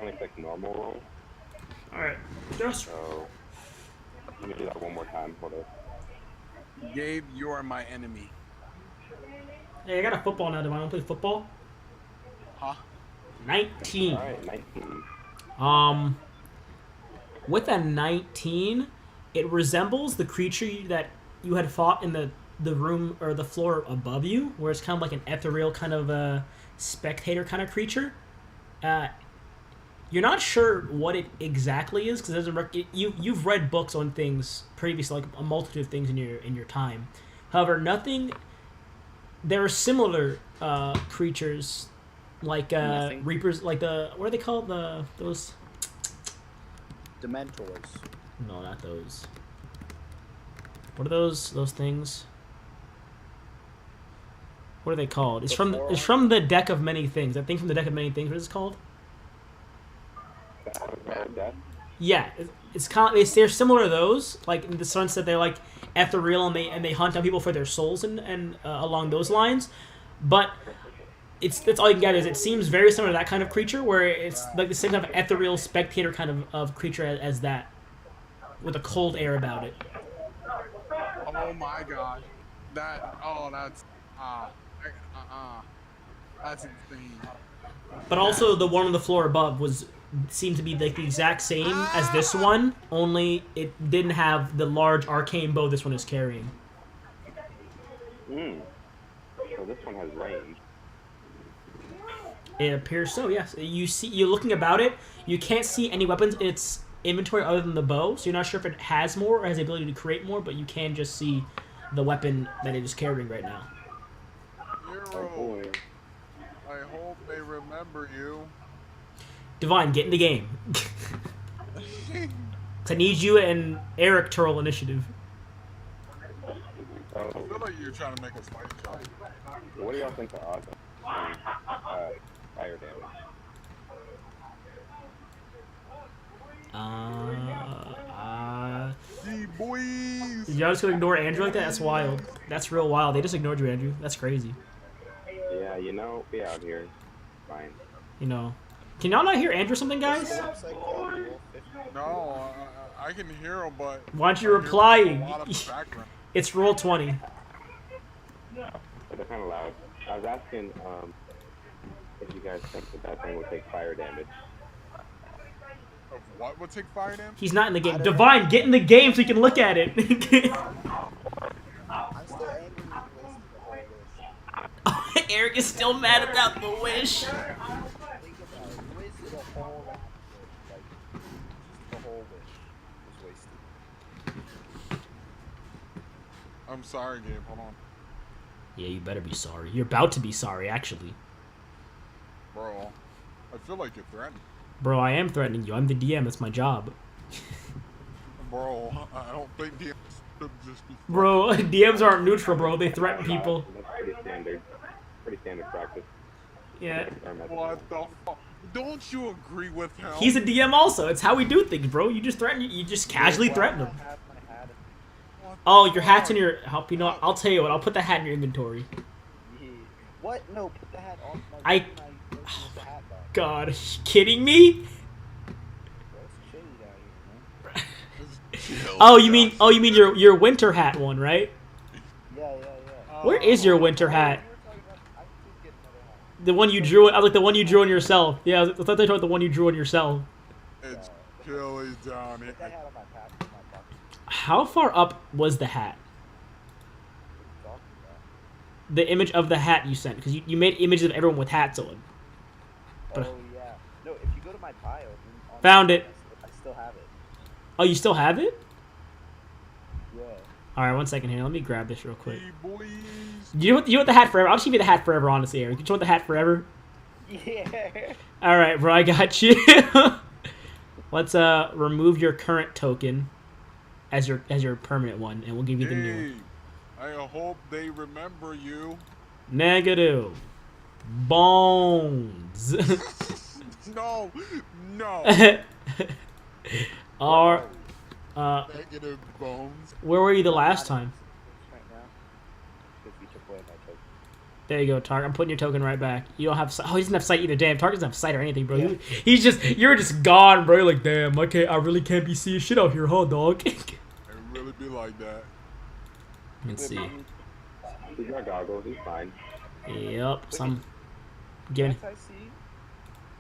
only click normal roll. Alright, just. So let me do that one more time. Hold up. Gabe, you are my enemy. Hey, I got a football now. Do I want to play football? Huh? 19. Alright, 19. With a 19, it resembles the creature that you had fought in the room or the floor above you, where it's kind of like an ethereal kind of a spectator kind of creature. You're not sure what it exactly is because it doesn't. You've read books on things previously, like a multitude of things in your time. However, nothing. There are similar creatures, like reapers, like what are they called? Those Dementors. No, not those. What are those things? What are they called? It's from the deck of many things. That thing from the deck of many things. What is it called? Yeah, it's kind of, they're similar to those, like in the sense that they're like ethereal and they hunt down people for their souls and along those lines. But that's all you can get is it seems very similar to that kind of creature, where it's like the same kind of ethereal spectator kind of creature as that, with a cold air about it. Oh my god. That's insane. But also the one on the floor above seemed to be like the exact same as this one, only it didn't have the large arcane bow this one is carrying. So this one has range. It appears so, yes. You're looking about it, you can't see any weapons in its inventory other than the bow, so you're not sure if it has more or has the ability to create more, but you can just see the weapon that it is carrying right now. Hero, I hope they remember you. Divine, get in the game. I need you and Eric to roll initiative. I feel like you're trying to make us fight each other. What do y'all think the odds of fire damage? Boys. Y'all just gonna ignore Andrew like that? That's wild. That's real wild. They just ignored you, Andrew. That's crazy. Yeah, you know, be out here. Fine. You know. Can y'all not hear Andrew something, guys? No, I can hear him, but... Why don't you reply? It's roll 20. But they're kind of loud. I was asking if you guys think that thing would take fire damage. What would take fire damage? He's not in the game. Divine, get in the game so you can look at it. I'm still angry. Eric is still mad about the wish. I'm sorry, Gabe. Hold on. Yeah, you better be sorry. You're about to be sorry, actually. Bro, I feel like you're threatening. Bro, I am threatening you. I'm the DM. That's my job. Bro, I don't think DMs should just be... Bro, DMs aren't neutral, bro. They threaten people. That's pretty standard. Pretty standard practice. Yeah. What the fuck? Don't you agree with him? He's a DM also. It's how we do things, bro. You just threaten. You just casually threaten him. Oh, your hat's in your... You know what? I'll tell you what. I'll put the hat in your inventory. What? No, put the hat on. Oh my god. Are you kidding me? Oh, you mean your winter hat one, right? Yeah. Where is your winter hat? The one you drew. I was like the one you drew on yourself. Yeah, I thought they talked about the one you drew on yourself. It's chilly down here. How far up was the hat? The image of the hat you sent, because you made images of everyone with hats on. But, oh yeah. No, if you go to my bio. Found it. I still have it. Oh, you still have it? Yeah. Alright, 1 second here. Let me grab this real quick. Hey, boys. You want the hat forever? I'll just give you the hat forever, honestly, Eric. You want the hat forever? Yeah. Alright, bro, I got you. Let's remove your current token as your permanent one, and we'll give you the new one. I hope they remember you. Negative. Bones. No. Negative bones. Where were you the last time? There you go, Tark. I'm putting your token right back. You don't have. Oh, he doesn't have sight either. Damn, Tark doesn't have sight or anything, bro. He's just. You're just gone, bro. You're like, damn. I really can't be seeing shit out here, huh, dog? It really be like that. Let's see. He's got goggles. He's fine. Yep. Some. Giving. Can't I see?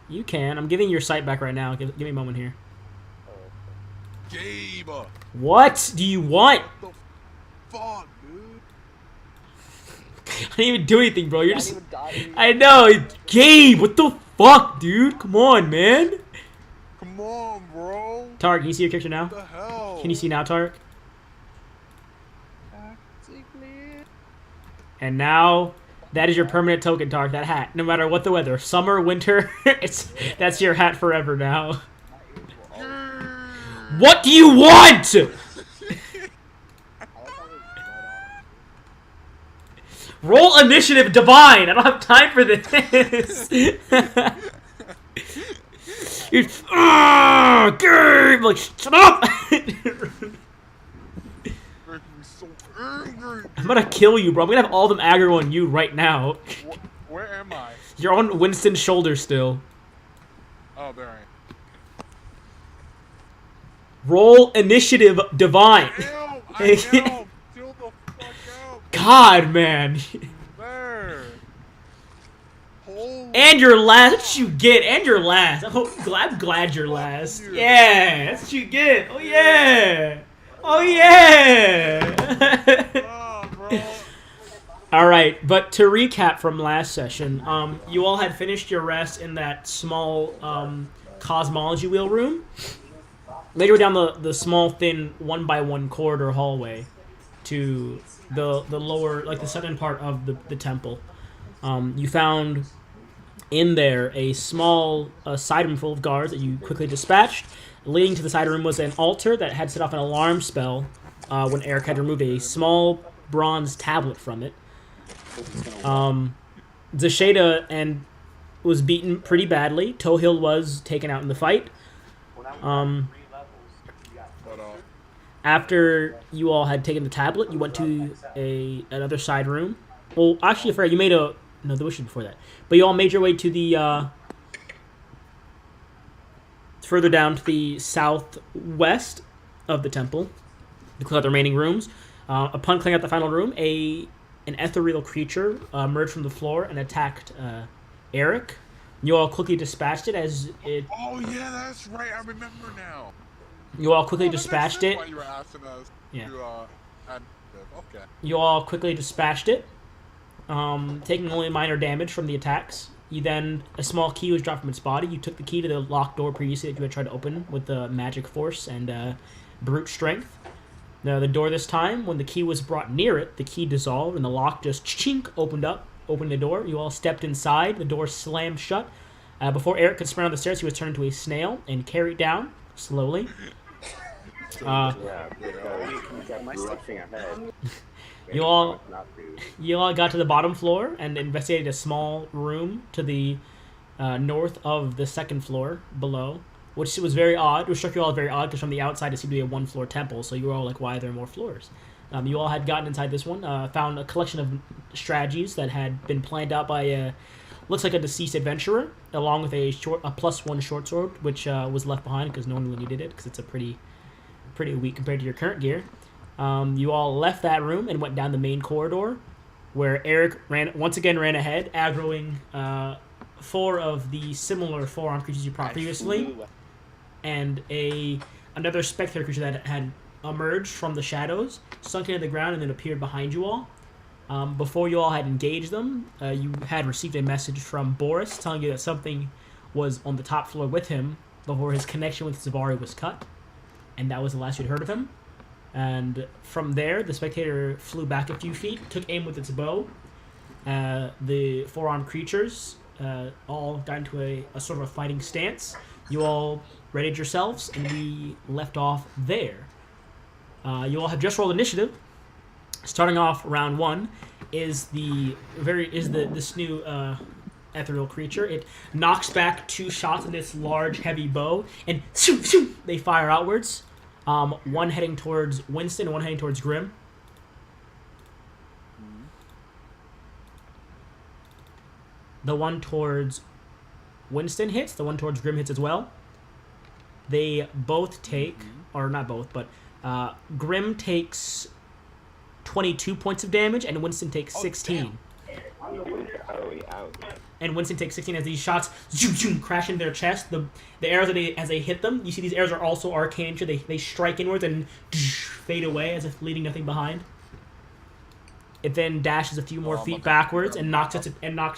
You can. I'm giving your sight back right now. Give me a moment here. Gabe! What do you want? What the fuck, dude? I didn't even do anything, bro. You're Not just. even dodging. I know, Gabe. What the fuck, dude? Come on, man. Come on, bro. Tark, can you see your picture now? What the hell? Can you see now, Tark? And now, that is your permanent token, Tark. That hat, no matter what the weather, summer, winter, that's your hat forever now. What do you want? Roll initiative divine. I don't have time for this. You're, Gabe, like, shut up. So angry. I'm gonna kill you, bro. I'm gonna have all them aggro on you right now. Where am I? You're on Winston's shoulder still. Oh, there I am. Roll initiative divine. I am. Chill the fuck out. God, man. There. Holy And your last. That's what you get. And your last. I'm glad you're last. Yeah, that's what you get. Oh, yeah. Oh, yeah. bro. All right, but to recap from last session, you all had finished your rest in that small cosmology wheel room. Later down the small, thin, 1x1 corridor hallway to the lower, like the southern part of the temple. You found in there a small side room full of guards that you quickly dispatched. Leading to the side room was an altar that had set off an alarm spell when Eric had removed a small bronze tablet from it. Zasheda and was beaten pretty badly. Tohill was taken out in the fight. After you all had taken the tablet, you went to another side room. Well, actually, Freya, you made there was before that. But you all made your way to the further down to the southwest of the temple to clear out the remaining rooms. Upon clearing out the final room, an ethereal creature emerged from the floor and attacked Eric. You all quickly dispatched it as it. Oh yeah, that's right. I remember now. You all quickly dispatched it. Why you were asking us Yeah. to, okay. You all quickly dispatched it, taking only minor damage from the attacks. A small key was dropped from its body. You took the key to the locked door previously that you had tried to open with the magic force and brute strength. Now, the door this time, when the key was brought near it, the key dissolved and the lock just chink opened the door. You all stepped inside. The door slammed shut. Before Eric could sprint on the stairs, he was turned into a snail and carried down slowly. You all got to the bottom floor and investigated a small room to the north of the second floor below, which was very odd. Which struck you all as very odd because from the outside it seemed to be a one-floor temple, so you were all like, why are there more floors? You all had gotten inside this one, found a collection of strategies that had been planned out by looks like a deceased adventurer, along with a +1 short sword, which was left behind because no one really needed it because it's a pretty weak compared to your current gear. You all left that room and went down the main corridor, where Eric once again ran ahead, aggroing 4 of the similar four-armed creatures you brought previously, and another spectator creature that had emerged from the shadows, sunk into the ground, and then appeared behind you all. Before you all had engaged them, you had received a message from Boris telling you that something was on the top floor with him before his connection with Zavari was cut, and that was the last you'd heard of him. And from there, the spectator flew back a few feet, took aim with its bow. The four-armed creatures all got into a sort of a fighting stance. You all readied yourselves, and we left off there. You all have just rolled initiative. Starting off round 1 is this new ethereal creature. It knocks back 2 shots of this large, heavy bow, and shoo, shoo, they fire outwards. One heading towards Winston and one heading towards Grim. The one towards Winston hits. The one towards Grim hits as well. They both take, or not both, but Grim takes 22 points of damage, and Winston takes 16. And Winston takes 16 as these shots zoom, zoom, crash into their chest. The arrows, as they hit them, you see these arrows are also arcane nature. They strike inwards and fade away as if leaving nothing behind. It then dashes a few more feet backwards and knocks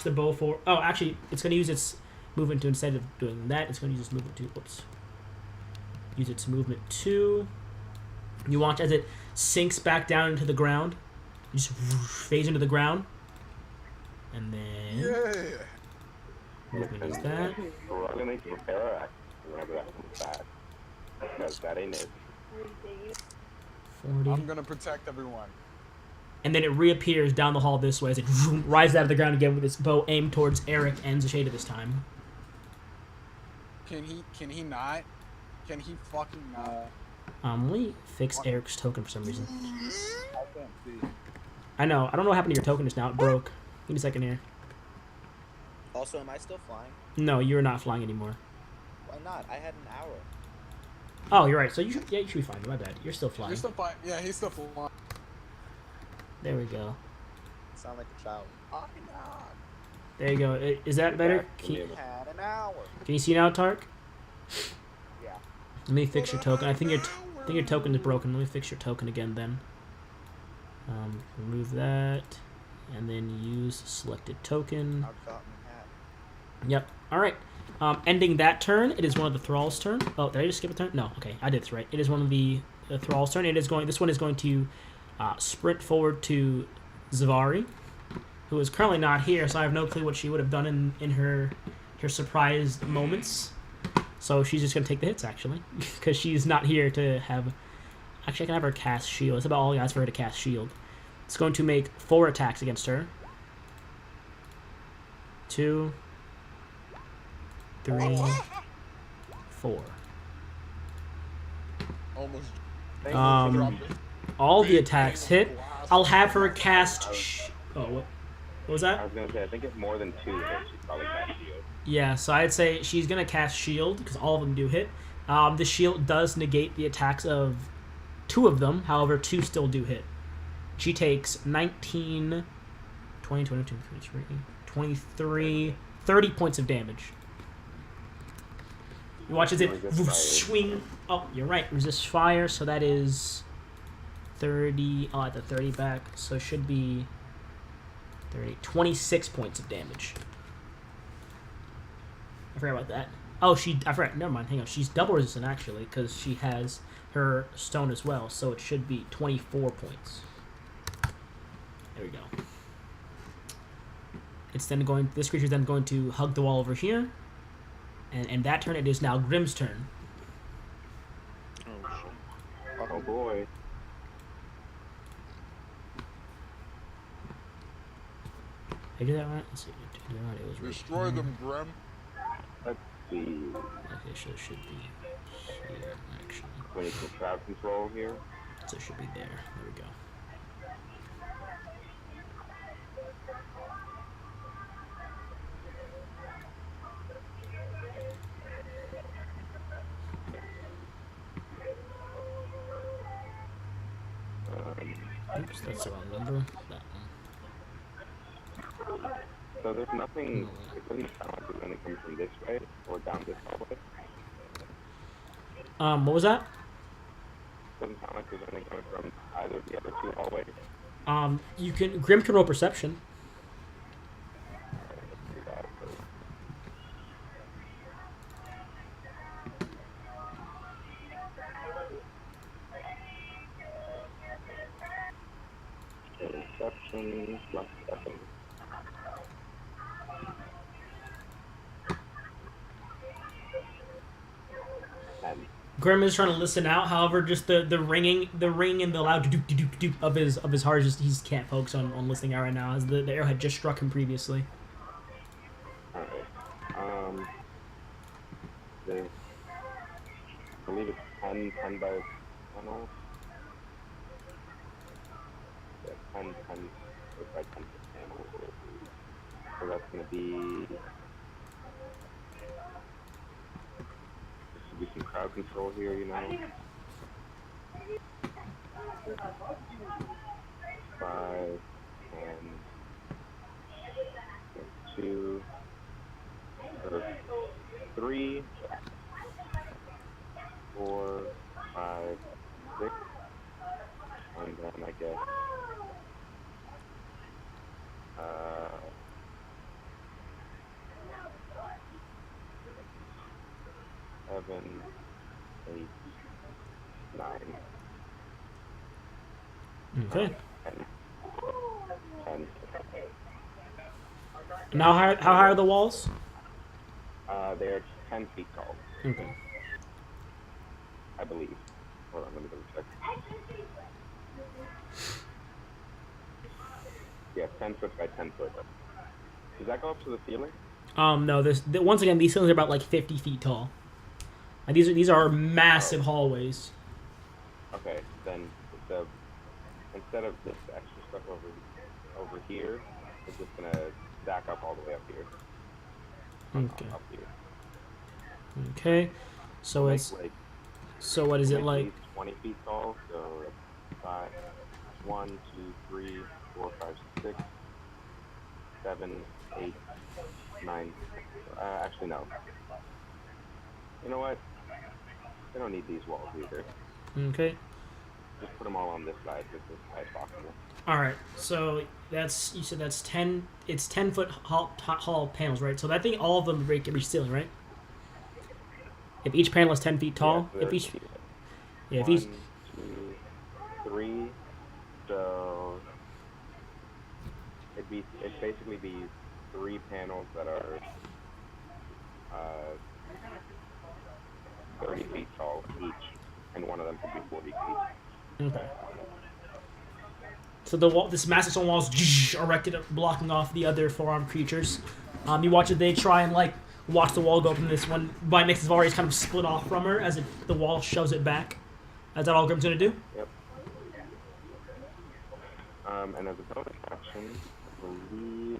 the bow forward. Oh, actually, it's going to use its movement to, instead of doing that, it's going to use its movement to, use its movement to. You watch as it sinks back down into the ground. It just fades into the ground. And then movement is that. We're gonna make a repair our action whenever that comes back. Because that ain't it. 40. I'm gonna protect everyone. And then it reappears down the hall this way as it rises out of the ground again with its bow aimed towards Eric and Zashada this time. Can he not? Can he fucking not? Let me fix Eric's token for some reason. I can't see. I know. I don't know what happened to your token just now. It broke. Give me a second here. Also, am I still flying? No, you're not flying anymore. Why not? I had an hour. Oh, you're right. So you should be fine. My bad. You're still flying. You're still flying. Yeah, he's still flying. There we go. Sound like a child. I know. There you go. Is that better? Can Had an hour. you see now, Tark? Yeah. Let me fix your token. I think your token is broken. Let me fix your token again then. Remove that, and then use selected token. I've gotten hat. Yep. All right. Ending that turn, it is one of the Thrall's turn. Oh, did I just skip a turn? No. Okay, I did this right. It is one of the Thrall's turn. This one is going to sprint forward to Zavari, who is currently not here, so I have no clue what she would have done in her surprised moments. So she's just going to take the hits, actually, because she's not here to have... Actually, I can have her cast Shield. It's about all I ask for her to cast Shield. It's going to make 4 attacks against her. 2, 3, 4. Almost. All the attacks hit. I'll have her cast... what was that? I was gonna say, I think if more than 2 hits, she's probably cast shield. Yeah, so I'd say she's going to cast Shield, because all of them do hit. The Shield does negate the attacks of 2 of them, however, 2 still do hit. She takes 19, 20, 22, 23, 23, 30 points of damage. You watch as it swing. Oh, you're right. Resist fire, so that is 30. I'll add the 30 back, so it should be 30, 26 points of damage. I forgot about that. Oh, I forgot. Never mind. Hang on. She's double resistant, actually, because she has her stone as well, so it should be 24 points. There we go. It's then going. This creature's then going to hug the wall over here, and that turn it is now Grim's turn. Oh shit. Oh boy. Did I do that right? Let's see. Did I do that right? It was right Destroy here. them, Grim. Let's see. Okay, so it should be here actually. 22 crowd control here. So it should be there. There we go. Oops, that's the wrong number. That one. So there's nothing, it doesn't sound like it's going to come from this way or down this hallway. What was that? It doesn't sound like there's anything coming from either of the other 2 hallways. You can Grim can roll perception. Let's do that first. Perception, plus 7. Grim is trying to listen out. However, just the ring and the loud doop doop doop of his heart just he can't focus on listening out right now as the arrow had just struck him previously. Alright. There's, I believe it's 10 by tunnel. Yeah, 10 by 10 panels. So that's going to be... This will be some crowd control here, you know. 5, 10, 2, 3, 4, 5, 6, and then I guess 7, 8, 9, Okay. 10. 10. Now, how high are the walls? They're 10 feet tall, Okay. I believe. Hold on, let me double check. Yeah, 10 foot by 10 foot. Does that go up to the ceiling? No. Once again, these ceilings are about like 50 feet tall. And these are massive hallways. Okay, then instead of this extra stuff over here, it's just gonna stack up all the way up here. Okay. Up here. Okay. So Make, it's like, so what is it make like? these 20 feet tall, so 5, 1, 2, 3, 4, 5, 6, 7, 8, 9. Actually, no. You know what? They don't need these walls either. Okay. Just put them all on this side, just as high as possible. All right. So you said that's 10. It's 10-foot tall panels, right? So I think all of them break every ceiling, right? If each panel is 10 feet tall, Yeah, if each, yeah, if 1, each, 2, 3. So it'd basically be 3 panels that are 30 feet tall each, and one of them could be 40 feet. okay. So this massive stone wall is erected, blocking off the other four-armed creatures. You watch it; they try and like watch the wall go up, and this one by Nix has already kind of split off from her as the wall shoves it back. Is that all Grim's gonna do? Yep. And as a bonus action, I believe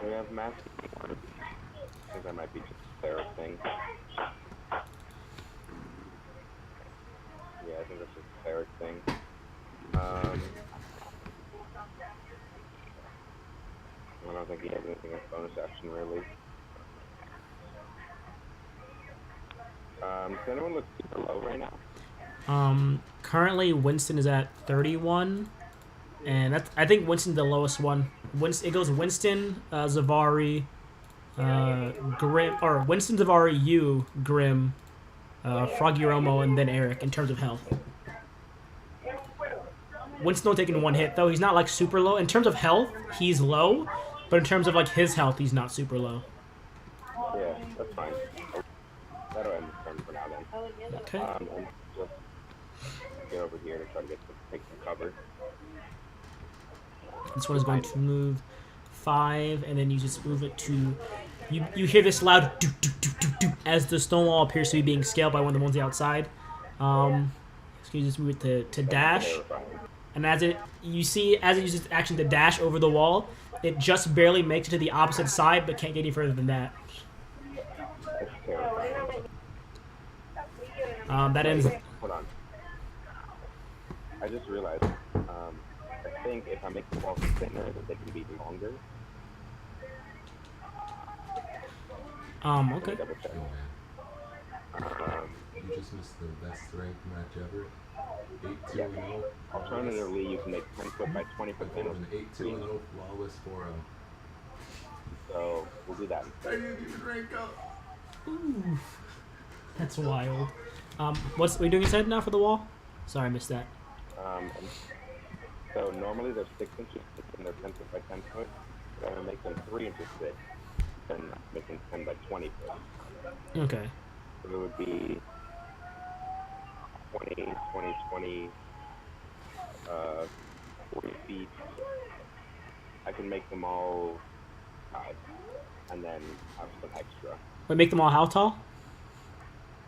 we have massive. I think that might be just a Sarah thing. Yeah, I think that's just a Sarah thing. I don't think he has anything as bonus action really. Does anyone look super low right now? Currently Winston is at 31, and I think Winston's the lowest one. It goes Winston, Zavari, Grim, or Winston, Zavari, you, Grim, Froggy Romo, and then Eric in terms of health. Winston's only taking 1 hit though. He's not like super low. In terms of health, he's low, but in terms of like his health, he's not super low. Yeah, that's fine. That'll end the turn for now then. Okay. And just get over here to try to take some cover. This one is going to move 5, and then you just move it to. You hear this loud doo doo doo doo doo as the stone wall appears to be being scaled by one of the ones outside. So you just move it to dash, and as it uses action to dash over the wall, it just barely makes it to the opposite side, but can't get any further than that. It's terrifying. That ends. Hold on. I just realized, I think if I make the walls thinner, that they can be longer. Okay. Double check. You just missed the best ranked match ever. 8-2 Yeah. and 0. Alternatively, you can make 10 foot by 20 foot An panels. 8-2 and 0 flawless 4-0. So we'll do that I instead. didn't even rank up. Ooh, that's wild. What are we doing instead now for the wall? Sorry, I missed that. And so normally they're 6 inches thick and they're 10 foot by 10 foot. But I'm gonna make them 3 inches thick and make them 10 by 20 foot. Okay. So it would be 20, 20, 20, 40 feet. I can make them all 5 and then have some extra. Wait, make them all how tall?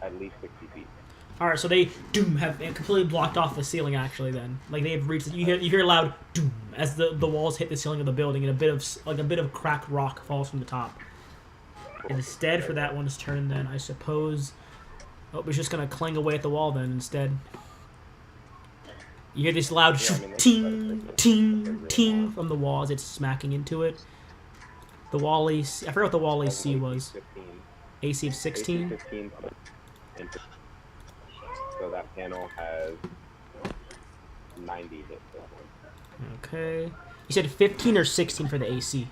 At least 60 feet. All right, so they have completely blocked off the ceiling. Actually, then like they have reached. You hear a loud doom as the walls hit the ceiling of the building, and a bit of cracked rock falls from the top. And instead, for that one's turn, then I suppose, it's just gonna clang away at the wall. Then instead, you hear this loud ting, ting, ting from the wall as it's smacking into it. The wall AC, I forgot what the wall AC was. AC of 16. 15. So that panel has 90 hit points. Okay. You said 15 or 16 for the AC?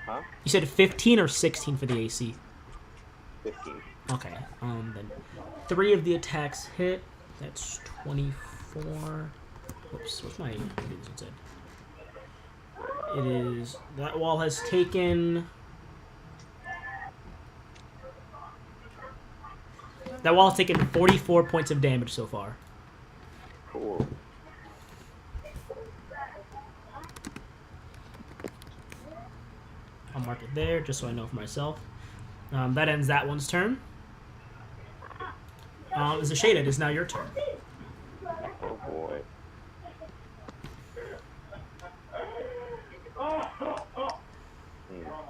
Huh? You said 15 or 16 for the AC? 15. Okay. Then 3 of the attacks hit. That's 24. Whoops. What's my instead? It is that wall has taken. That wall has taken 44 points of damage so far. Cool. I'll mark it there just so I know for myself. That ends that one's turn. Is it shaded? It's now your turn. Oh boy.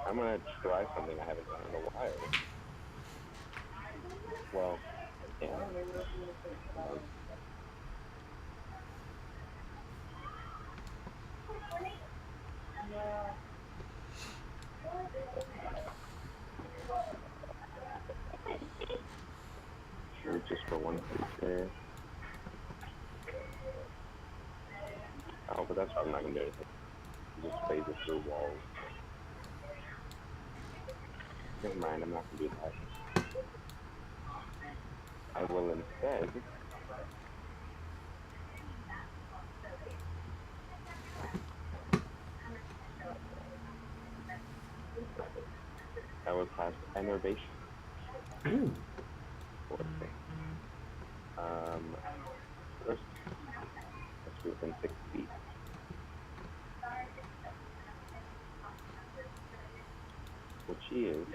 I'm gonna try something I haven't done in a while. Well, yeah. Sure, just for one creature. Oh, but that's why I'm not gonna do anything. Just phase it through walls. Never mind, I'm not gonna do that. I will instead I will cast Enervation. Ooh. First, that's within 6 feet. Which he is.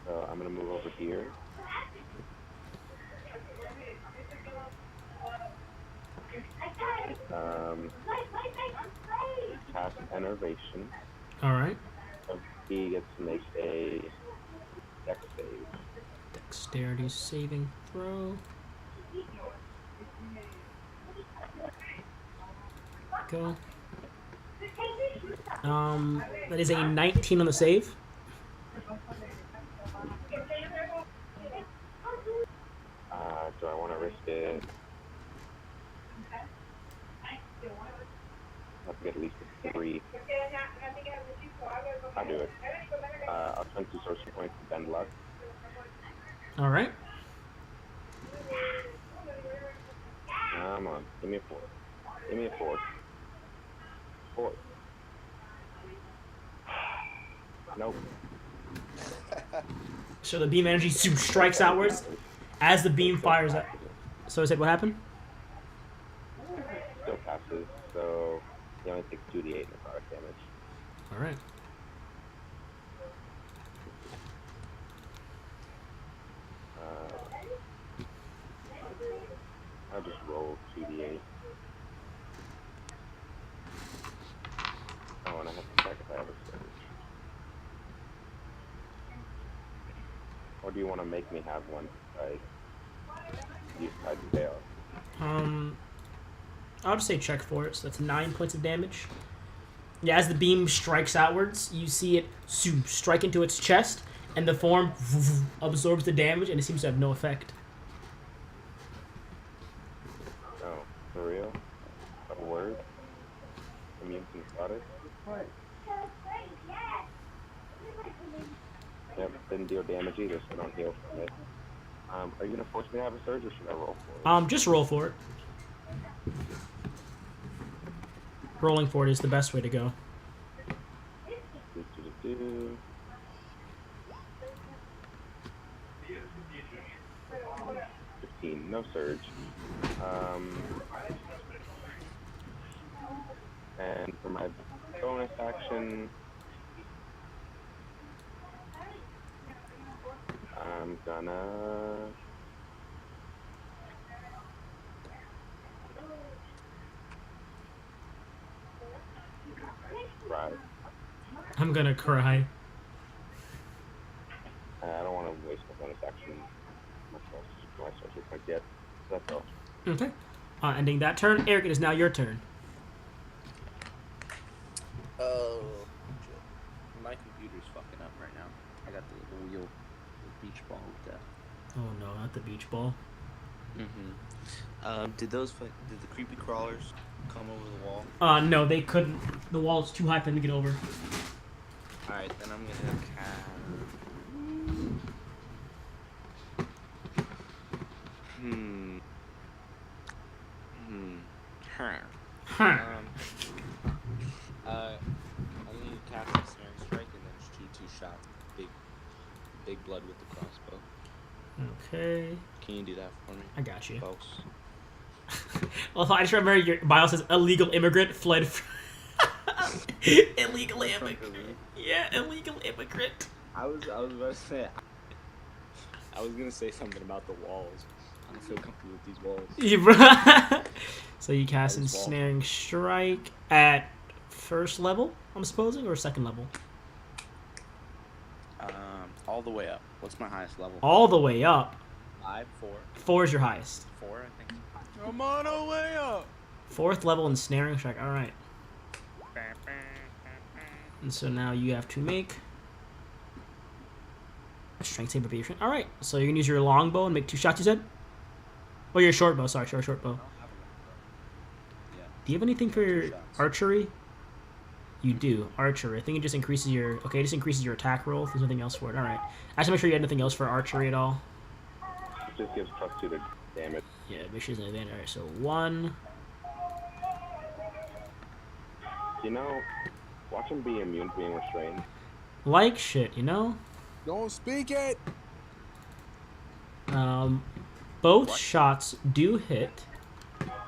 So I'm gonna move over here. Cast Enervation. Alright. So he gets to make a dex save. Dexterity saving throw. Go. That is a 19 on the save. Do I want to risk it? I have to get at least a 3. I'll do it. I'll spend 2 sorcery points to bend luck. Alright. Come on, give me a 4. Give me a 4. 4. Nope. So the beam energy strikes outwards as the beam fires up. So I said, what happened? Still passes, so he only takes 2d8 necrotic damage. Alright. I'll just roll 2d8. Oh, and I have to check if I have a surge. Or do you want to make me have one? Use Tide to Chaos. I'll just say check for it. So that's 9 points of damage. Yeah, as the beam strikes outwards, you see it strike into its chest, and the form absorbs the damage, and it seems to have no effect. Oh, for real? A word? Immune to necrotic? Yep, didn't deal damage either, so don't heal from it. Are you gonna force me to have a surge, or should I roll for it? Just roll for it. Rolling for it is the best way to go. 15, no surge. And for my bonus action, gonna. Right. I'm gonna cry. I don't want to waste my bonus action. My sorcery point yet. That's all. Okay. Ending that turn. Eric, it is now your turn. Oh, shit. My computer's fucking up right now. I got the little wheel, the beach ball with that. Oh no, not the beach ball. Did the creepy crawlers come over the wall? No, they couldn't. The wall's too high for them to get over. Alright, then I'm gonna cast... Huh. I'm gonna cast a snaring strike and then shoot 2 shots. Big blood with the crossbow. Okay. Can you do that for me? I got you. Folks. Well, I just remember your bio says illegal immigrant fled. Illegal immigrant. Yeah, illegal immigrant. I was about to say. I was gonna say something about the walls. I don't feel comfortable with these walls. So you cast Ensnaring Strike at first level, I'm supposing, or second level? All the way up. What's my highest level? All the way up. 5, 4. 4 is your highest. 4, I think. I'm on our way up. 4th level Ensnaring Strike. All right. And so now you have to make a strength save of your strength. All right. So you're gonna use your longbow and make 2 shots. You said. Oh, your short bow. Sorry, short bow. Yeah. Do you have anything for your shots. archery? You do. Archery. I think it just increases your... Okay, it just increases your attack roll. There's nothing else for it. Alright. I have to make sure you had nothing else for archery at all. It just gives +2 to damage. Yeah, make sure there's an advantage. Alright, so 1. You know, watch him be immune to being restrained. Like shit, you know? Don't speak it. Both shots do hit.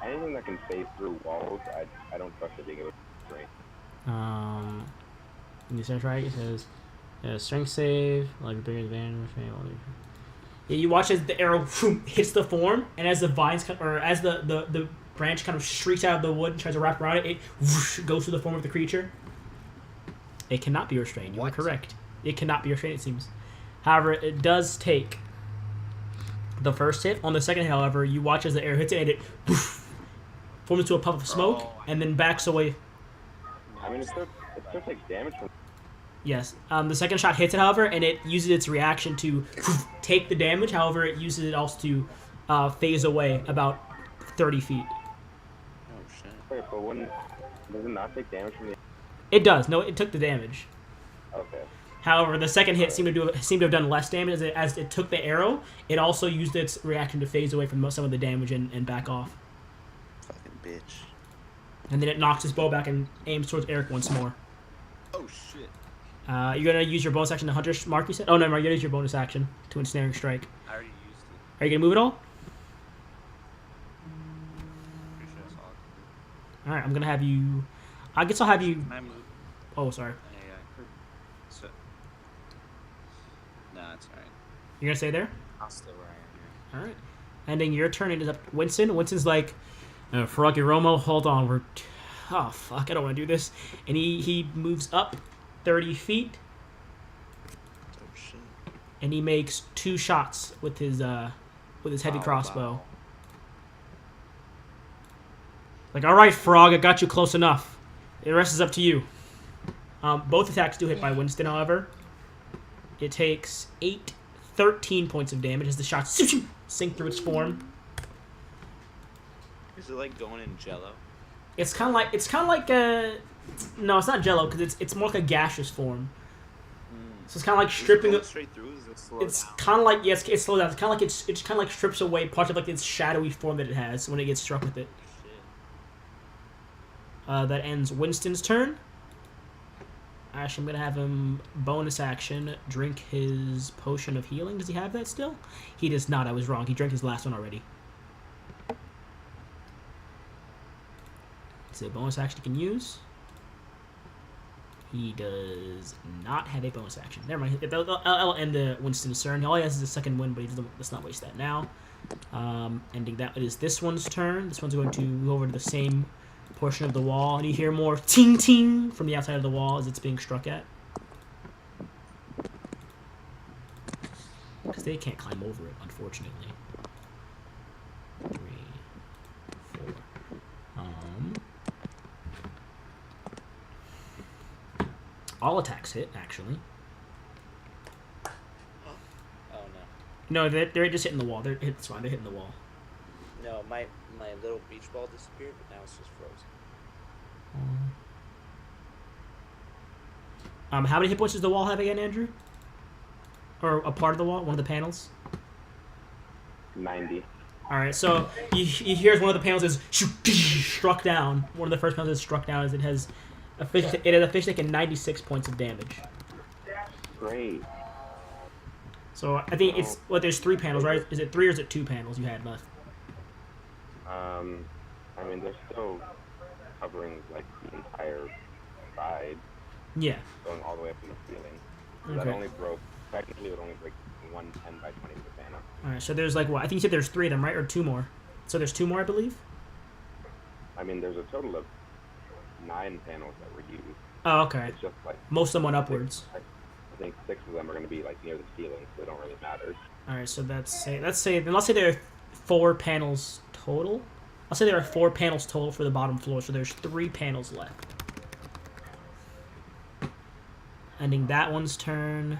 Anything that can phase through walls, I don't trust it being able to restrain. In the center right, it says strength save, like bigger advantage. Yeah, you watch as the arrow hits the form, and as the vines or as the branch kind of shrieks out of the wood and tries to wrap around it, it goes through the form of the creature. It cannot be restrained. You are correct. It cannot be restrained, it seems. However, it does take the first hit. On the second hit, however, you watch as the arrow hits it, and it forms into a puff of smoke, and then backs away. I mean, it still takes damage from. Yes. The second shot hits it, however, and it uses its reaction to take the damage. However, it uses it also to phase away about 30 feet. Oh shit. Wait, but does it not take damage from the? It does. No, it took the damage. Okay. However, the second hit seemed to have done less damage as it took the arrow. It also used its reaction to phase away from some of the damage and back off. Fucking bitch. And then it knocks his bow back and aims towards Eric once more. Oh shit. You're gonna use your bonus action to Hunter's Mark, you said? Oh no, you're gonna use your bonus action to Ensnaring Strike. I already used it. Are you gonna move at all? Pretty sure that's all I can do. All right, I'm gonna have you. I guess I'll have you. Can I move? Oh, sorry. Yeah. So. Nah, it's alright. You're gonna stay there. I'll stay where I am here. All right. Ending your turn, it is up to Winston. Winston's like, Froggy Romo, hold on, oh fuck, I don't want to do this. And he moves up 30 feet, Oh shit. and he makes 2 shots with his heavy crossbow. Wow. Like, all right, Frog, I got you close enough. The rest is up to you. Both attacks do hit by Winston, however. It takes 13 points of damage as the shots sink through its form. Is it like going in Jello? It's kind of like no, it's not Jello because it's more like a gaseous form. So it's kind of like stripping. Is it going straight through? Is it slow It's down? kind of like it's slowed down. It's kind of like it's kind of like strips away parts of like its shadowy form that it has when it gets struck with it. Shit. That ends Winston's turn. Actually, I'm gonna have him bonus action drink his potion of healing. Does he have that still? He does not. I was wrong. He drank his last one already. It's a bonus action he can use. He does not have a bonus action. Never mind. I'll end the Winston's turn. All he has is a second wind, but he doesn't. Let's not waste that now. Ending that. It is this one's turn. This one's going to go over to the same portion of the wall, and you hear more ting ting from the outside of the wall as it's being struck at. Because they can't climb over it, unfortunately. 3, 4. All attacks hit, actually. Oh No, they're just hitting the wall. It's fine. They're hitting the wall. no. No, my little beach ball disappeared, but now it's just frozen. How many hit points does the wall have again, Andrew? Or a part of the wall? One of the panels? 90. Alright, so you hear one of the panels is struck down. One of the first panels is struck down as it has officially taken 96 points of damage. Great. So I think it's there's 3 panels, right? Is it 3 or is it 2 panels you had left? I mean, they're still covering like the entire side, Yeah. going all the way up to the ceiling. So Okay. that only broke. Technically, it would only break 110 by 20 with mana. Alright, so there's like what? I think you said there's 3 of them, right? Or 2 more. So there's 2 more, I believe? I mean, there's a total of 9 panels that were used. Oh, okay. It's just like Most of them went upwards. I think 6 of them are going to be like near the ceiling, so they don't really matter. Alright, so let's say there are 4 panels total. I'll say there are 4 panels total for the bottom floor, so there's 3 panels left. Ending that one's turn.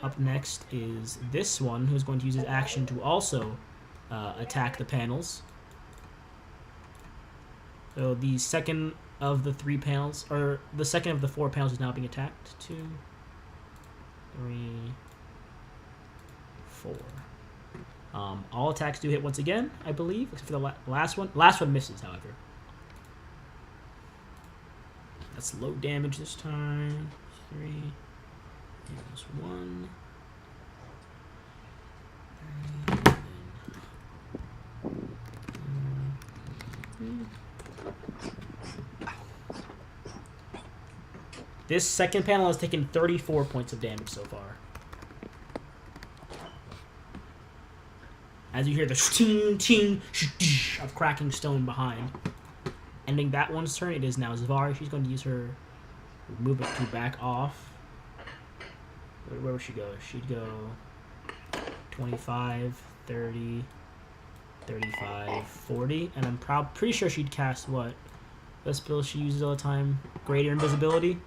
Up next is this one, who's going to use his action to also attack the panels. So the second of the 3 panels, or the second of the 4 panels is now being attacked. 2, 3, 4. All attacks do hit once again, I believe, except for the last one. Last one misses, however. That's low damage this time. 3. Minus 1. 3. This second panel has taken 34 points of damage so far. As you hear the ting ting of cracking stone behind. Ending that one's turn, it is now Zavari. She's going to use her movement to back off. Where would she go? She'd go 25, 30, 35, 40. And I'm pretty sure she'd cast what? The spell she uses all the time? Greater Invisibility?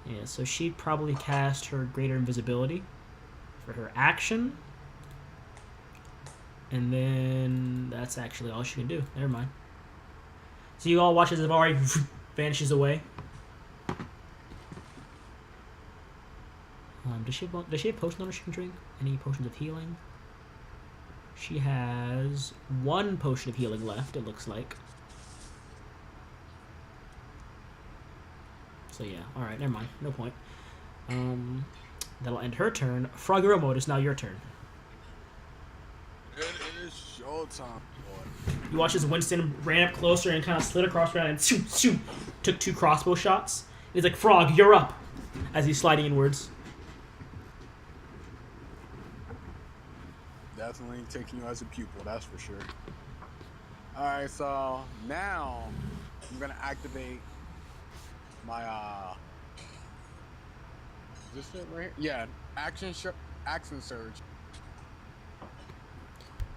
Yeah, so she'd probably cast her Greater Invisibility for her action. And then that's actually all she can do. Never mind. So you all watch as Zavari vanishes away. Does she have potions on her she can drink? Any potions of healing? She has 1 potion of healing left, it looks like. So yeah, alright, never mind. No point. That'll end her turn. Froguro mode is now your turn. It is showtime, boy. You watch as Winston ran up closer and kind of slid across around and took 2 crossbow shots. He's like, Frog, you're up! As he's sliding inwards. Definitely taking you as a pupil, that's for sure. Alright, so now I'm gonna activate my is this it right here? Yeah, action surge.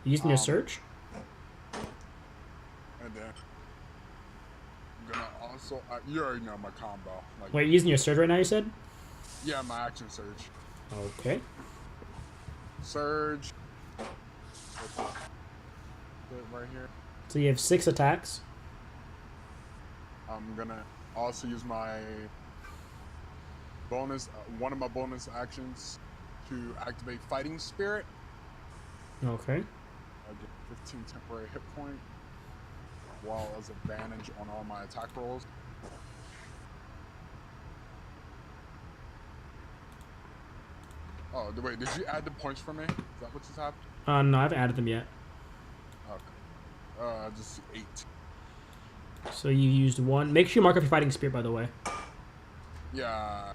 You using your search? And then I'm gonna also, you already know my combo. Like, Wait, you're using your surge right now, you said? yeah, my action surge. Okay. Surge. Put it right here. So you have 6 attacks. I'm gonna also use my bonus, one of my bonus actions to activate Fighting Spirit. Okay. I get 15 temporary hit point, while as advantage on all my attack rolls. Oh, wait, did you add the points for me? Is that what just happened? No, I haven't added them yet. Okay. Just 8. So you used one. Make sure you mark up your fighting spirit, by the way. Yeah.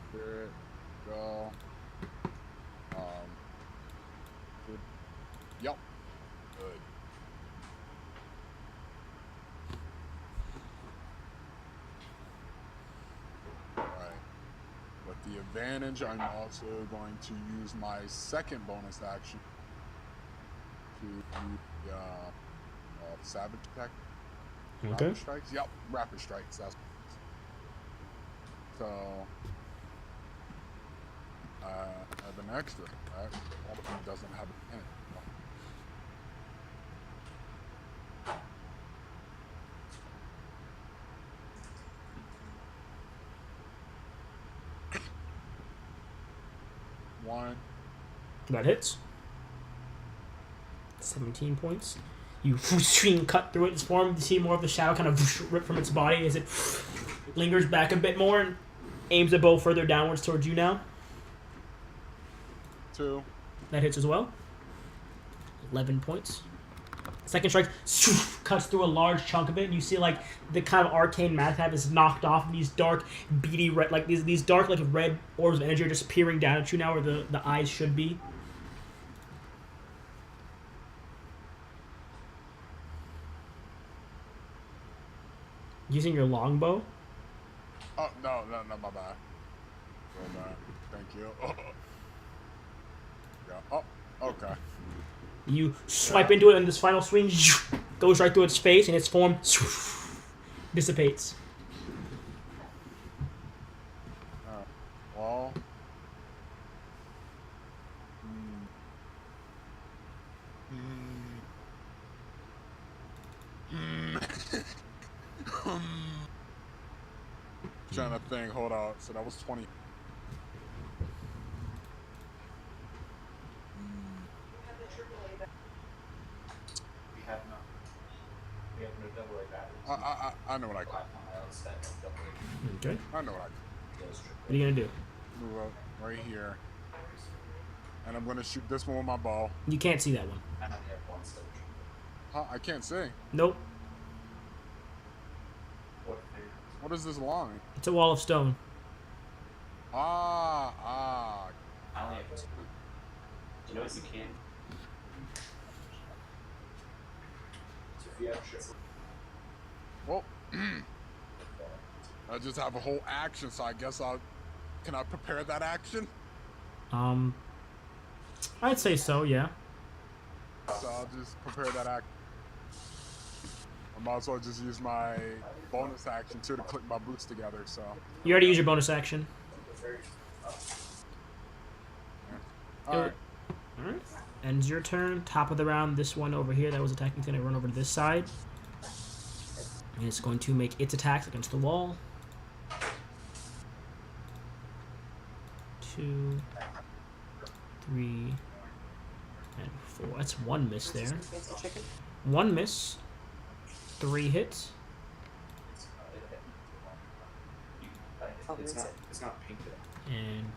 Spirit, go. Good. Yep. Good. Alright. With the advantage, I'm also going to use my second bonus action to use the Savage attack. Okay. Rapid strikes? Yep, rapid strikes. That's so. I have an extra. Right? All of them doesn't have an end. One. That hits. 17 points. You stream cut through its form. You see more of the shadow kind of rip from its body as it lingers back a bit more and aims the bow further downwards towards you now. 2. That hits as well. 11 points. Second strike cuts through a large chunk of it, and you see like the kind of arcane math is knocked off, and these dark, beady red, like these dark like red orbs of energy are just peering down at you now, where the eyes should be. Using your longbow. Oh no, my bad. Oh, man. Thank you. Yeah. Oh, okay. You swipe into it, and this final swing goes right through its face, and its form dissipates. Well. Trying to think. Hold on. So that was 20. I know what I can. Okay. I know what I can. What are you gonna do? Move up right here. And I'm gonna shoot this one with my bow. You can't see that one. Huh? I can't see. Nope. What is this line? It's a wall of stone. Ah. I only have 2. You know what you can? Well, I just have a whole action, so I guess can I prepare that action? I'd say so, yeah. So I'll just prepare that action. I might as well just use my bonus action too to click my boots together, so. You already used your bonus action. Alright. Alright. Ends your turn. Top of the round, this one over here that was attacking is going to run over to this side. And it's going to make its attacks against the wall. 2, 3, and 4. That's 1 miss there. 1 miss. 3 hits. It's not pink. And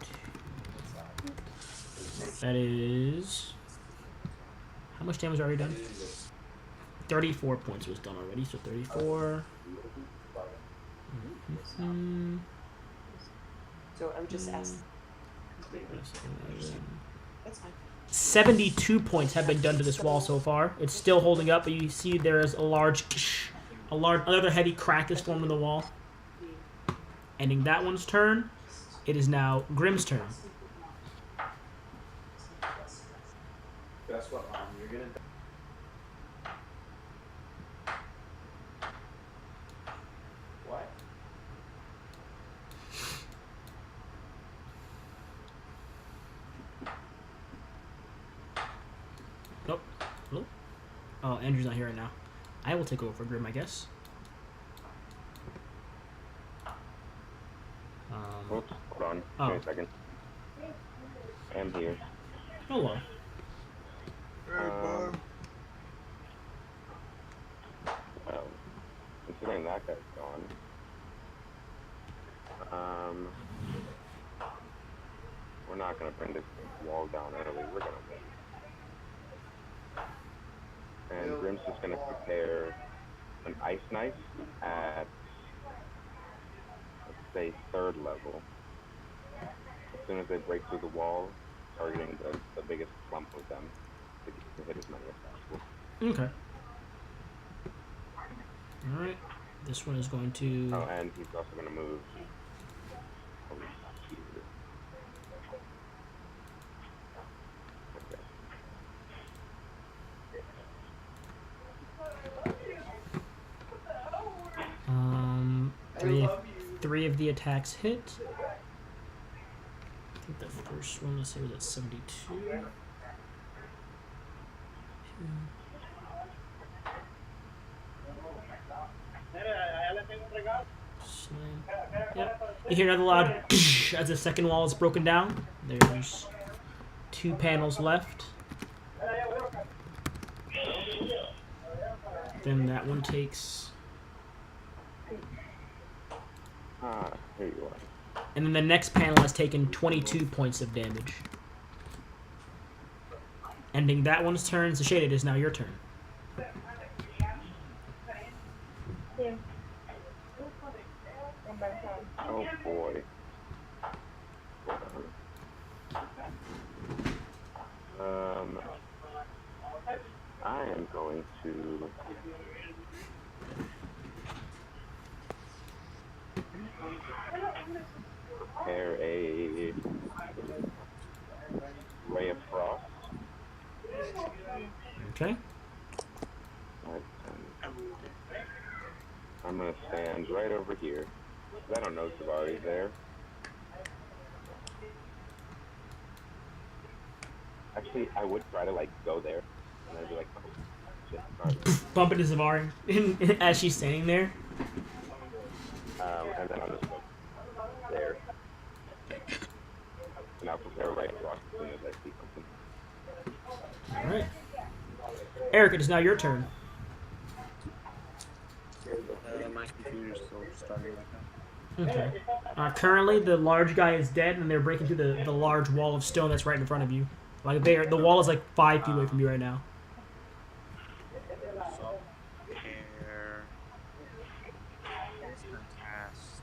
that is... How much damage already done? 34 points was done already, so 34. So I would just ask. That's fine. 72 points have been done to this wall so far. It's still holding up, but you see there is another heavy crack is formed in the wall. Ending that one's turn. It is now Grimm's turn. That's what you're gonna. What? Nope. Nope. Oh, Andrew's not here right now. I will take over for Grimm, I guess. Oops, hold on. Oh. Give me a second. I'm here. Hello. Considering that guy's gone, we're not gonna bring this wall down early. We're gonna wait. And Grim's just going to prepare an ice knife at, let's say, 3rd level. As soon as they break through the wall, targeting the biggest clump of them to hit as many as possible. Okay. Alright. This one is going to... Oh, and he's also going to move over here. Okay. Three of the attacks hit. I think the first one, let's say, was at 72. Slam. Yep. You hear another loud as the second wall is broken down. There's 2 panels left. Then that one takes... Here you are. And then the next panel has taken 22 points of damage. Ending that one's turn. So Shade, it is now your turn. Oh boy. I am going to prepare a Ray of Frost. Okay. I'm going to stand right over here. I don't know if Savari's there. Actually, I would try to, like, go there. And I'd be like, oh, shit, sorry. Bump into Zavari as she's standing there. And then I'll just go there. And I'll prepare right rock as soon as I see something. Alright. Eric, it is now your turn. My computer's still starting right now. Okay. Currently, the large guy is dead, and they're breaking through the large wall of stone that's right in front of you. Like, the wall is like 5 feet away from you right now. So, air. Cast.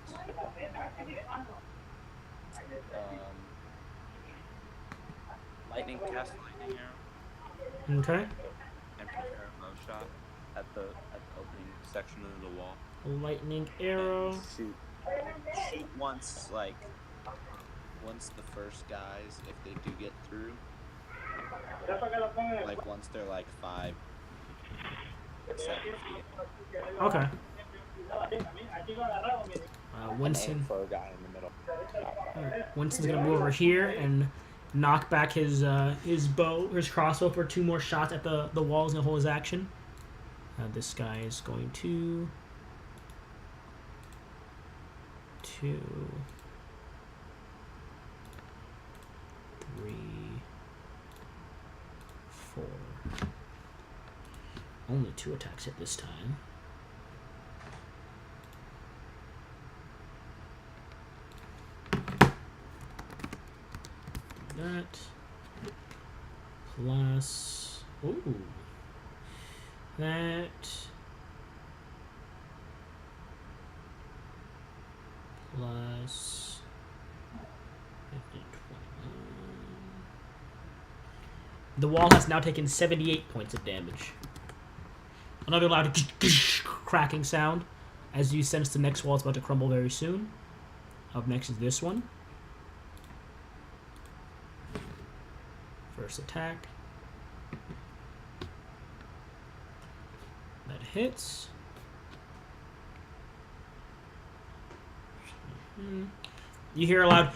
Lightning cast lightning arrow. Okay. And prepare a bow shot at the opening section of the wall. Lightning arrow. Shoot once the first guys, if they do get through, like once they're like 5, 7 feet. Okay. Winston. For a guy in the middle. Alright. Winston's gonna move over here and knock back his crossbow for 2 more shots at the walls and hold his action. This guy is going to 2, 3, 4. Only 2 attacks hit this time. That plus that plus 15, 21. The wall has now taken 78 points of damage. Another loud cracking sound as you sense the next wall is about to crumble very soon. Up next is this one. First attack. That hits. You hear a loud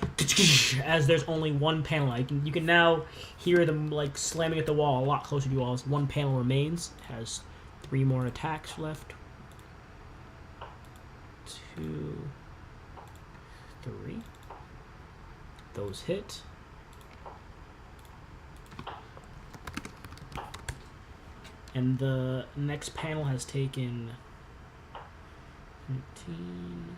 as there's only 1 panel. You can now hear them like slamming at the wall a lot closer to you all as 1 panel remains. It has 3 more attacks left. 2, 3. Those hit. And the next panel has taken 15.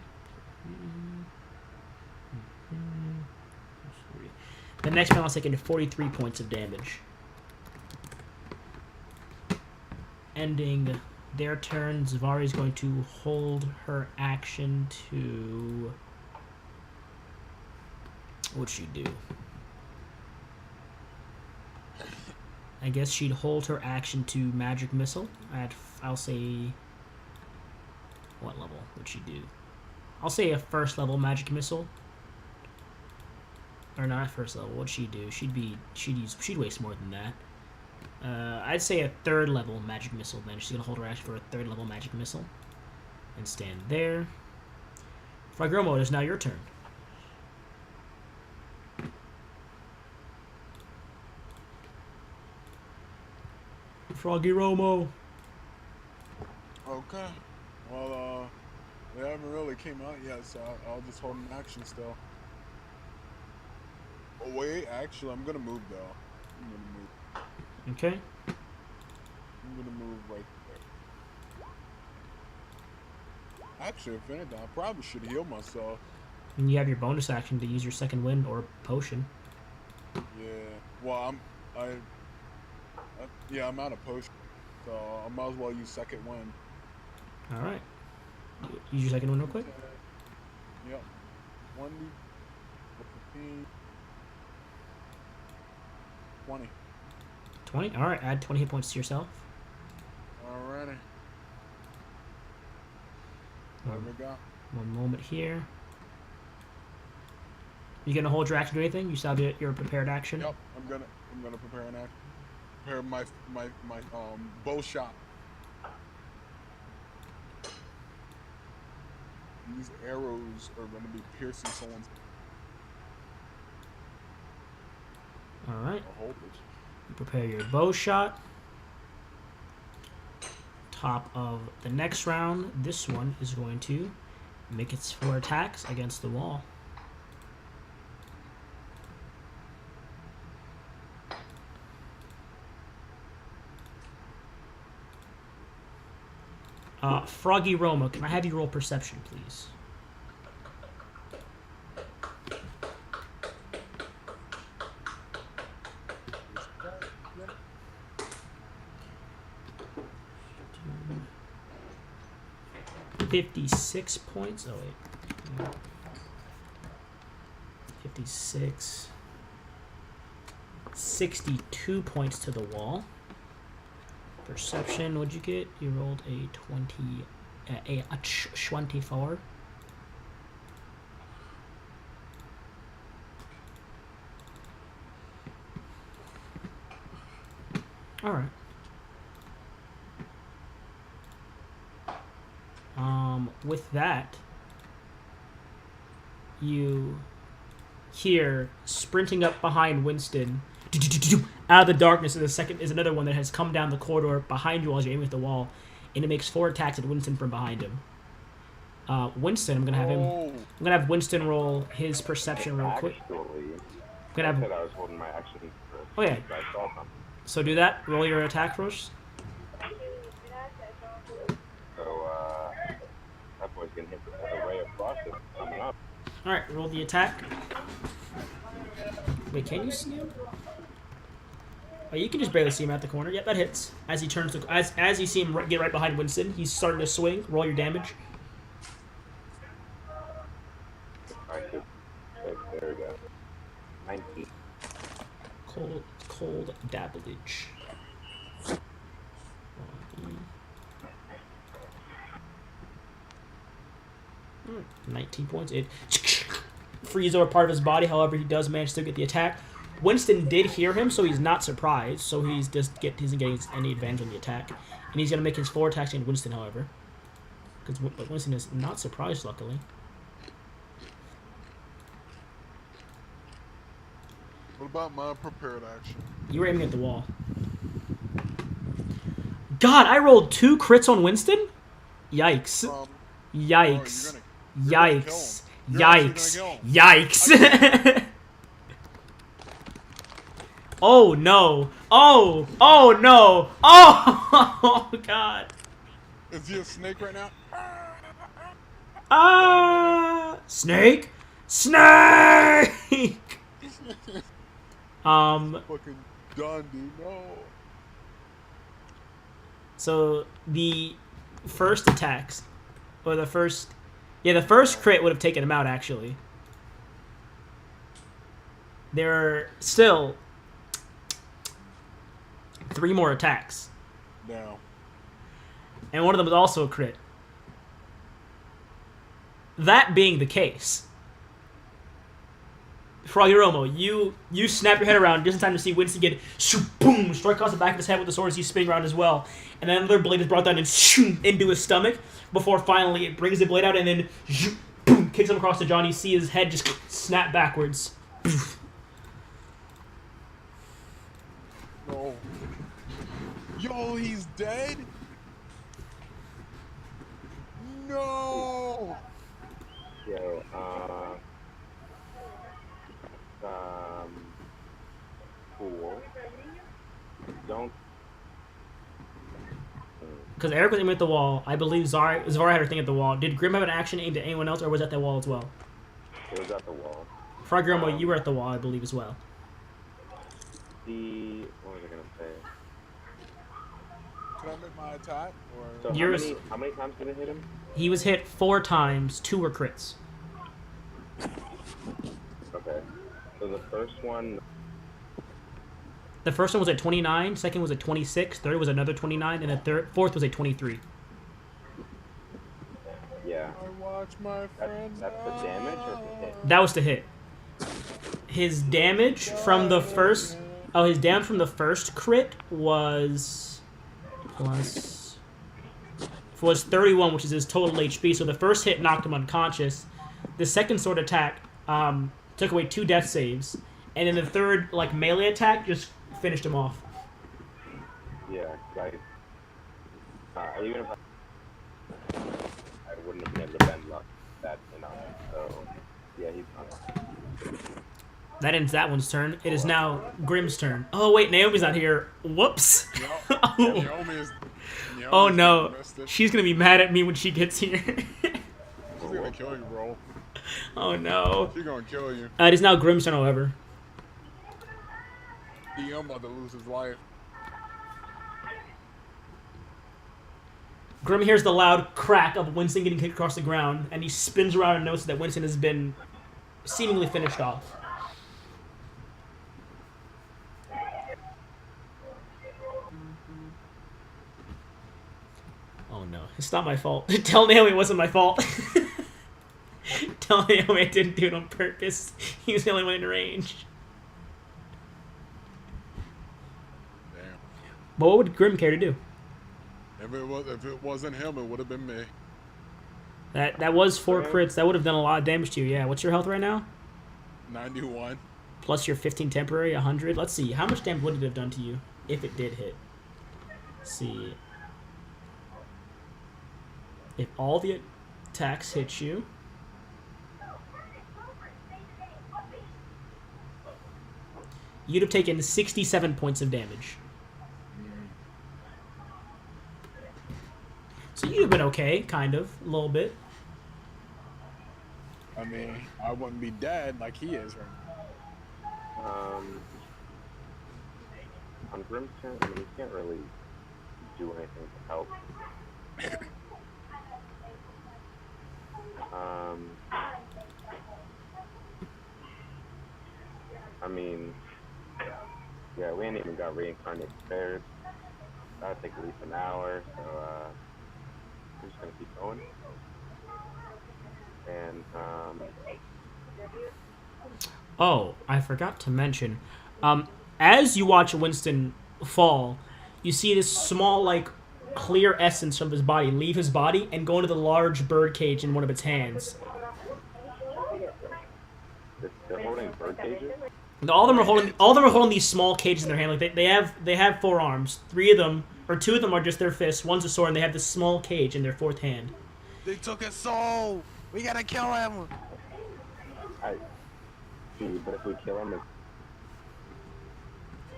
The next panel has taken 43 points of damage. ending their turn. Zavari is going to hold her action to... What'd she do? I guess she'd hold her action to Magic Missile at, I'll say... What level would she do? I'll say a first level Magic Missile. Or not first level. What'd she do? She'd waste more than that. I'd say a third level Magic Missile then. She's gonna hold her action for a third level Magic Missile. And stand there. Fragromo, it is now your turn. Froggy Romo. Okay. Well, they haven't really came out yet, so I'll just hold an action still. Oh, wait, actually, I'm gonna move, though. I'm gonna move. Okay. I'm gonna move right there. Actually, if anything, I probably should heal myself. And you have your bonus action to use your second wind or potion. Yeah. Well, yeah, I'm out of potion, so I might as well use second wind. All right. Use your second wind real quick. Yep. 1d 15, 20. 20. All right. Add 20 hit points to yourself. Alrighty. What we got? One moment here. You gonna hold your action to anything? You still have your prepared action. Yep. I'm gonna prepare an action. Prepare my bow shot. These arrows are gonna be piercing someone's. All right. I hope it. You prepare your bow shot. Top of the next round, this one is going to make its 4 attacks against the wall. Froggy Roma, can I have you roll perception, please? $56 points. Oh wait. 56. 62 points to the wall. Perception, what'd you get? You rolled a 24. All right. With that, you hear sprinting up behind Winston. Out of the darkness is another one that has come down the corridor behind you as you're aiming at the wall, and it makes 4 attacks at Winston from behind him. Winston, I'm gonna have Winston roll his perception real quick. Actually, I'm gonna have. I said I was holding my action for. Oh yeah. I saw something. So do that. Roll your attack first. So that boy's gonna hit the ray of frost that's coming up. All right, roll the attack. Wait, can you see him? Oh, you can just barely see him at the corner. Yep, that hits. As he turns to, as you see him get right behind Winston, he's starting to swing. Roll your damage. Alright, good. There we go. 19. Cold dabblage. 19 points. It frees over part of his body. However, he does manage to get the attack. Winston did hear him, so he's not surprised. So he's isn't getting any advantage on the attack, and he's gonna make his 4 attacks against Winston. However, because Winston is not surprised, luckily. What about my prepared action? You were aiming at the wall. God, I rolled 2 crits on Winston. Yikes! Yikes! Yikes! Yikes! Yikes! Oh no! Oh! Oh no! Oh! God! Is he a snake right now? Ah! Snake! Snake! Fucking done, dude. No. So the first attacks, or the first crit would have taken him out. Actually, there are still 3 more attacks, No. and one of them is also a crit. That being the case, Froggy Romo, you snap your head around just in time to see Winston get boom, strike across the back of his head with the sword as he's spinning around as well. And then another blade is brought down and into his stomach before finally it brings the blade out and then boom, kicks him across the jaw and you see his head just snap backwards. No. Yo, he's dead? No! Yo, cool. Don't. Because Eric was aiming at the wall. I believe Zara had her thing at the wall. Did Grim have an action aimed at anyone else, or was that the wall as well? It was at the wall. Froggy Romo, you were at the wall, I believe, as well. What was I gonna say? Can I make my attack? Or... So how many times did it hit him? He was hit 4 times, 2 were crits. Okay. So the first one. The first one was at 29, second was at 26, third was another 29, and the fourth was at 23. Yeah. I watch my friends. That's the damage or the hit? That was the hit. His damage from the first... Oh, his damage from the first crit was... was 31, which is his total HP. So the first hit knocked him unconscious. The second sword attack took away 2 death saves. And then the third, like, melee attack just finished him off. Yeah, like... even if I wouldn't have been able to bend luck that enough. So, yeah, he's fine. That ends that one's turn. It is now Grim's turn. Oh, wait, Naomi's not here. Whoops. Oh, no. She's going to be mad at me when she gets here. She's gonna kill you, bro. Oh, no. She's gonna kill you. It is now Grim's turn, however. DM about to lose his life. Grim hears the loud crack of Winston getting kicked across the ground, and he spins around and notices that Winston has been seemingly finished off. Oh no, it's not my fault. Tell Naomi it wasn't my fault. Tell Naomi I didn't do it on purpose. He was the only one in range. Damn. But what would Grim care to do? If it wasn't him, it would have been me. That was 4 crits. That would have done a lot of damage to you. Yeah. What's your health right now? 91. Plus your 15 temporary, 100. Let's see. How much damage would it have done to you if it did hit? Let's see. If all the attacks hit you, you'd have taken 67 points of damage. So you'd have been okay, kind of, a little bit. I mean, I wouldn't be dead like he is right now. On Grim's turn, I mean, he can't really do anything to help. I mean, yeah, we ain't even got reincarnated spared. That'll take at least an hour, so we're just gonna keep going. And Oh, I forgot to mention. As you watch Winston fall, you see this small, like, clear essence from his body leave his body and go into the large bird cage in one of its hands. they're holding bird cages. All of them are holding these small cages in their hand. Like they have 4 arms. 3 of them, or 2 of them are just their fists. One's a sword, and they have this small cage in their 4th hand. They took his soul. We gotta kill him. I see, but if we kill him,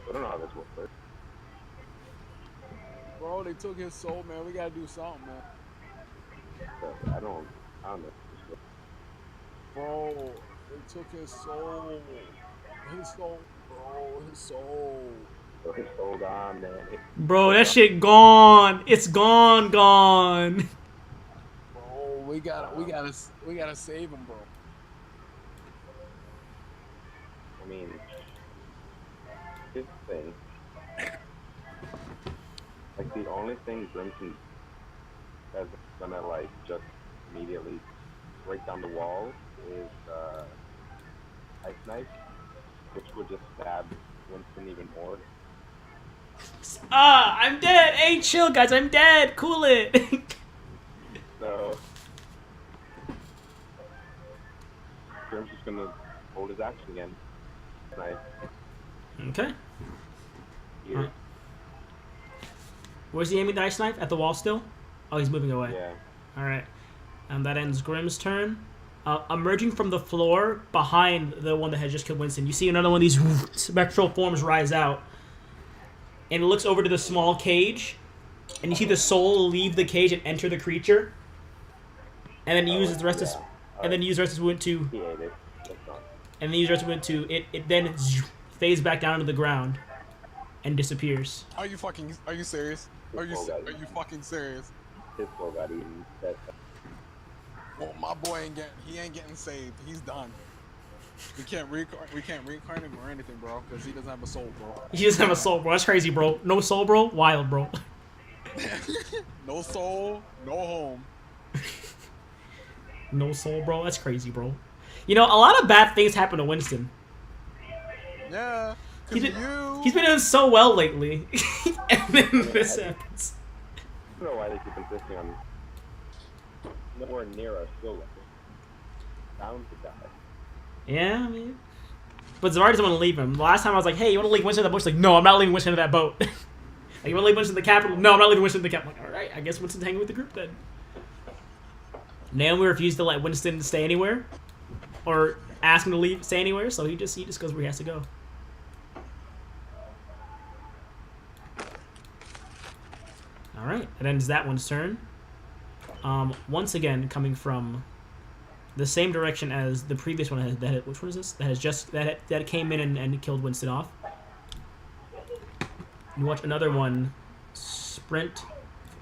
I don't know how this will work. Bro, they took his soul, man. We gotta do something, man. So, I don't know. Bro, they took his soul. His soul, bro. His soul. It's so gone, man. Bro, that shit gone. It's gone, gone. Bro, we gotta save him, bro. I mean, here's the thing. Like, the only thing Grimson that's gonna, like, just immediately break down the wall is, Ice Knife, which would just stab Winston even more. I'm dead. Hey, chill, guys. I'm dead. Cool it. So, Grim's just gonna hold his action again. Nice. Okay. Here. Where's he aiming the ice knife? At the wall still? Oh, he's moving away. Yeah. Alright. That ends Grimm's turn. Emerging from the floor behind the one that had just killed Winston, you see another one of these spectral forms rise out. And it looks over to the small cage. And you see the soul leave the cage and enter the creature. And then uses the rest of and then use the rest of his wound to He ate it. That's fine. and then use the rest of his wound to it then fades back down to the ground and disappears. Are you serious? Are you fucking serious? His soul got eaten. Well, my boy ain't getting saved. He's done. We can't reincarnate him or anything, bro, because he doesn't have a soul, bro. He doesn't have a soul, bro. That's crazy, bro. No soul, bro. Wild, bro. No soul, no home. No soul, bro. That's crazy, bro. You know, a lot of bad things happen to Winston. Yeah, He's because been, he's been doing so well lately. And then this happens. I don't know why they keep insisting on nowhere near our skill level. Bound to die. Yeah, I mean. But Zavar doesn't want to leave him. The last time I was like, hey, you want to leave Winston in that boat? He's like, no, I'm not leaving Winston in that boat. Like, you want to leave Winston in the capital? No, I'm not leaving Winston in the capital. I'm like, alright, I guess Winston's hanging with the group then. Naomi refused to let Winston stay anywhere. Or ask him to stay anywhere, so he just goes where he has to go. Alright, that ends that one's turn. Once again, coming from the same direction as the previous one, which one is this? That came in and killed Winston off. You watch another one sprint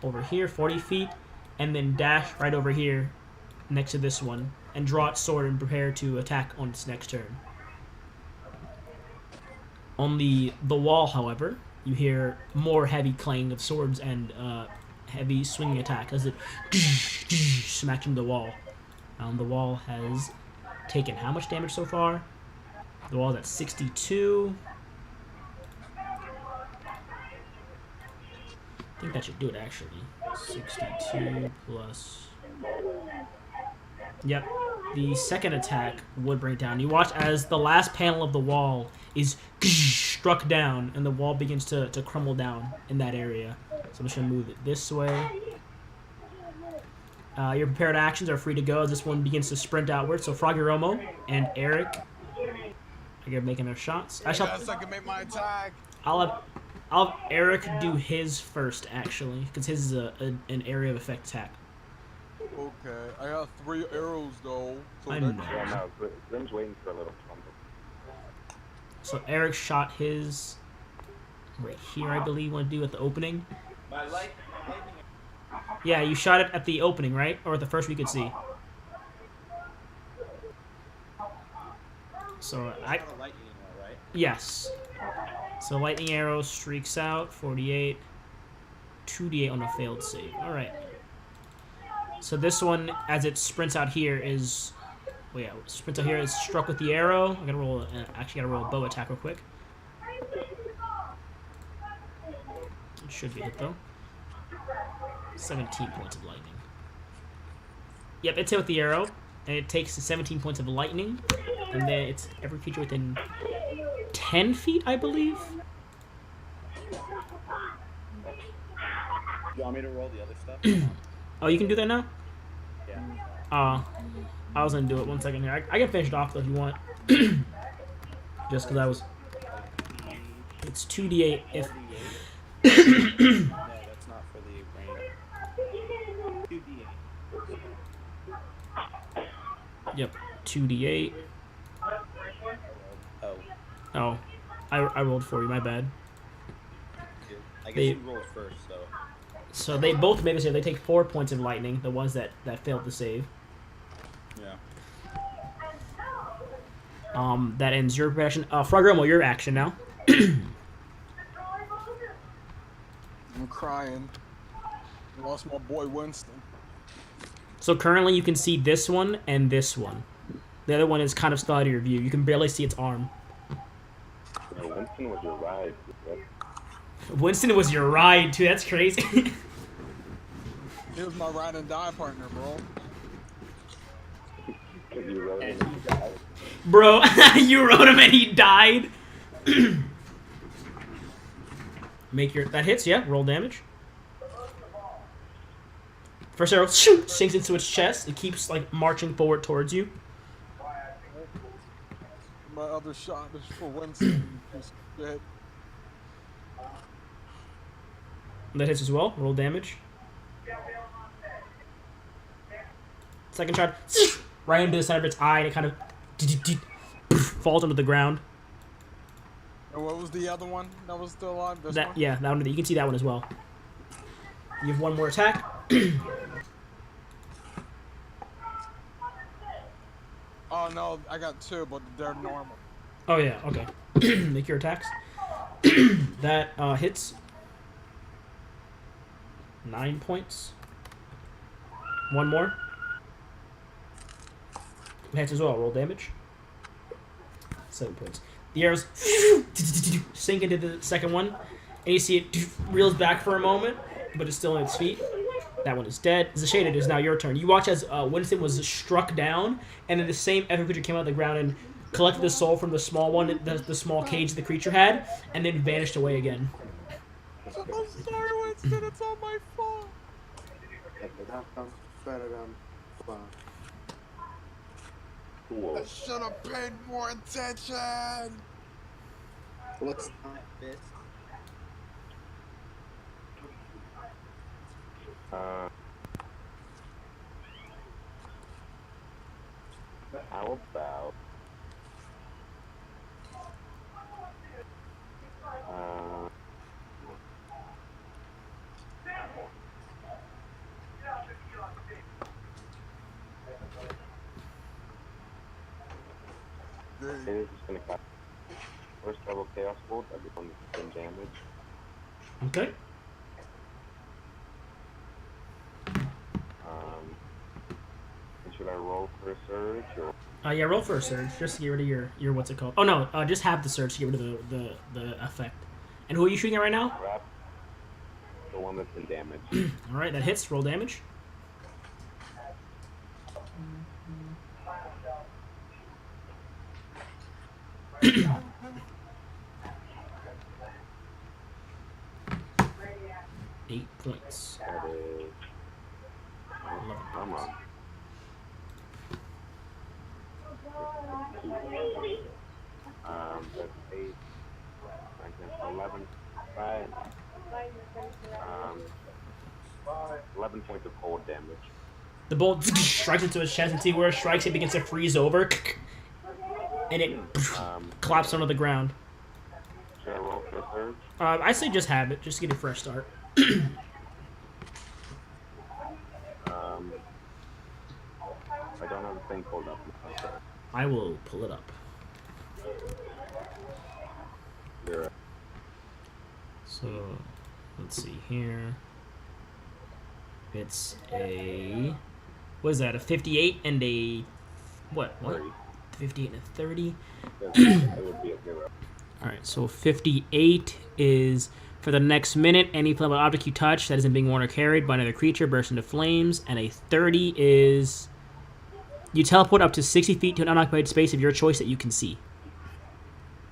over here, 40 feet, and then dash right over here next to this one, and draw its sword and prepare to attack on its next turn. On the wall, however, you hear more heavy clang of swords and heavy swinging attack as it smacks into the wall. The wall has taken how much damage so far? The wall's at 62. I think that should do it, actually. 62 plus... Yep. The second attack would bring it down. You watch as the last panel of the wall is struck down, and the wall begins to crumble down in that area. So I'm just going to move it this way. Your prepared actions are free to go as this one begins to sprint outward. So Froggy Romo and Eric are making their shots. I can make my attack. I'll have Eric do his first, actually, because his is an area of effect attack. Okay, I got 3 arrows though. So I know. Yeah, no, Grim's waiting for a little fumble. So Eric shot his right here, I believe, want to do at the opening. Yeah, you shot it at the opening, right? Or at the first we could see. So yes. So lightning arrow streaks out, 48, 2d8 on a failed save. All right. So this one, as it sprints out here, is sprints out here is struck with the arrow. I gotta roll. Actually, gotta roll a bow attack real quick. It should be hit though. 17 points of lightning. Yep, it's hit with the arrow, and it takes 17 points of lightning, and then it's every creature within 10 feet, I believe. You want me to roll the other stuff? Oh, you can do that now? Yeah. I was gonna do it. 1 second here. I can finish it off though if you want. Just because I was. It's 2d8 if. No, that's not for the brain. 2d8. Yep, 2d8. Oh. Oh, I rolled for you. My bad. I guess They- you rolled first, so. So they both made a save. They take 4 points of lightning. The ones that failed to save. Yeah. That ends your action. Froggermo, your action now. I'm crying. I lost my boy Winston. So currently you can see this one and this one. The other one is kind of still out of your view. You can barely see its arm. Yeah, Winston was your ride. Winston was your ride too. That's crazy. He was my ride and die partner, bro. You rode him and you died. Bro, you rode him and he died. That hits, yeah. Roll damage. First arrow sinks into its chest. It keeps like marching forward towards you. My other shot is for Winston. Piece of shit. That hits as well. Roll damage. Second shot, right into the center of its eye, and it kind of falls onto the ground. And what was the other one that was still alive? This one? Yeah, that one. You can see that one as well. You have one more attack. Oh no, I got 2, but they're normal. Oh yeah, okay. Make your attacks. That hits. 9 points. One more. Hits as well. Roll damage. 7 points. The arrows sink into the second one, and you see it reels back for a moment, but it's still on its feet. That one is dead. Zashade, it is now your turn. You watch as Winston was struck down, and then the same epic creature came out of the ground and collected the soul from the small one, the small cage the creature had, and then vanished away again. I'm sorry, Winston. It's all my fault. Cool. I should have paid more attention. Looks like this. How about it is just gonna cast first level chaos bolt. Every one is 10 damage. Okay. And should I roll for a surge or? Yeah, roll for a surge, just to get rid of your what's it called? Oh no, just have the surge to get rid of the effect. And who are you shooting at right now? Grab the one that's in damage. All right, that hits. Roll damage. Eight points. That is. Come on. That's 8. 11. Right. 11 points of cold damage. The bolt strikes into his chest, and see where it strikes, it begins to freeze over, and it collapses onto the ground. Should I roll for a surge? I say just have it, just to get a fresh start. I don't have the thing pulled up. I will pull it up. Zero. So, let's see here. It's a... What is that? A 58 and a... What? 30. 58 and a 30. It would be a 0. Alright, so 58 is... For the next minute, any flammable object you touch that isn't being worn or carried by another creature bursts into flames. And a 30 is... You teleport up to 60 feet to an unoccupied space of your choice that you can see.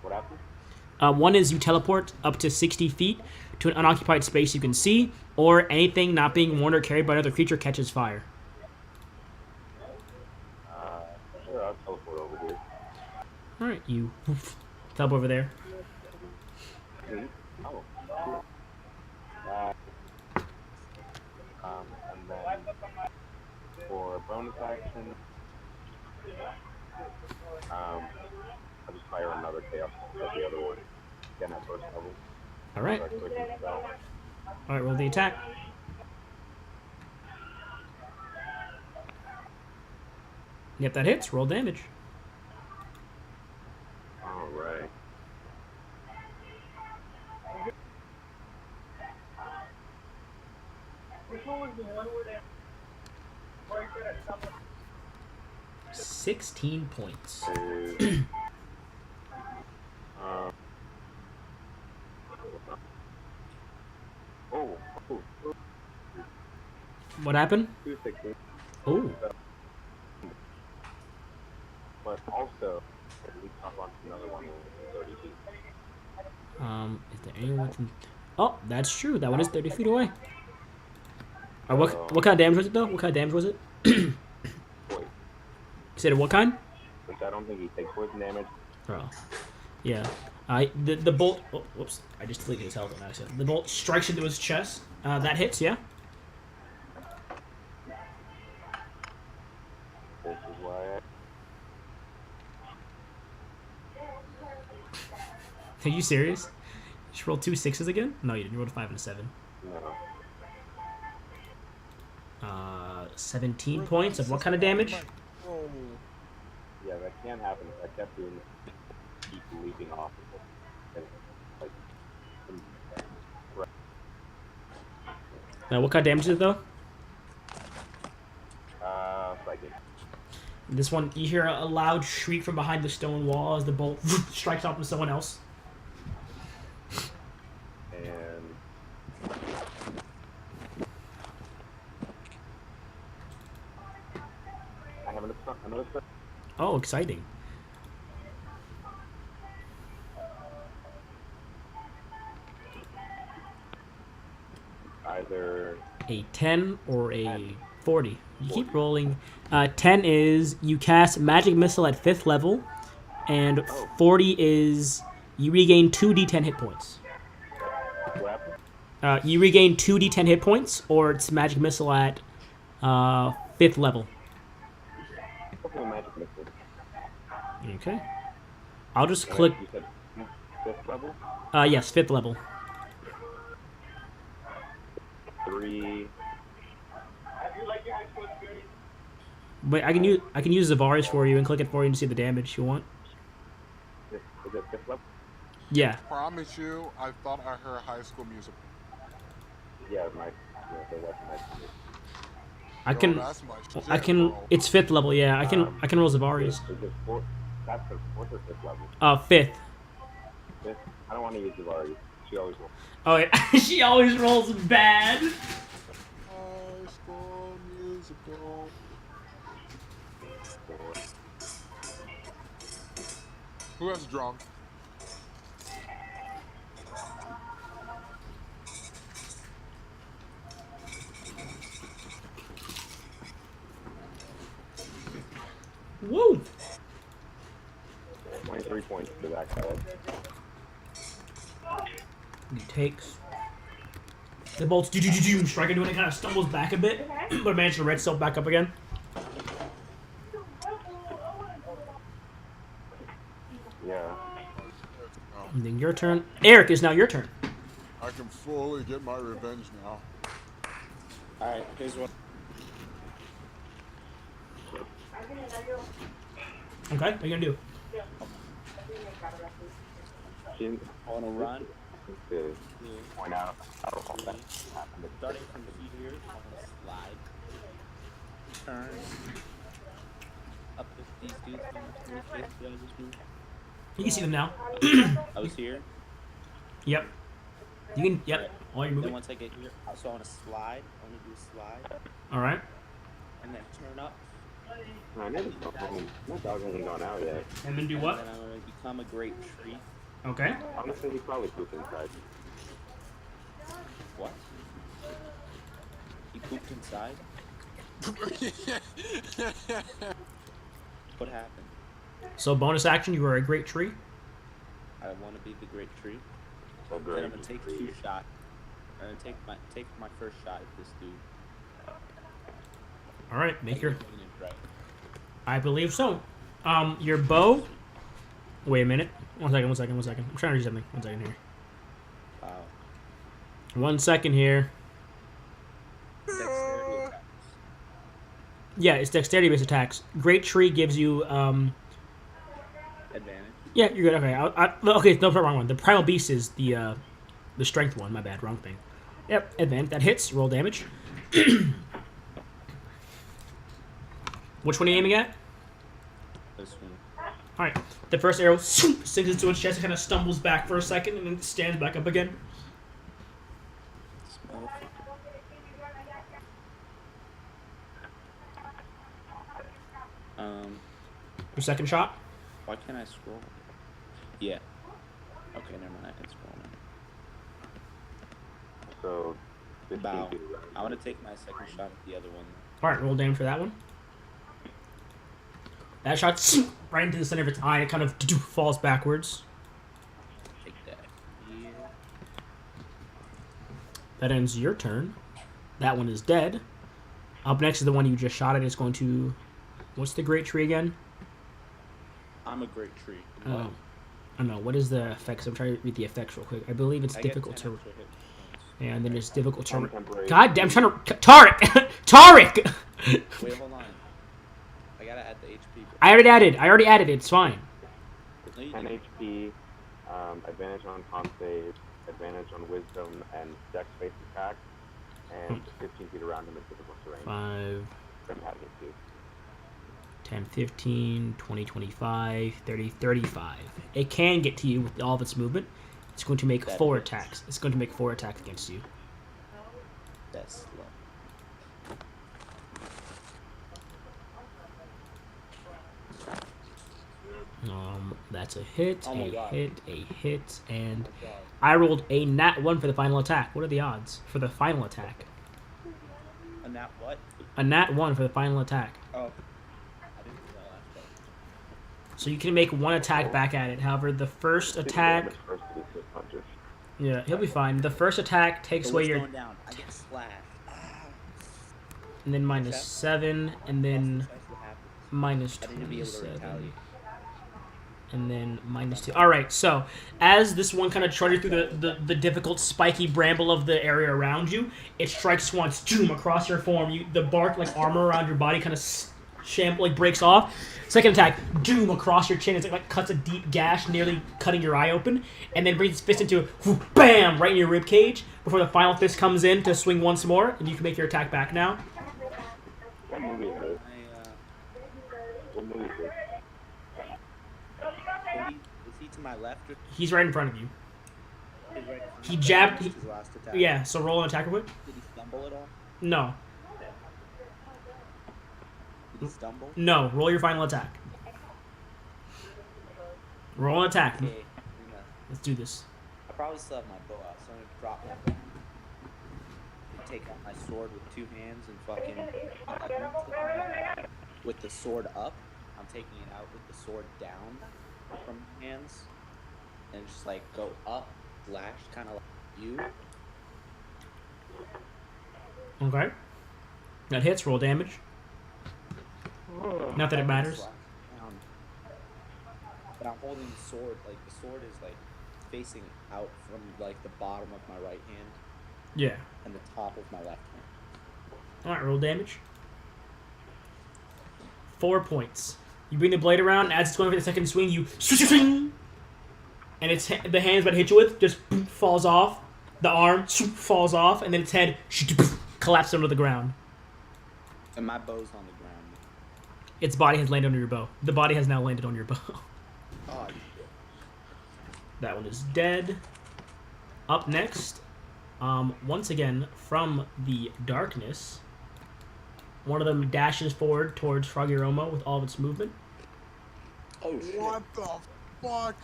What happened? One is you teleport up to 60 feet to an unoccupied space you can see, or anything not being worn or carried by another creature catches fire. Sure, I'll teleport over here. Alright, you teleport over there. Oh, cool. And then for bonus action, I'll just fire another chaos at the other one. Again at first level. Alright. Start clicking spell. All right, roll the attack. Yep, that hits. Roll damage. All right. Which one was the one where they 16 points. Oh. What happened? 216. Oh. But also, we talk on another one. 30 feet. Is there anyone within... Oh, that's true. That one is 30 feet away. What kind of damage was it, though? What kind of damage was it? Poison. You said what kind? Which I don't think he takes poison damage. Oh. Yeah. The bolt... Oh, whoops. I just deleted his health on accident. The bolt strikes into his chest. That hits, yeah? This is why Are you serious? You just rolled 2 6s again? No, you didn't. You rolled a 5 and a 7. no. 17 points of what kind of damage? Oh, Yeah, that can happen. I kept doing keep leaping off. Like, What kind of damage is it, though? psychic. This one, you hear a loud shriek from behind the stone wall as the bolt strikes off from someone else. And I have another stuff. Oh, exciting. Either A 10 or a 40. You keep rolling. 10 is you cast Magic Missile at 5th level, and 40 is you regain 2d10 hit points. what happened? You regain 2d10 hit points, or it's Magic Missile at 5th level. Hopefully magic missile. Okay. I'll just click. You said 5th level? Yes, 5th level. 3. Wait, I can use Zavaris for you and click it for you to see the damage you want. Is it 5th level? Yeah. promise you, I thought I heard High School Musical. Yeah, there was my. I Yo, can. that's my shit, I can. bro. It's 5th level. Yeah, I can roll Zavaris. Is it 4th? That's the 4th or 5th level. 5th. 5th? I don't want to use Zavari. She always will. Oh yeah, she always rolls bad. High School Musical. 4. Who has drunk? Woo! 23 points to that guy. He takes. The bolts strike into it. It kind of stumbles back a bit, but manages to red itself back up again. Yeah. And then your turn. Eric, is now your turn. I can fully get my revenge now. Alright, here's what. Okay, what are you gonna do? She I want to run. to point out how that Starting from here, I want to slide. Turn. Up with these dudes from the face that I just moved. You can see them now. I was here. Yep. You can. Yep. While you're Then moving. once I get here, so I want to slide. I want to do a slide. All right. And then turn up. I never go home. My dog hasn't gone out yet. And then do And what? then I'm going to become a great tree. Okay. Honestly, he probably pooped inside. What? He pooped inside? What happened? So bonus action, you are a great tree. I want to be the great tree. So Then great. I'm gonna take 2 shots. I'm gonna take my first shot at this dude. All right. Make your. I'm doing it right. I believe so. Your bow. Wait a minute. One second. I'm trying to do something. 1 second here. Wow. 1 second here. Dexterity attacks. Yeah, it's dexterity-based attacks. Great Tree gives you, Advantage. Yeah, you're good. Okay, okay, no, wrong one. The Primal Beast is the strength one. My bad, wrong thing. Yep, advantage. That hits. Roll damage. Which one are you aiming at? This one. All right. The first arrow sinks into its chest and kind of stumbles back for a second and then stands back up again. This motherfucker. Your second shot. Why can't I scroll? Yeah. Okay, never mind. I can scroll now. So, 15 Bow. feet around. I want to take my second shot at the other one. All right, roll damage for that one. That shot right into the center of its eye. And it kind of falls backwards. Take that. Yeah. That ends your turn. That one is dead. Up next is the one you just shot at. It's going to... What's the Great Tree again? I'm a great tree. I don't know. What is the effects? I'm trying to read the effects real quick. I believe it's I get difficult 10 to... extra hit points. And then it's difficult to... Temporary. God damn, I'm trying to... Tarek! Tarek! Wait, hold on. I gotta add the HP. I already added it. It's fine. No, you 10 didn't. HP, advantage on con save, advantage on wisdom and dex-based attack, and 15 feet around him is difficult terrain. 5, From having it too. 10, 15, 20, 25, 30, 35. It can get to you with all of its movement. It's going to make That 4 hits. attacks. It's going to make 4 attacks against you. That's slow. That's a hit, Oh my a God. hit, and I rolled a nat 1 for the final attack. What are the odds for the final attack? A nat what? A nat 1 for the final attack. Oh. I didn't do that last time. So you can make 1 attack back at it. However, the first 50 attack... damage first to the six punches. Yeah, he'll be fine. The first attack takes So away what's your... going down? I get slashed. And then minus Okay. 7, and then That's what happens. minus I didn't be able to 27. retaliate. And then minus 2. Alright, so as this one kind of charges through the difficult spiky bramble of the area around you, it strikes once, zoom, across your form. The bark, like armor around your body, kind of breaks off. Second attack, doom, across your chin. It like cuts a deep gash, nearly cutting your eye open, and then brings its fist into bam, right in your rib cage. Before the final fist comes in to swing once more, and you can make your attack back now. What movie is this? What movie is this? Is he to my left or He's right in front of you. his right? He jabbed- His last attack. Yeah, so roll an attack real quick. Did he stumble at all? No. Did he stumble? No, roll your final attack. Roll an attack. Okay. Let's do this. I probably still have my bow out, so I'm gonna drop my bow. And take out my sword with 2 hands and fucking with the sword up. I'm taking it out with the sword down from hands, and just like go up, lash, kind of like you. Okay. That hits, roll damage. Not that it matters. Slash down. But I'm holding the sword, like the sword is like facing out from like the bottom of my right hand Yeah. and the top of my left hand. Alright, roll damage. 4 points. You bring the blade around, as it's going for the second swing, you swing, and its the hand's about to hit you with just falls off. The arm falls off, and then its head collapses onto the ground. And my bow's on the ground. Its body has landed on your bow. The body has now landed on your bow. Oh, That one is dead. Up next, once again, from the darkness, one of them dashes forward towards Froggy Romo with all of its movement. oh shit. What the fuck?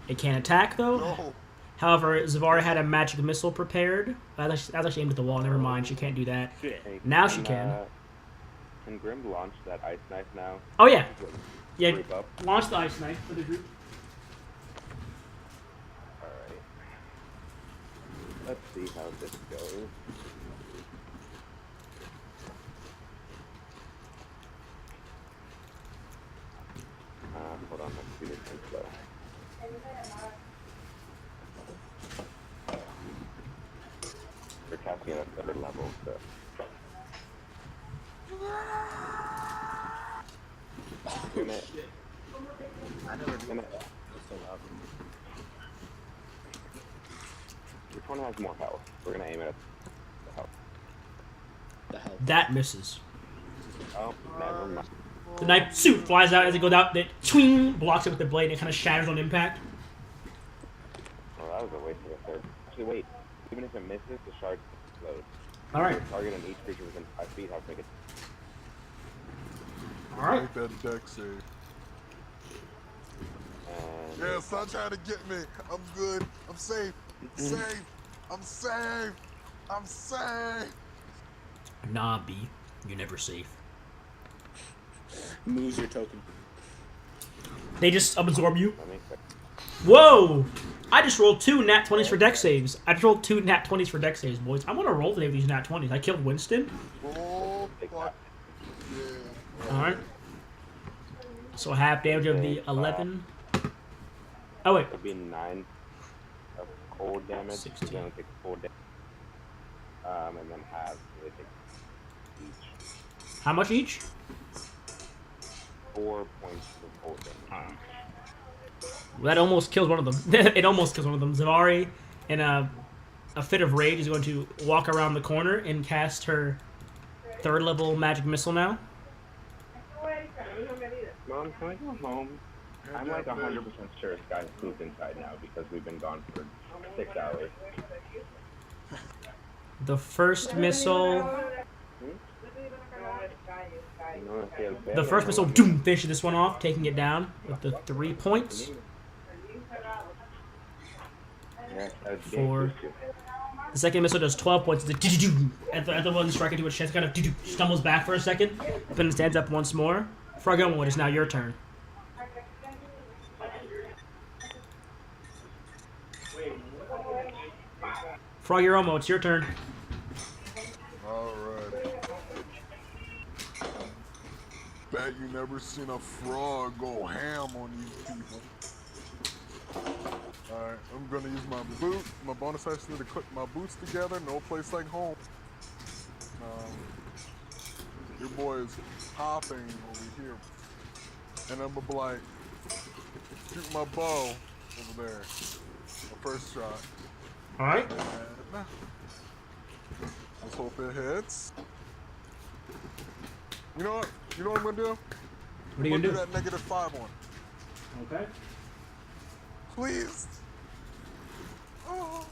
It can't attack, though. No. However, Zavara had a magic missile prepared. That was actually aimed at the wall. Never mind, she can't do that. Shit. Hey, Now she can. Can Grim launch that ice knife now? Oh, yeah. Yeah, Group up. launch the ice knife for the group. Alright. Let's see how this goes. Hold on, let's see this one slow. you know, third level. So. Gonna, I never knew gonna, that. That's so loud. which one has more health? We're gonna aim it at the health. The hell. That misses. Oh, never mind. The knife suit flies out as it goes out. It swing blocks it with the blade. And it kind of shatters on impact. Oh, that was a waste of a third. Actually, wait. Even if it misses, the shard explodes. All right. Target on each creature within 5 feet. Have to make it. All right. Make that deck save. And Yeah, stop trying to get me. I'm good. I'm safe. Safe. I'm safe. I'm safe. Nah, B. You're never safe. Lose your token. They just absorb you. that makes it. Whoa! I just rolled 2 nat 20s for deck saves. I just rolled 2 nat 20s for deck saves, boys. I want to roll today with these nat 20s. I killed Winston. Oh, fuck. Yeah. Alright. So half damage of the 11. Oh, wait. It'd be 9 of cold damage. 16. Then take cold damage. And then half. They take each. How much each? 4 points of cold damage. Well, that almost kills one of them. It almost kills one of them. Zavari, in a fit of rage, is going to walk around the corner and cast her 3rd level magic missile now. Mom, can I go home? I'm like 100% sure Sky's moved inside now because we've been gone for 6 hours. The first missile... The first missile doom, finishes this one off, taking it down with the 3 points. For the second missile does 12 points. It's at the one striking to its chest, kind of stumbles back for a second, but then stands up once more. Froggermo, it is now your turn. Froggermo, it's your turn. Alright. Bet you never seen a frog go ham on these people. Alright, I'm gonna use my bonus action to click my boots together. No place like home. Your boy is hopping over here. And I'm gonna be like, shoot my bow over there. My first shot. Alright. And let's hope it hits. You know what? You know what I'm gonna do? What are you I'm gonna do do? that -5 one. Okay. Please. Oh,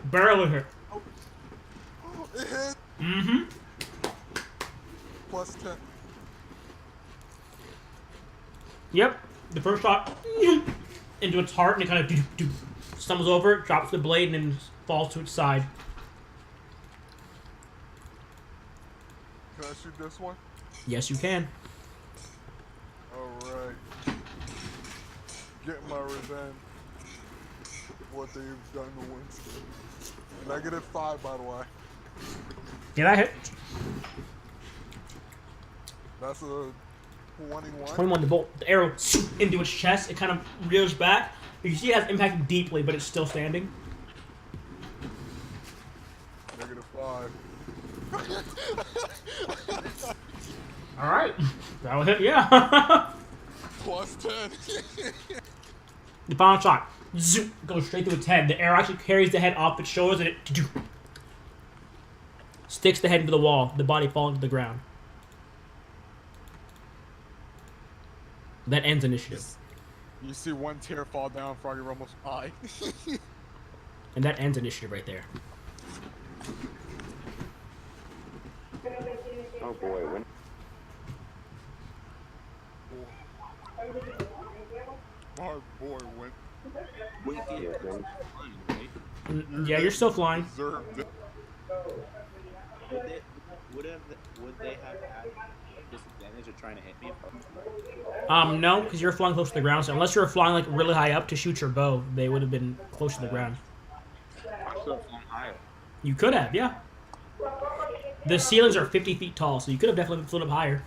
Barrel her. oh, it hit. Mm-hmm. Plus 10. Yep. The first shot into its heart, and it kind of stumbles over, drops the blade, and then falls to its side. Can I shoot this one? Yes, you can. Alright. Getting my revenge. What they've done to Winston. -5, by the way. Yeah, that hit. That's a 21. 21, the bolt, the arrow into its chest. It kind of rears back. You can see it has impacted deeply, but it's still standing. -5. All right, that will hit. Yeah. Plus 10. The final shot goes straight through its head. The arrow actually carries the head off its shoulders, and it sticks the head into the wall. The body falling to the ground. That ends initiative. You see one tear fall down Froggy Rumble's eye. And that ends initiative right there. Oh boy, when My boy went. Yeah, you're still flying. Deserved it. Would they have had disadvantage of trying to hit me? No, because you're flying close to the ground. So unless you were flying like really high up to shoot your bow, they would have been close to the ground. I'm still flying higher. You could have, yeah. The ceilings are 50 feet tall, so you could have definitely flown up higher.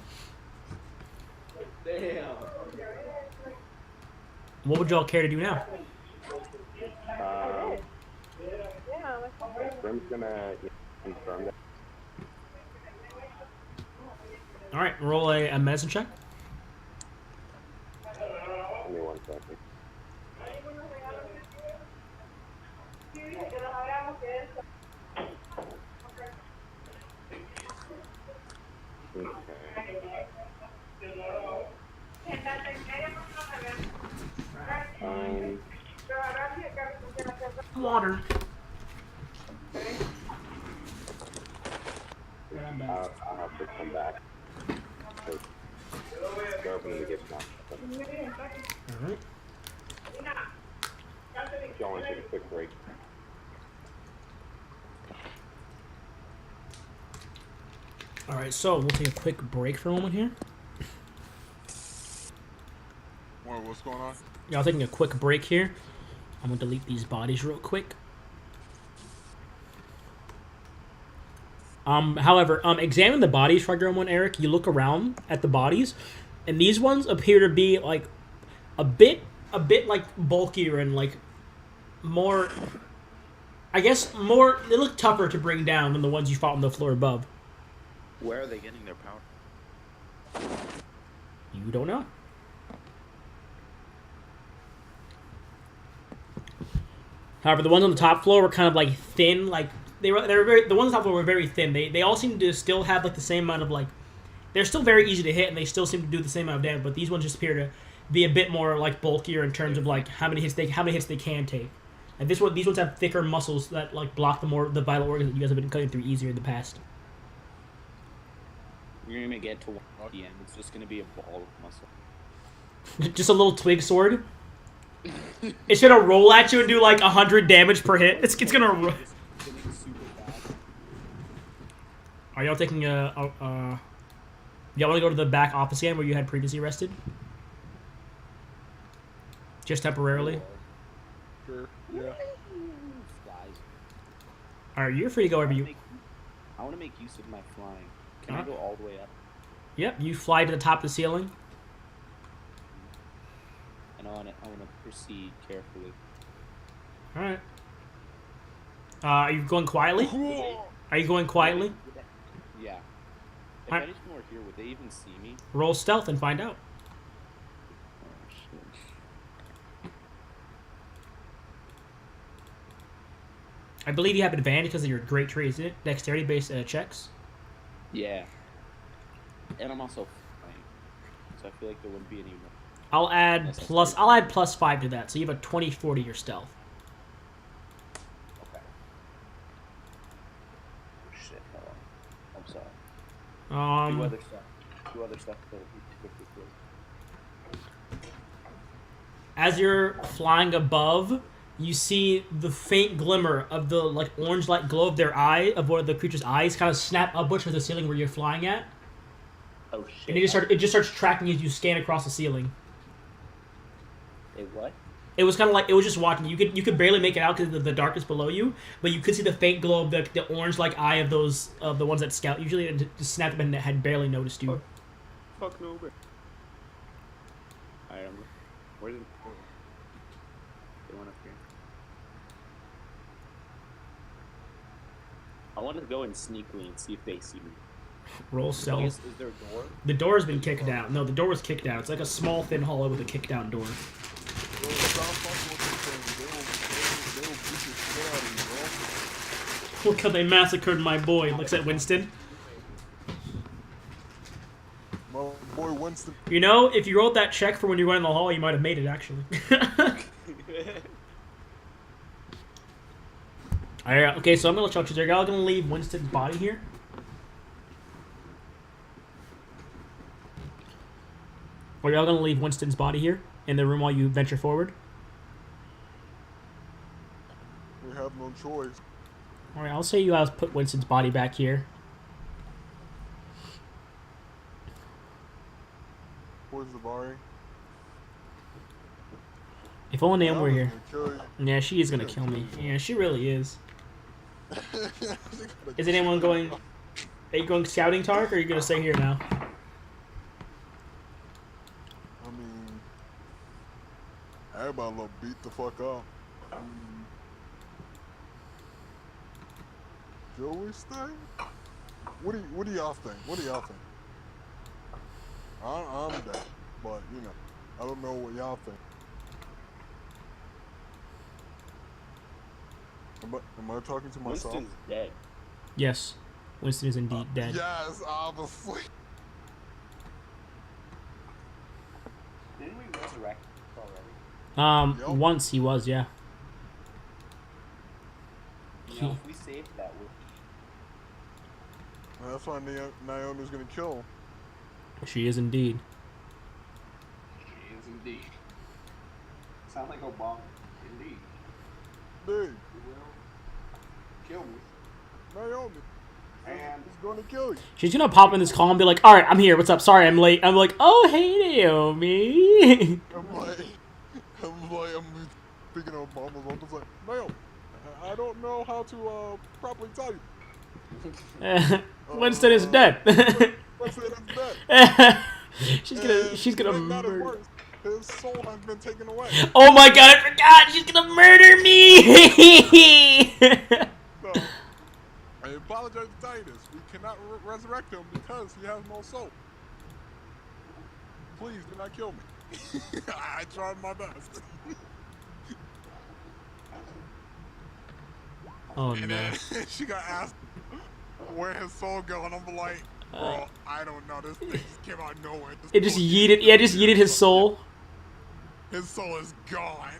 Damn. What would y'all care to do now? Grim's gonna confirm that. All right, roll a medicine check. Give me 1 second. Okay. Water. I'll have to come back. They're opening the gift shop. All right. If y'all want to take a quick break. All right, so we'll take a quick break for a moment here. What's going on? Y'all taking a quick break here. I'm gonna delete these bodies real quick. However, examine the bodies for your one, Eric. You look around at the bodies, and these ones appear to be like a bit like bulkier and like more. I guess more. They look tougher to bring down than the ones you fought on the floor above. Where are they getting their power? You don't know. However, the ones on the top floor were kind of like thin, like they were very. The ones on the top floor were very thin. They all seem to still have like the same amount of like. They're still very easy to hit, and they still seem to do the same amount of damage. But these ones just appear to be a bit more like bulkier in terms of like how many hits they can take. And these ones have thicker muscles that like block the vital organs that you guys have been cutting through easier in the past. You're gonna get to 1 PM. It's just gonna be a ball of muscle. Just a little twig sword. It's gonna roll at you and do like 100 damage per hit. It's gonna. Are y'all taking y'all want to go to the back office again where you had previously rested? Just temporarily. Sure. Yeah. Flies. All right, you're free to go wherever you. I want to make use of my flying. Can I go all the way up? Yep, you fly to the top of the ceiling. And I want to proceed carefully. All right. Are you going quietly? Are you going quietly? Yeah. If Alright. anyone were here, would they even see me? Roll stealth and find out. Oh, shit. I believe you have advantage because of your great trait, isn't it? Dexterity-based checks. Yeah. And I'm also flying. So I feel like there wouldn't be any more. I'll add +5 to that, so you have a 24 to your stealth. Okay. Oh, shit. Hold on. I'm sorry. Two other stuff that we quickly do. As you're flying above, you see the faint glimmer of the like orange light glow of their eye, of one of the creature's eyes, kind of snap upwards to the ceiling where you're flying at. Oh shit. And it just starts tracking as you scan across the ceiling. Hey, what? It was kind of like it was just watching. You could barely make it out because of the darkness below you, but you could see the faint glow of the orange like eye of those the ones that scout usually, and just snapped up and had barely noticed you. Fuck no, bro. Alright, where's it? They went up here. I want to go in sneakily and see if they see me. Roll I stealth. guess, is there a door? The door has been kicked out. No, the door was kicked out. It's like a small, thin hallway with a kicked down door. Bro, stop fucking with this thing. They will beat the shit out of you, bro. Look how they massacred my boy. Looks at Winston. My boy Winston. You know, if you rolled that check for when you went in the hall, you might have made it, actually. Alright, okay, so I'm going to let y'all choose. Are y'all going to leave Winston's body here? Or are y'all going to leave Winston's body here in the room while you venture forward? We have no choice. Alright, I'll say you guys put Winston's body back here. Where's the bar? If only Naomi were I'm here. gonna kill you. Yeah, she is going to kill me. Yeah, she really is. Is anyone going... Are you going scouting, Tark, or are you going to stay here now? I mean, everybody will beat the fuck up. Shall we stay? What do y'all think? What do y'all think? I'm dead, but you know, I don't know what y'all think. Am I talking to myself? Winston's dead. Yes, Winston is indeed dead. Yes, obviously. Didn't we resurrect already? Yep. Once he was, yeah. You know, if we saved that, That's why Naomi's gonna kill him. She is indeed. She is indeed. Sound like Obama. Indeed. Dude, You will kill me. Naomi. And He's gonna kill you. She's gonna pop in this call and be like, "All right, I'm here. What's up? Sorry, I'm late." I'm like, "Oh, hey, Naomi." I'm thinking of Obama's office like, Naomi, I don't know how to properly tell you. Winston is dead. Winston is dead. she's gonna And that is murder. worse. His soul has been taken away. Oh my god, I forgot. She's gonna murder me. So, I apologize to tell you this. We cannot resurrect him because he has no soul. Please do not kill me. I tried my best. Oh And no. then she got asked where his soul go, and I'm like, bro, I don't know. This thing just came out of nowhere. It just yeeted. Yeah, just yeeted his soul. His soul is gone.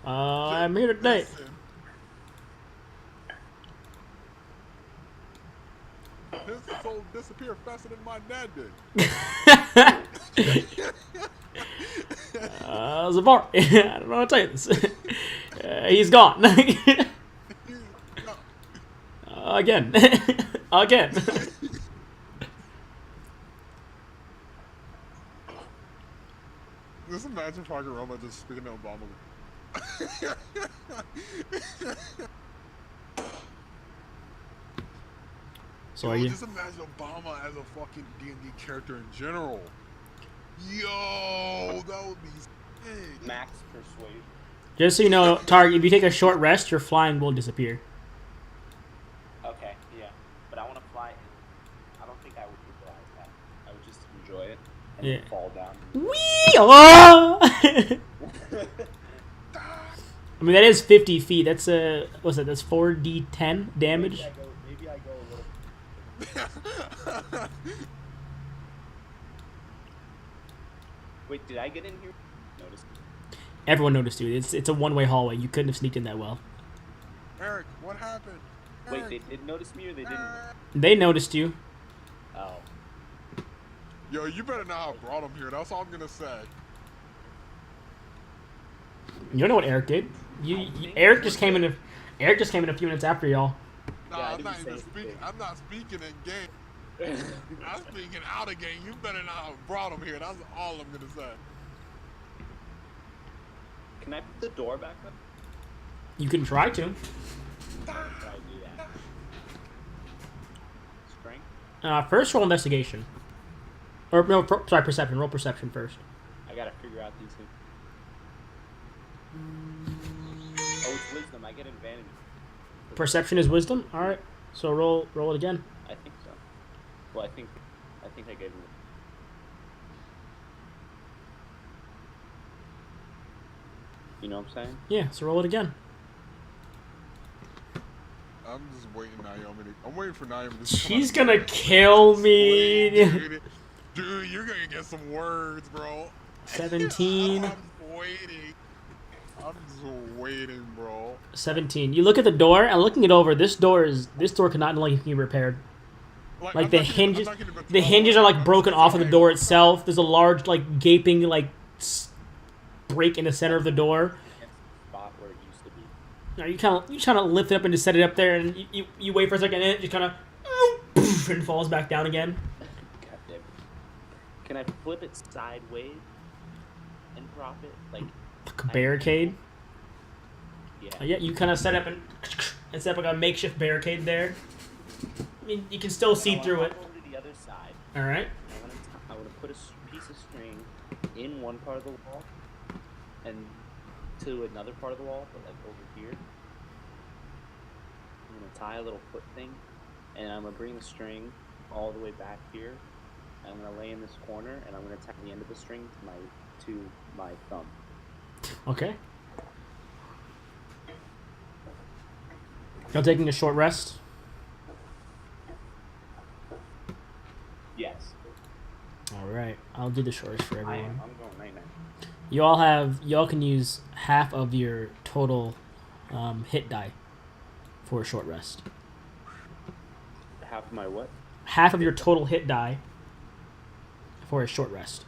I'm here today. Listen. His soul disappeared faster than my dad did. Zavar. I don't know how to tell you this. He's gone. Again. Again. Just imagine Parker Roma just speaking to Obama. So are you? Just imagine Obama as a fucking D&D character in general. Yo, that would be sick. Max persuasion. Just so you know, Target, if you take a short rest, your flying will disappear. Okay, yeah. But I want to fly in. I don't think I would utilize that. I would just enjoy it and Yeah. then fall down. Whee! Oh! I mean, that is 50 feet. That's what's that? That's 4d10 damage. Maybe I go a little. Wait, did I get in here? Notice. Everyone noticed you. It's a one-way hallway. You couldn't have sneaked in that well. Eric, what happened? Wait, Eric. they did notice me or they didn't? They noticed you. Oh. Yo, you better not have brought him here. That's all I'm gonna say. You don't know what Eric did. Eric just came in. Eric just came in a few minutes after y'all. Nah, Yeah, I I'm didn't not say even anything. speaking. I'm not speaking in game. I'm speaking out of game. You better not have brought him here. That's all I'm gonna say. Can I put the door back up? You can try to. Or try to do that? Strength? First roll investigation. Or no, sorry, perception. Roll perception first. I gotta figure out these things. Oh, it's wisdom. I get advantage. Perception is wisdom. All right. So roll it again. I think so. Well, I think I gave it. You know what I'm saying? Yeah. So roll it again. I'm just waiting, Naomi. I'm waiting for Naomi to. She's gonna kill me. Dude, you're gonna get some words, bro. 17. I'm waiting. I'm just waiting, bro. 17. You look at the door, and looking it over, this door cannot be repaired. Like I'm the not gonna- hinges, I'm not gonna the hinges are like broken off of the door itself. There's a large like gaping like break in the center of the door. Against the spot where it used to be. Now you kind of lift it up and just set it up there, and you wait for a second, and it just kind of and falls back down again. God damn it. Can I flip it sideways and drop it? Like, Like a barricade. yeah. Yeah, you kind of set up and set up like a makeshift barricade there. I mean, you can still see through it. I'll go to the other side. All right. I want to put a piece of string in one part of the wall and to another part of the wall, but like over here. I'm gonna tie a little foot thing, and I'm gonna bring the string all the way back here. And I'm gonna lay in this corner, and I'm gonna tie the end of the string to my thumb. Okay. You're taking a short rest. Yes. All right, I'll do the shortest for I everyone. am. I'm going 99. Y'all can use half of your total hit die for a short rest. Half of my what? Half of your total hit die for a short rest.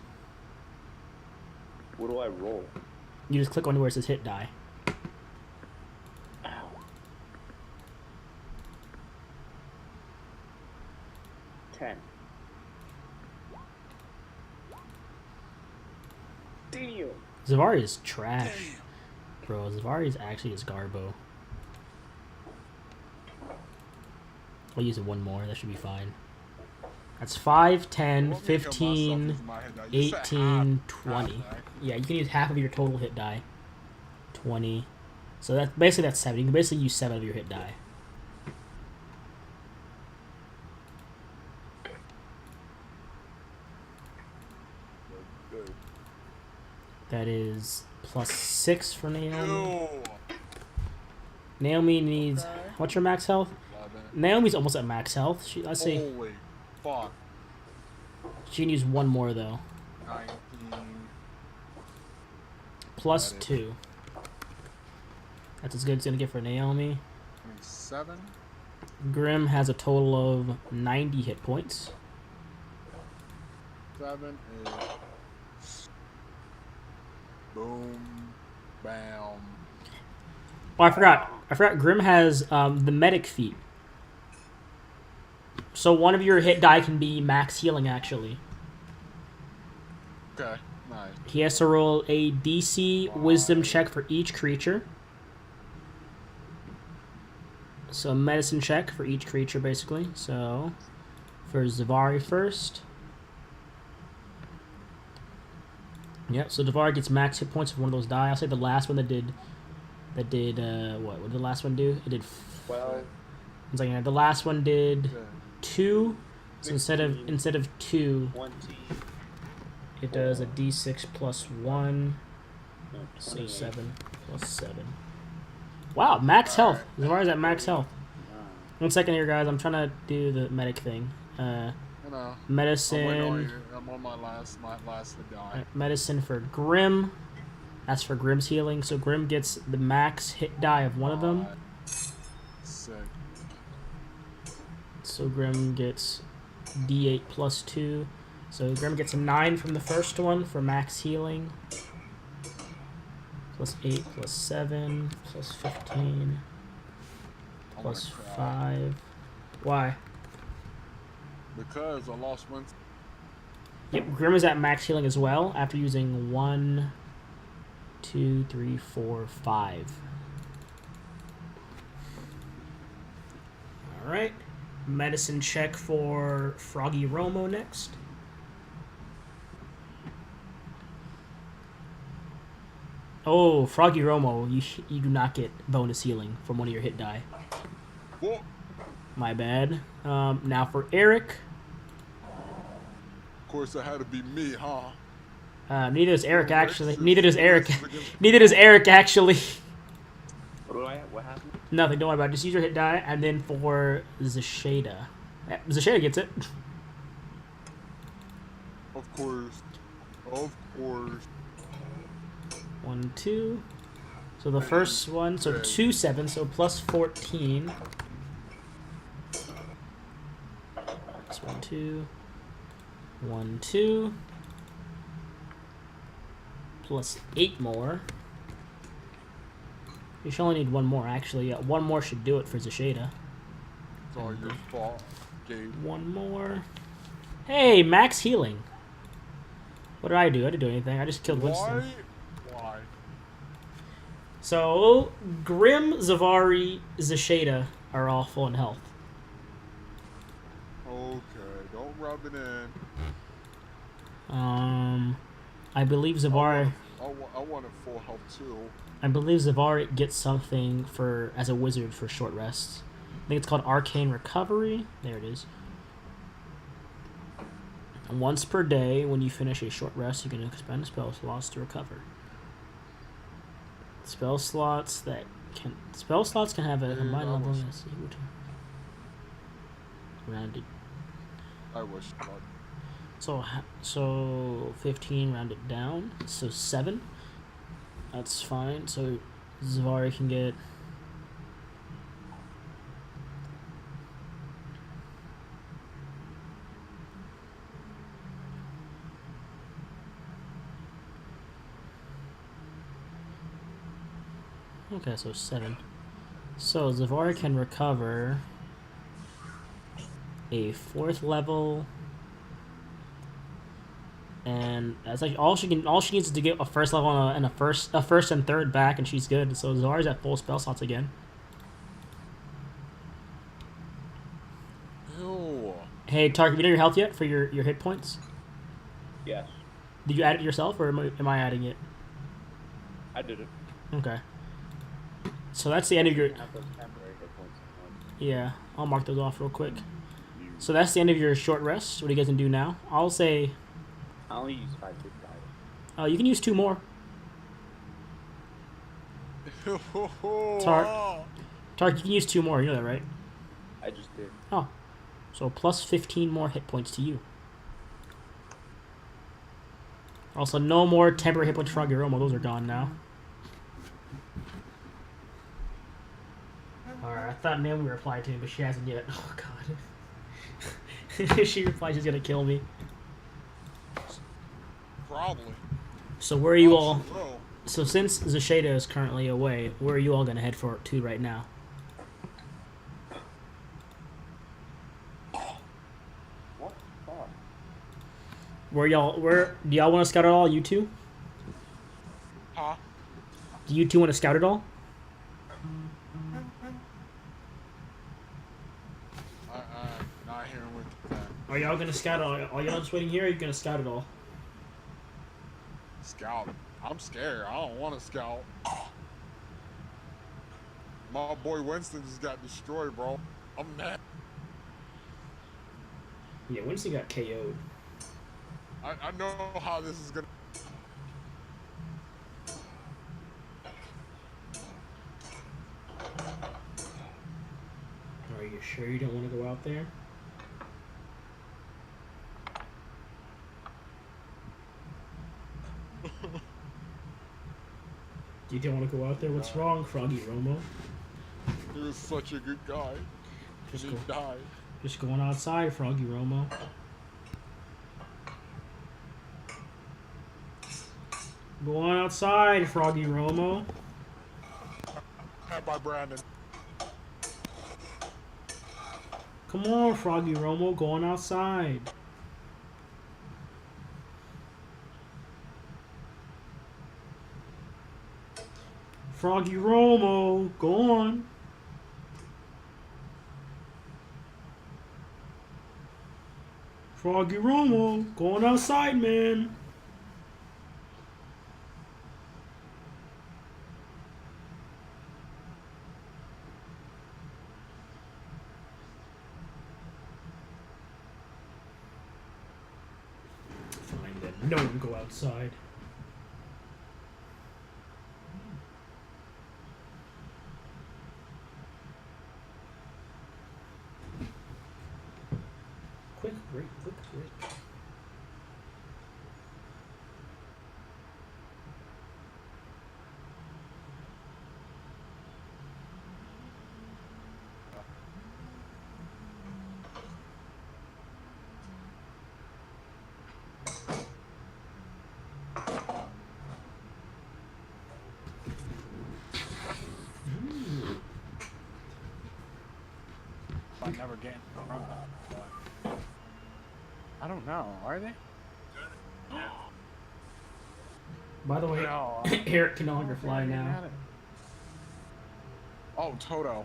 What do I roll? You just click on where it says hit die. Ow. Ten. Damn. Zavari is trash. Bro, Zavari is actually his Garbo. I'll use it one more. That should be fine. That's 5, 10, 15, 18, 20. Yeah, you can use half of your total hit die. 20. So that's 7. You can basically use 7 of your hit die. That is plus 6 for Naomi. Naomi needs... What's your max health? 11. Naomi's almost at max health. Let's see. Holy fuck. She can use one more, though. 19. Plus That is- 2. That's as good as it's going to get for Naomi. 27. Grim has a total of 90 hit points. 7 is... Boom. Bam. Oh, I forgot. Grim has the medic feat. So one of your hit die can be max healing, actually. Okay, nice. He has to roll a DC wisdom check for each creature. So a medicine check for each creature, basically. So for Zavari first. Yep, so Zavari gets max hit points for one of those die. I'll say the last one that did what did the last one do? It did 12. It's like, the last one did 2. So instead of 2, 20. it does a D6 plus 1. No, So 28. 7 plus 7. Wow, max health. Zavari's at max health. 1 second here, guys. I'm trying to do the medic thing. You know, Medicine. I'm on my last to die. Medicine for Grim. That's for Grim's healing. So Grim gets the max hit die of one of them. Sick. So Grim gets D8 plus 2. So Grim gets a 9 from the first one for max healing. Plus 8 plus 7 plus 15 I plus wanna cry. 5. Why? Because I lost one. Yep, Grim is at max healing as well after using 1, 2, 3, 4, 5. Alright. Medicine check for Froggy Romo next. Oh, Froggy Romo, you do not get bonus healing from one of your hit die. Whoa. My bad. Now for Eric. Of course, it had to be me, huh? Neither does Eric actually. Neither does Eric. Neither does Eric actually. What happened? Nothing. Don't worry about it. Just use your hit die, and then for Zashada. Zashada gets it. Of course. Of course. 1, 2. So the first one, so 2, 7, so plus 14. That's 1, 2. 1, 2. Plus 8 more. You should only need one more, actually. One more should do it for Zashada. It's all your fault, Gabe. One more. Hey, max healing. What did I do? I didn't do anything. I just killed Winston. Why? So, Grim, Zavari, Zashada are all full in health. Okay, don't rub it in. I believe Zavari. I wanted full health too. I believe Zavari gets something as a wizard for short rests. think it's called Arcane Recovery. There it is. Once per day, when you finish a short rest, you can expend spell slots to recover. Spell slots can have a combined level equal to rounded. I wish. So 15 rounded down. So 7. That's fine. So Zavari can get. Okay, so 7. So Zavari can recover a 4th level, and that's like all she needs is to get a 1st level and a first and 3rd back, and she's good. So Zavari's at full spell slots again. Ew. Hey, Tark, have you done your health yet for your hit points? Yes, Did you add it yourself, or am I adding it? I did it. Okay. So that's the end of your. You have those temporary hit points anymore. Yeah, I'll mark those off real quick. So that's the end of your short rest. What do you guys can do now? I'll say. I only use 5 big die. You can use 2 more. Tark, you can use 2 more. You know that, right? I just did. Oh, so plus 15 more hit points to you. Also, no more temporary hit points for Aguiromo. Those are gone now. Alright, I thought Naomi replied to me, but she hasn't yet. Oh, God. If she replies, she's gonna kill me. Probably. So where are you all... She will. So since Zasheda is currently away, where are you all gonna head to right now? What? Fuck. Where do y'all want to scout at all, you two? Huh? Do you two want to scout at all? Not hearing what you're saying. Are y'all gonna scout all? Are y'all just waiting here, or are you gonna scout at all? Scout. I'm scared. I don't want to scout. My boy Winston just got destroyed, bro. I'm mad. Yeah, Winston got KO'd. I know how this is gonna. Are you sure you don't want to go out there? You don't want to go out there? What's wrong, Froggy Romo? He was such a good guy. Just And he go. died. Just going outside, Froggy Romo. Go on outside, Froggy Romo. By Brandon. Come on, Froggy Romo, going outside. Froggy Romo, go on. Froggy Romo, going outside, man. Fine then, no one go outside. Quick break. I never get from but I don't know. Are they? By the way, No. Eric can no longer fly now. Oh, Toto.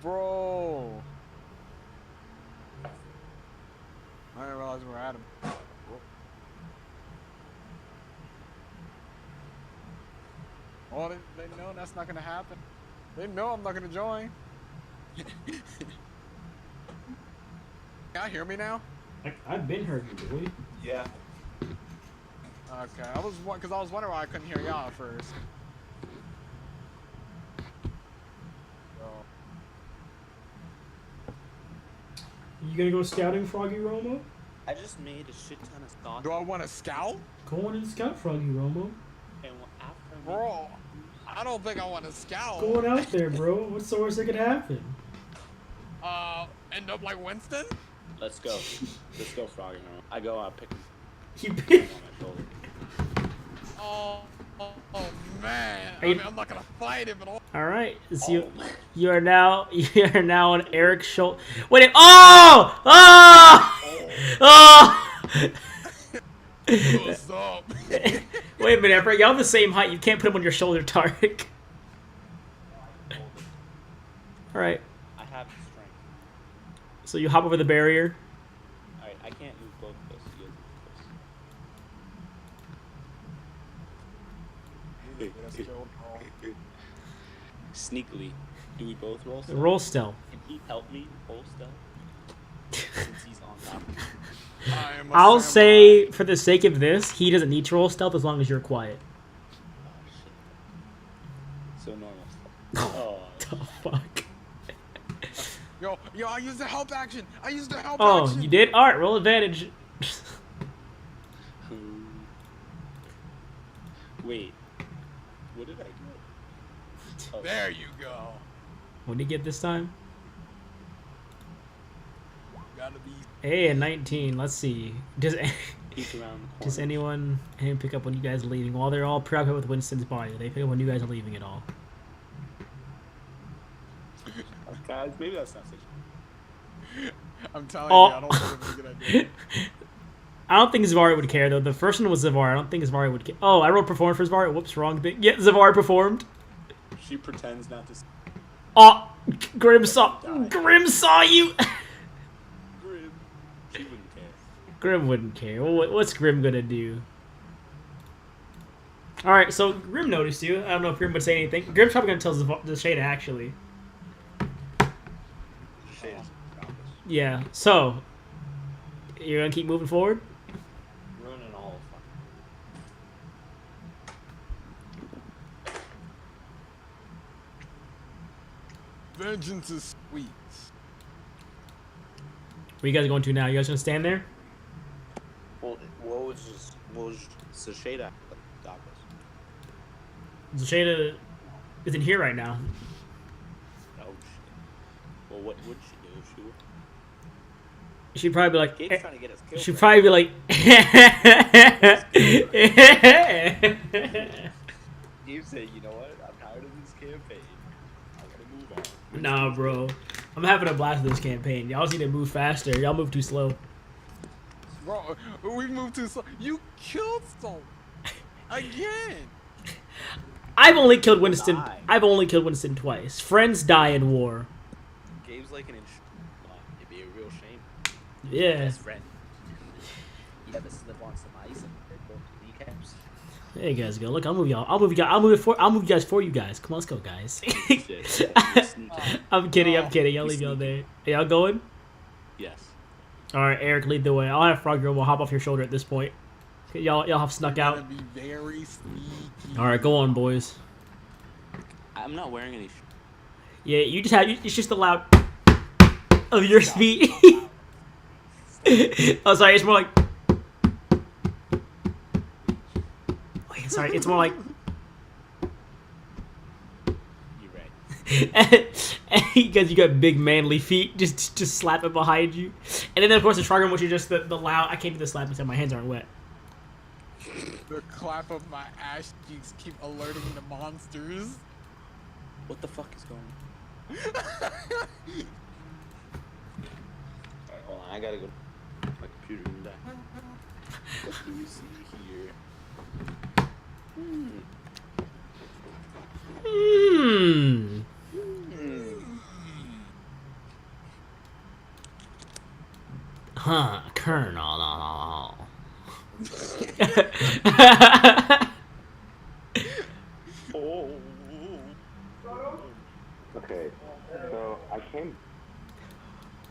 Bro. I didn't realize we were at him. Oh, they know that's not gonna happen. They know I'm not gonna join. Can y'all hear me now? I've been heard you, boy. Yeah. Okay, I was wondering why I couldn't hear y'all at first. So, You gonna go scouting, Froggy Romo? I just made a shit ton of stock. do I want to scout? Go on and scout, Froggy Romo. And after Bro, I don't think I want to scout. Going out there, bro. What's the worst that could happen? End up like Winston? Let's go. Let's go, Froggy. I go out, pick him You on pick. my shoulder. Oh man. Are you- I'm not gonna fight him at all. All right, so you are now on Eric's shoulder. Wait, oh, oh, oh! What's up? Wait a minute, Eric, y'all the same height. You can't put him on your shoulder, Tarek. All right, I have strength. so you hop over the barrier. Alright, I can't use both of us. You guys Let's use go, bro. Sneakily, do we both roll stealth? Roll stealth. Can he help me roll stealth? Since he's on top. I am a I'll samurai. say, for the sake of this, he doesn't need to roll stealth as long as you're quiet. Oh shit. So normal stealth. Oh. The fuck? Yo, I used the help action. I used the help Oh, action. you did? All right, roll advantage. Wait. What did I get? Oh, There you go. What did you get this time? Gotta be. Hey, a 19. Let's see. Does peek around the does corner. anyone pick up when you guys are leaving? While they're all preoccupied with Winston's body, they pick up when you guys are leaving at all. Guys, maybe that's not such. I'm telling Oh. you, I don't think it's a good idea. I don't think Zavari would care though. The first one was Zavari. I don't think Zavari would care. Oh, I rolled perform for Zavari. Whoops, wrong thing. Yeah, Zavari performed. She pretends not to. Oh, Grim saw you. Grim. She wouldn't care. Grim wouldn't care. What's Grim gonna do? All right, so Grim noticed you. I don't know if Grim would say anything. Grim's probably gonna tell the Shada actually. Shades. Yeah. So you're gonna keep moving forward. Ruining all of fun. Vengeance is sweet. Where you guys going to now? You guys gonna stand there? Well, what was Sashada stop us? Shada isn't here right now. Oh shit. Well, what would she do if she were? She'd probably be like. Gabe's trying to get us killed. She'd probably be like. You say, you know what? I'm tired of this campaign. I want to move on. Nah, bro. I'm having a blast with this campaign. Y'all just need to move faster. Y'all move too slow. Bro, we moved too slow. You killed someone. Again. I've only killed Winston. Die. I've only killed Winston twice. Friends die in war. Gabe's like an it'd be a real shame. Yeah. Best friend. You ever slip on some ice and break both kneecaps? There you guys go. Look, I'll move y'all. I'll move you guys. I'll move you guys for you guys. Come on, let's go, guys. Shit. I'm kidding. I'm kidding. I'll leave y'all there. Are y'all going? Yes. All right, Eric, lead the way. I'll have Frog Girl. We'll hop off your shoulder at this point. Okay, y'all have snuck Gotta out. be very sneaky. All right, go on, boys. I'm not wearing any. Yeah, you just have. It's just the loud of your feet. Oh, sorry. It's more like. Wait, sorry. It's more like. You're right. Because you got big manly feet, just slap it behind you, and then of course the shotgun, which is just the loud. I can't do the slap until my hands aren't wet. The clap of my ass cheeks keep alerting the monsters. What the fuck is going on? Alright, hold on. I gotta go. My computer and that. What do we see here? Huh, Colonel. Oh.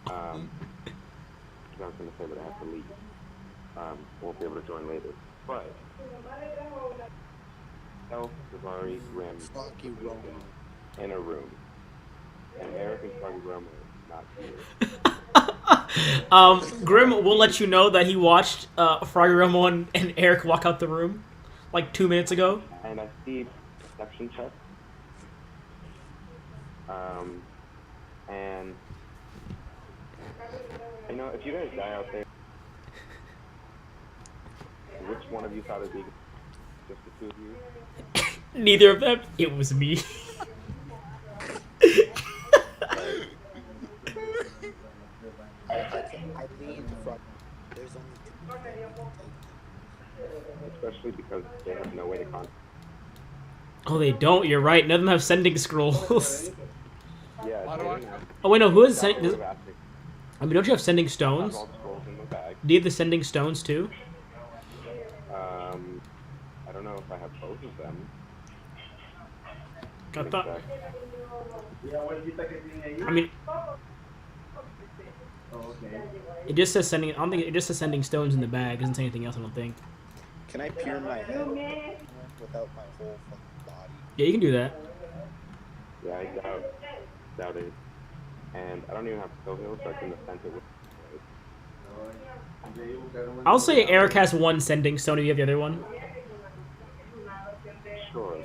'cause I was going to say that I have to leave. Won't be able to join later. But Elf, Davari, Grim, Fuck you, Romo. in a room. And Eric and Froggy Romo not here. Grim will let you know that he watched Froggy Romo and Eric walk out the room like 2 minutes ago. And I see perception check. And you know, if you guys die out there, which one of you thought it'd be just the two of you? Neither of them. It was me. I leaned from. There's only two. Especially because they have no way to contact. Oh, they don't. You're right. None of them have sending scrolls. Yeah, Why do I- Oh wait, no. Who has sending? Would have asked me. I mean, don't you have sending I have stones? all the scrolls in the bag. Do you have the sending stones too? I don't know if I have both of them. I thought. I I mean, it just says sending. I don't think it just says sending stones in the bag. It doesn't say anything else. I don't think. Can I peer my head without my whole fucking body? Yeah, you can do that. Yeah, I doubt it. And I don't even have skill heal, so I couldn't have sent it with. I'll say Eric has one sending stone. If you have the other one. Sure.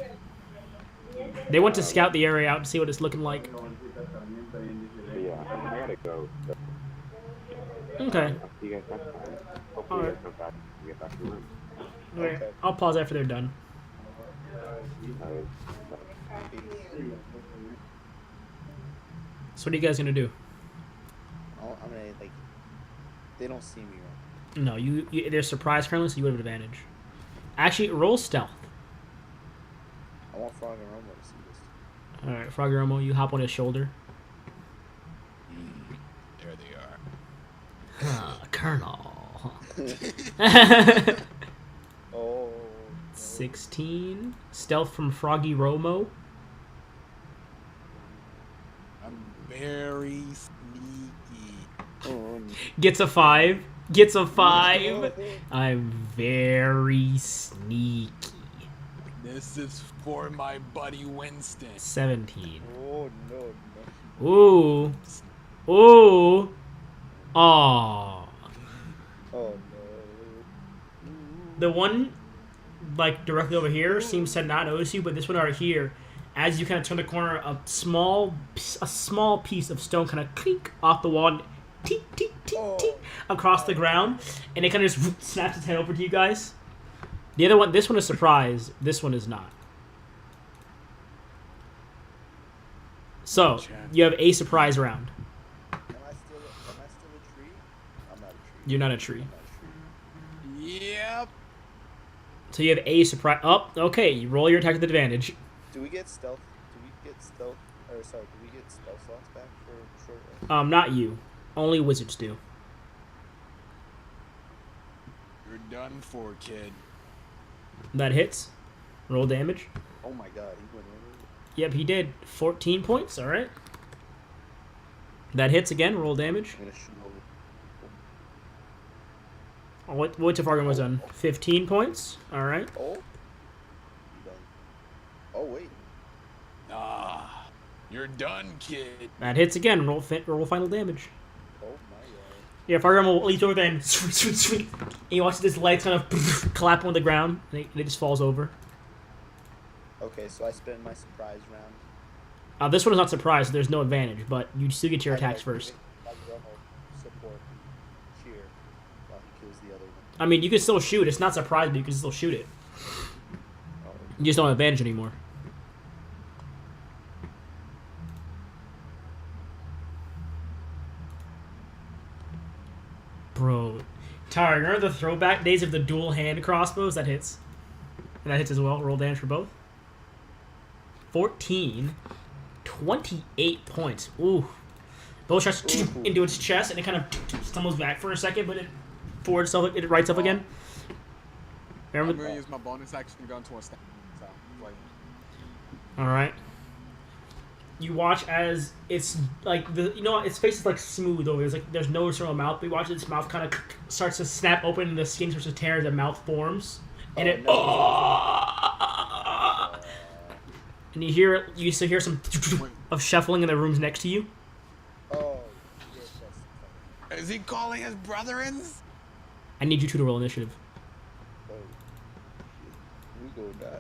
They went to scout the area out to see what it's looking like. But yeah, I gotta go. So Okay. I'll see you guys next time. Hopefully you guys come back and get back to the room. Okay. I'll pause after they're done. Alright. So what are you guys gonna do? I'm gonna like. They don't see me. Right? No, they're surprised currently, so you would have advantage. Actually, roll stealth. I want Frog and Romo to see this. All right, Froggy Romo, you hop on his shoulder. There they are. Colonel. Oh. 16. Stealth from Froggy Romo. I'm very sneaky. Oh, Gets a 5. Gets a 5. I'm very sneaky. This is for my buddy Winston. 17. oh no. Ooh. Ooh. Aw. Oh no. The one, like, directly over here seems to not notice you, but this one right here, as you kind of turn the corner, a small piece of stone kind of clink off the wall and tink, tink, tink, tink, across the ground, and it kind of just snaps its head over to you guys. The other one, this one is surprised. This one is not. So, you have a surprise round. Am I still a tree? I'm not a tree. You're not a tree. I'm not a tree. Yep. So you have a surprise. Oh, okay. You roll your attack with advantage. Do we get stealth? Do we get stealth slots back for short rest? Not you. Only wizards do. You're done for, kid. That hits. Roll damage. Oh my god, he went over. Yep, he did. 14 points. All right. That hits again. Roll damage. I'm gonna shoot over. What Tafargan was on? 15 points. All right. Oh. You done. Oh wait. Ah, you're done, kid. That hits again. Roll final damage. Oh my god. Yeah, Fargan will leap over there and and you watch this light kind of clap on the ground, and it just falls over. Okay, so I spent my surprise round. This one is not surprised, so there's no advantage, but you still get your attacks first. Like Romo support cheer while he kills the other one. I mean, you can still shoot. It's not surprised, but you can still shoot it. Oh, You just don't have advantage anymore. Bro. Tara, remember the throwback days of the dual hand crossbows? That hits. And that hits as well. Roll damage for both. 14. 28 points. Ooh. Bow shots into its chest, and it kind of stumbles back for a second, but it forwards itself, it rights up again. I'm Remember? gonna use my bonus action to go into a snap. So, like, Alright. you watch as it's like its face is like smooth over. There's no sort of mouth. But you watch its mouth kind of starts to snap open and the skin starts to tear as the mouth forms, and and you still hear some of shuffling in the rooms next to you. Oh, Is he calling his brethrens? I need you two to roll initiative. we gonna die.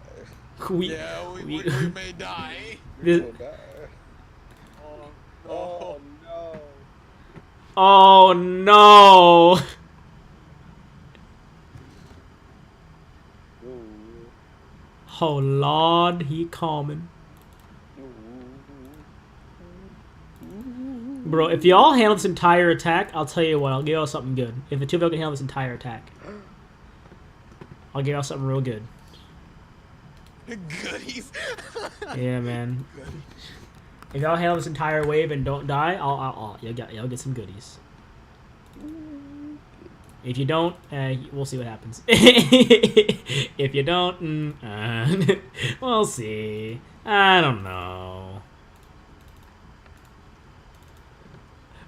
Yeah, we may die. This- Gonna die. Oh, Oh no. oh no! Oh Lord, he coming. Bro, if y'all handle this entire attack, I'll tell you what, I'll give y'all something good. If the two of y'all can handle this entire attack, I'll give y'all something real good. Goodies. Yeah, man. If y'all handle this entire wave and don't die, y'all get some goodies. If you don't, we'll see what happens. If you don't, we'll see. I don't know.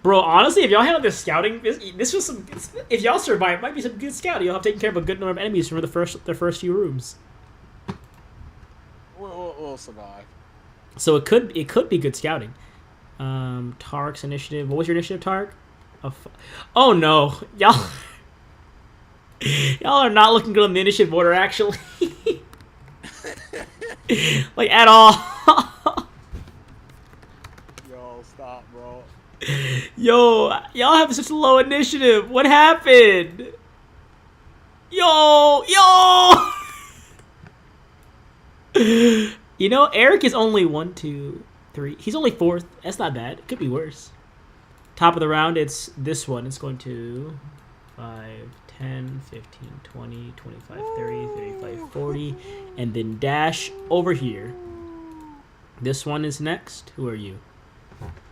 Bro, honestly, if y'all handle this scouting, this was some. If y'all survive, it might be some good scouting. You'll have taken care of a good number of enemies from the first few rooms. We'll survive. So it could be good scouting. Tarek's initiative. What was your initiative, Tarek? Oh no, y'all are not looking good on the initiative order, actually. Like at all. Yo, stop, bro. Yo, y'all have such low initiative. What happened? Yo. You know, Eric is only 1, 2, 3. He's only 4th. That's not bad. It could be worse. Top of the round, it's this one. It's going to 5, 10, 15, 20, 25, 30, 35, 40. And then dash over here. This one is next. Who are you?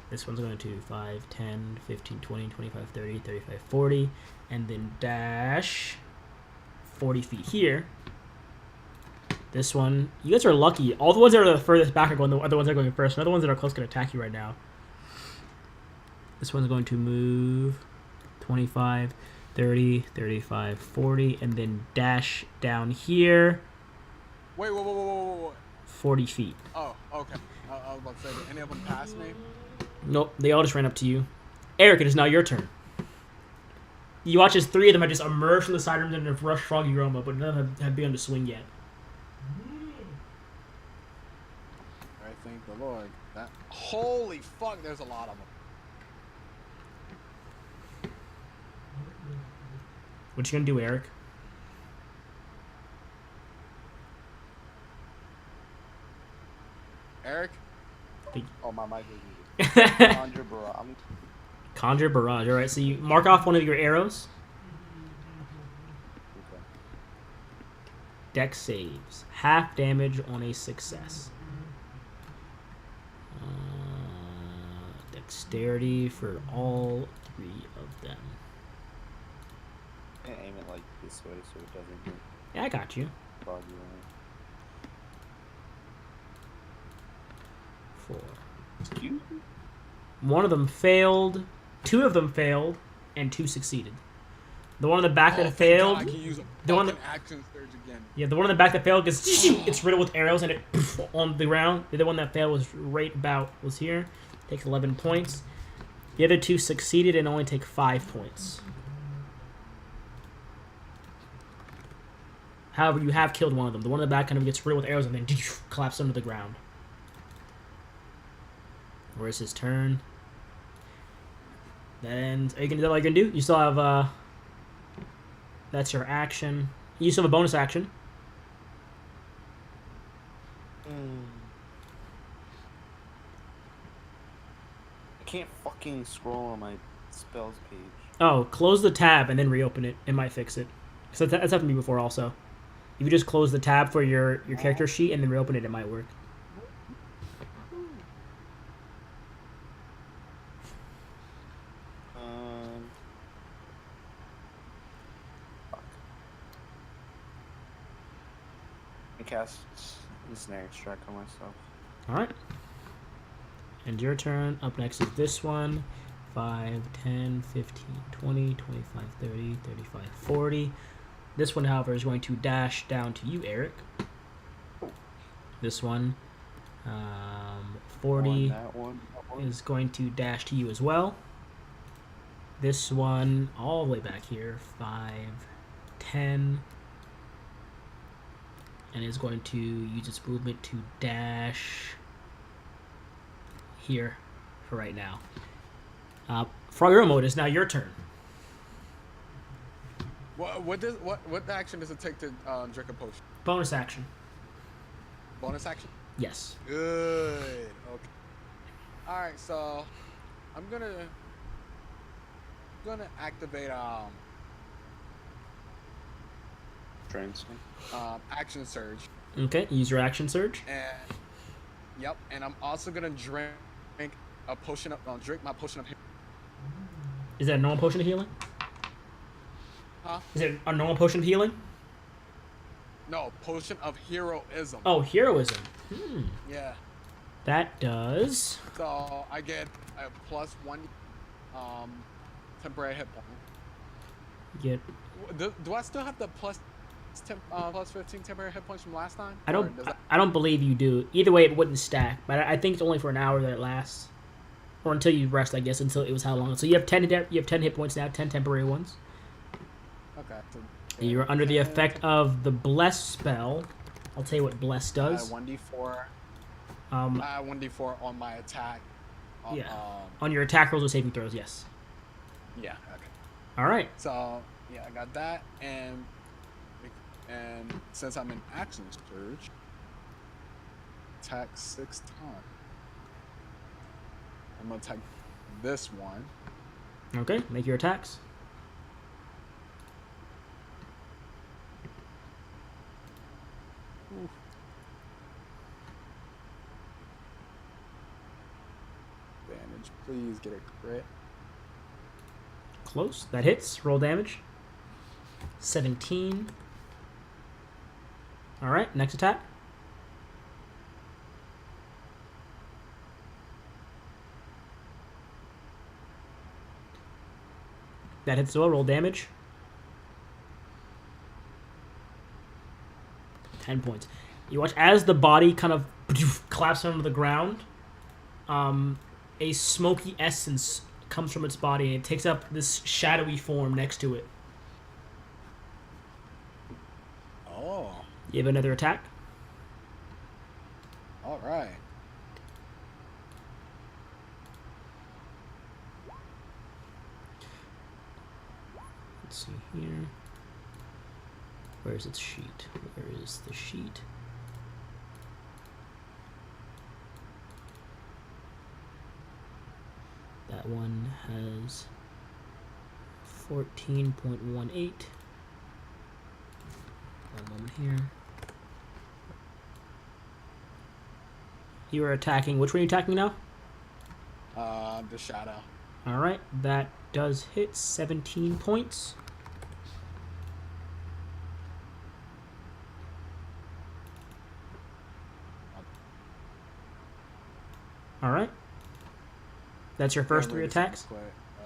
This one's going to 5, 10, 15, 20, 25, 30, 35, 40. And then dash 40 feet here. This one, you guys are lucky. All the ones that are the furthest back are going. The other ones are going first. And the other ones that are close can attack you right now. This one's going to move 25, 30, 35, 40, and then dash down here. Wait. 40 feet. Oh, okay. I was about to say, did any of them pass me? Nope, they all just ran up to you. Eric, it is now your turn. You watch as 3 of them have just emerged from the side rooms and have rushed Froggy Roma, but none of them have begun to swing yet. I thank the Lord. Holy fuck, there's a lot of them. What you gonna do, Eric? Eric? Oh, my mic is muted. Conjure Barrage. Conjure Barrage. All right, so you mark off one of your arrows. Okay. Dex saves. Half damage on a success. Dexterity for all 3 of them. I'm gonna aim it like this way so it doesn't hit Yeah, I got you. Froggy Roma. 4. Excuse me? One of them failed. 2 of them failed, and 2 succeeded. The one in the back that thank failed. God I can use a The one fucking action surge again. Yeah, the one in the back that failed gets it's riddled with arrows and it on the ground. The other one that failed was here. Takes 11 points. The other 2 succeeded and only take 5 points. However, you have killed one of them. The one in the back kind of gets riddled with arrows and then collapses under the ground. Where's his turn? Then is that all you're gonna do? You still have that's your action. You still have a bonus action. I can't fucking scroll on my spells page. Oh, close the tab and then reopen it. It might fix it. So that's happened to me before also. If you just close the tab for your character sheet and then reopen it, it might work. I cast Ensnare Extract on myself. Alright. End your turn. Up next is this one. 5, 10, 15, 20, 25, 30, 35, 40. This one, however, is going to dash down to you, Eric. This one, 40, that one. is going to dash to you as well. This one, all the way back here, 5, 10, and is going to use its movement to dash here for right now. Frogger mode is now your turn. What action does it take to drink a potion? Bonus action. Bonus action? Yes. Good. Okay. All right, so I'm gonna activate Transcend. action surge, Okay, use your action surge. and I'm also gonna drink a potion of drink my potion of Is that a normal potion of healing? Huh? Is it a normal potion of healing? No, potion of heroism. Oh, heroism. Yeah. That does. So I get a +1 temporary hit point. Get. Do I still have the plus 15 temporary hit points from last time? I don't. Or does that- I don't believe you do. Either way, it wouldn't stack. But I think it's only for an hour that it lasts, or until you rest. I guess until it was how long. So you have 10. You have 10 hit points now. 10 temporary ones. Okay. So You're under the effect of the bless spell. I'll tell you what bless does. 1d4. 1d4 on my attack. Yeah. On your attack rolls or saving throws, yes. Yeah. Okay. All right. So yeah, I got that, and since I'm in action surge, attack 6 times. I'm gonna attack this one. Okay. Make your attacks. Oof. Damage, please get a crit. Close. That hits. Roll damage. 17. All right. Next attack. That hits as well. Roll damage. 10 points. You watch as the body kind of collapses onto the ground. A smoky essence comes from its body, and it takes up this shadowy form next to it. Oh, You have another attack. all right. Let's see here. Where is its sheet? Where is the sheet? That one has 14.18. One moment here. You are attacking. Which one are you attacking now? The shadow. Alright, that does hit 17 points. Alright. That's your first 3 attacks?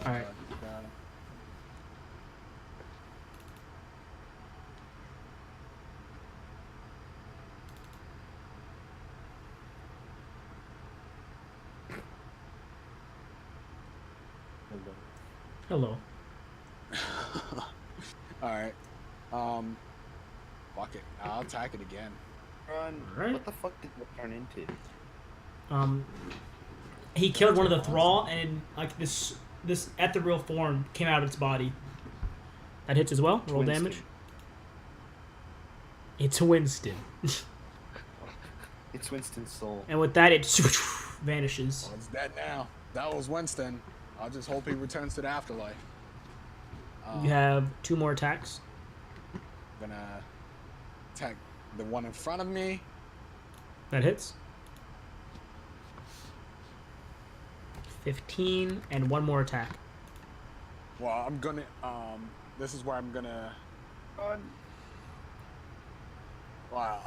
Alright. Hello. All right. Fuck it. I'll attack it again. Run. Alright. What the fuck did it turn into? He killed one of the thrall, and like this ethereal form came out of its body. That hits as well. Roll Winston. damage. It's Winston. It's Winston's soul. And with that, it vanishes. Well, it's dead now. That was Winston. I'll just hope he returns to the afterlife. You have 2 more attacks. I'm gonna attack the one in front of me. That hits. 15, and 1 more attack. Well, I'm gonna. This is where I'm gonna. Wow.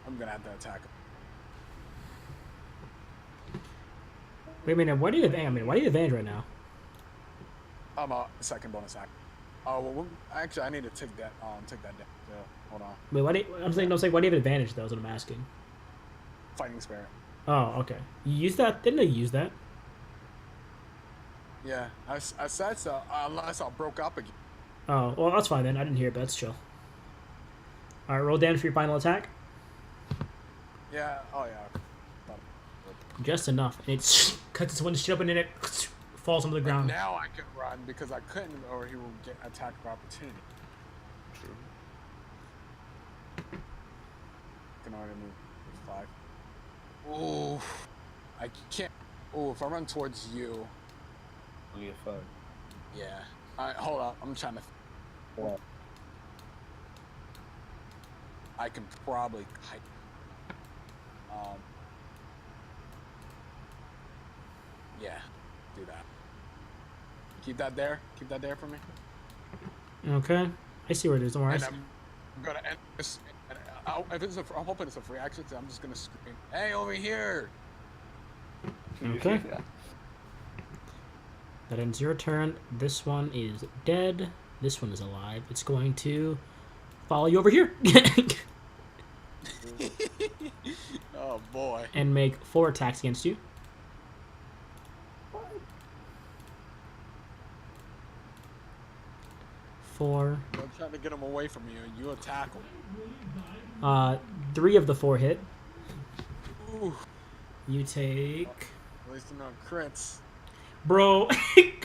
I'm gonna have to attack him. Wait a minute. Why do you advantage? I mean, why do you advantage right now? I'm a second bonus action. Oh well, actually, I need to take that down. Yeah, hold on. Wait, why do you, I'm saying why do you have advantage though? Is what I'm asking. Fighting spirit. Oh, okay. You used that? Didn't I use that? Yeah, I said so. Unless I broke up again. Oh, well, that's fine then. I didn't hear it, but that's chill. All right, roll damage for your final attack. Yeah. Oh yeah. Just enough. And it cuts its windshield open and it falls onto the ground. Now I can run because I couldn't, or he will get attack of opportunity. True. Can already move 5. Ooh, I can't. Ooh, if I run towards you. I'll get fucked. Yeah. Alright, hold up. I'm trying to. What? I can probably hide. Yeah, do that. Keep that there. Keep that there for me. Okay. I see where it is. Don't worry. And I'm gonna end this. I'm hoping it's a free action, so I'm just gonna scream, "Hey, over here!" Okay. That ends your turn. This one is dead. This one is alive. It's going to follow you over here. Oh boy. And make 4 attacks against you. Four. I'm trying to get him away from you, and you attack him. 3 of the 4 hit. Ooh, You take... at least they're not crits. Bro,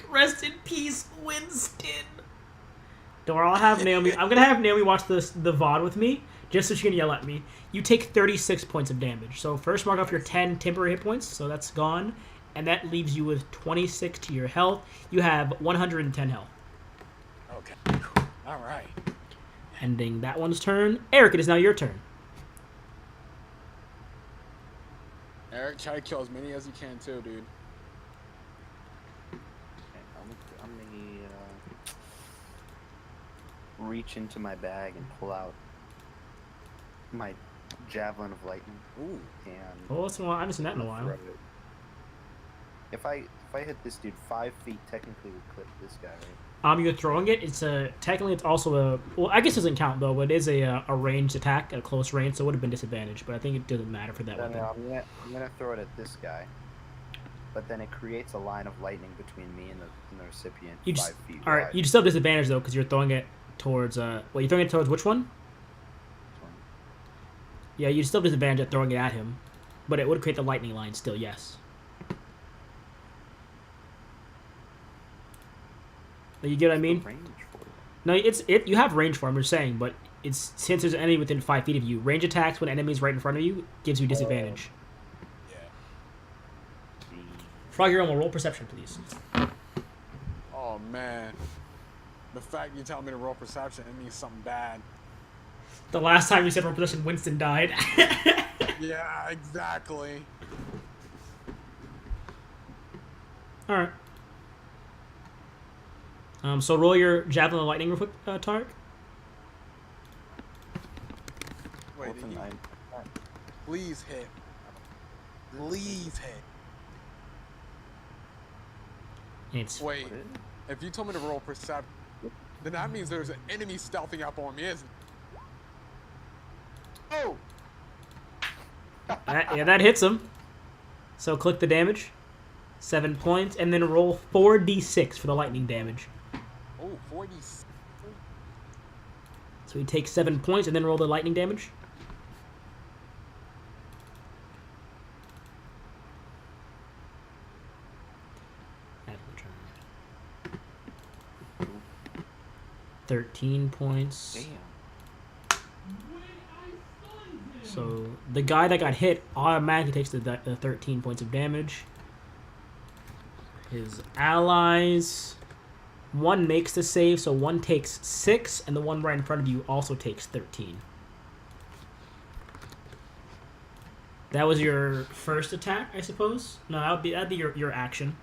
rest in peace, Winston. Don't worry, I'll have Naomi... I'm gonna have Naomi watch the VOD with me, just so she can yell at me. You take 36 points of damage. So first mark off your 10 temporary hit points, so that's gone. And that leaves you with 26 to your health. You have 110 health. Okay. All right. Ending that one's turn. Eric, it is now your turn. Eric, try to kill as many as you can too, dude. Okay, I'm gonna reach into my bag and pull out my javelin of lightning. Ooh. And Oh, that's I haven't seen that in a while. throw it. If I hit this dude 5 feet, technically would clip this guy, right? You're throwing it. It's technically it's also a well. I guess it doesn't count though, but it is a ranged attack at a close range, so it would have been disadvantaged. But I think it doesn't matter for that No, weapon. no, I'm gonna throw it at this guy, but then it creates a line of lightning between me and the recipient. You just 5 feet all right. wide. You just still have disadvantage though because you're throwing it towards well, you're throwing it towards which one? This one. Yeah, you still have disadvantage at throwing it at him, but it would create the lightning line still. Yes. You get what I mean? Range for it. No, you have range for him. You're saying, but it's since there's an enemy within 5 feet of you. Range attacks when enemies right in front of you gives you disadvantage. Yeah. Frog, you're on. Roll perception, please. Oh man. The fact you tell me to roll perception, it means something bad. The last time you said roll perception, Winston died. Yeah, exactly. All right. So roll your javelin of lightning real quick, Tarek. Wait, What's a did you 9? please hit? Please hit. It's Wait, if you told me to roll perception, then that means there's an enemy stealthing up on me, isn't it? Oh! that hits him. So click the damage, 7 points, and then roll 4d6 for the lightning damage. Oh, 40. So he takes 7 points, and then roll the lightning damage. Add return. 13 points. Damn. So the guy that got hit automatically takes the 13 points of damage. His allies, one makes the save, so one takes 6, and the one right in front of you also takes 13. That was your first attack, I suppose? No, that'd be your action.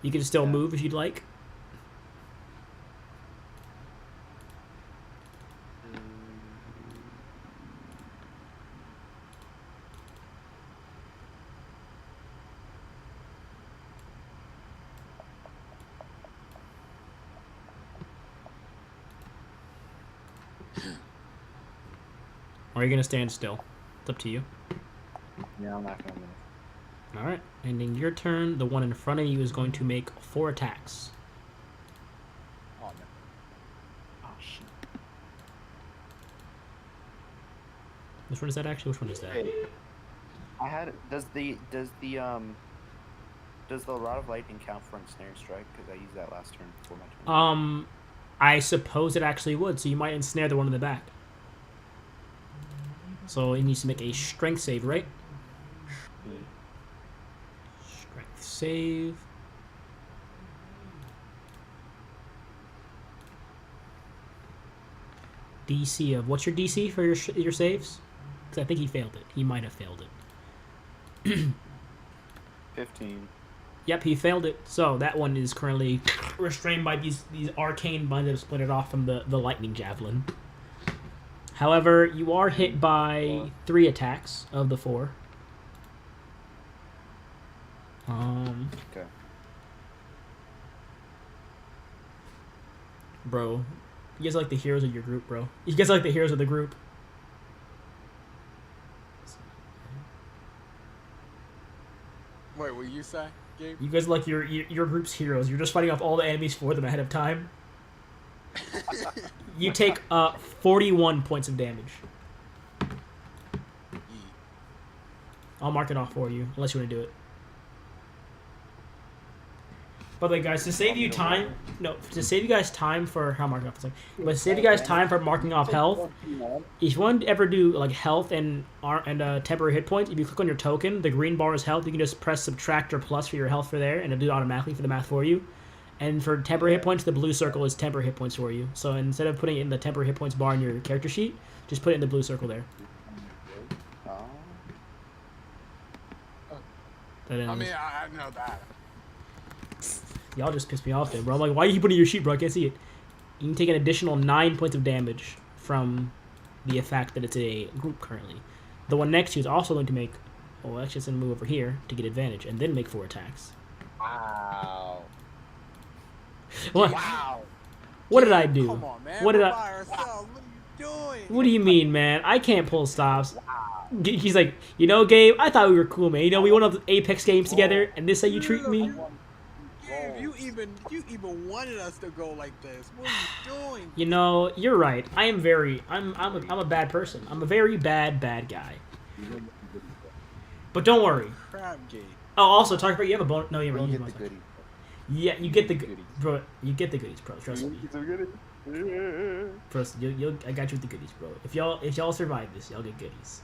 You can still move if you'd like. Or are you gonna stand still? It's up to you. Yeah, I'm not gonna move. All right. Ending your turn. The one in front of you is going to make 4 attacks. Oh man. Oh shit. Which one is that actually? Which one is that? Hey, I had. Does the rod of lightning count for ensnaring strike? Because I used that last turn before my turn. I suppose it actually would. So you might ensnare the one in the back. So it needs to make a strength save, right? Strength save. DC of what's your DC for your saves? Because I think he failed it. He might have failed it. 15. Yep, he failed it. So that one is currently restrained by these arcane binds that have split it off from the lightning javelin. However, you are hit by 3 attacks of the 4. Okay. Bro, you guys are like the heroes of your group, bro. You guys are like the heroes of the group. Wait, what you say, Gabe? You guys are like your group's heroes. You're just fighting off all the enemies for them ahead of time. You take 41 points of damage. I'll mark it off for you, unless you want to do it. By the way, guys, to save you time, to save you guys time for how marking off is like, but to save you guys time for marking off health, if you want to ever do like health and temporary hit points, if you click on your token, the green bar is health. You can just press subtract or plus for your health for there, and it'll do it automatically for the math for you. And for temporary hit points, the blue circle is temporary hit points for you. So instead of putting it in the temporary hit points bar in your character sheet, just put it in the blue circle there. I mean, I know that. Y'all just pissed me off there, bro. I'm like, why are you putting your sheet, bro? I can't see it. You can take an additional 9 points of damage from the fact that it's a group currently. The one next to you is also going to make... Oh, actually, it's going to move over here to get advantage and then make 4 attacks. Wow. What? Wow. What did I do? Come on, man. What did We're I... by ourselves. What are you doing? What do you mean, man? I can't pull stops. He's like, you know, Gabe, I thought we were cool, man. You know, we went on the Apex games together, and this is how you treat me? Gabe, you even wanted us to go like this. What are you doing? You know, you're right. I'm a bad person. I'm a very bad guy. But don't worry. Crap, Gabe. Oh, also, talk about you have a bonus. No, you Don't have get the goodies. Yeah, you get the goodies, bro. You get the goodies, bro. Trust me. Trust you'll I got you with the goodies, bro. If y'all survive this, y'all get goodies.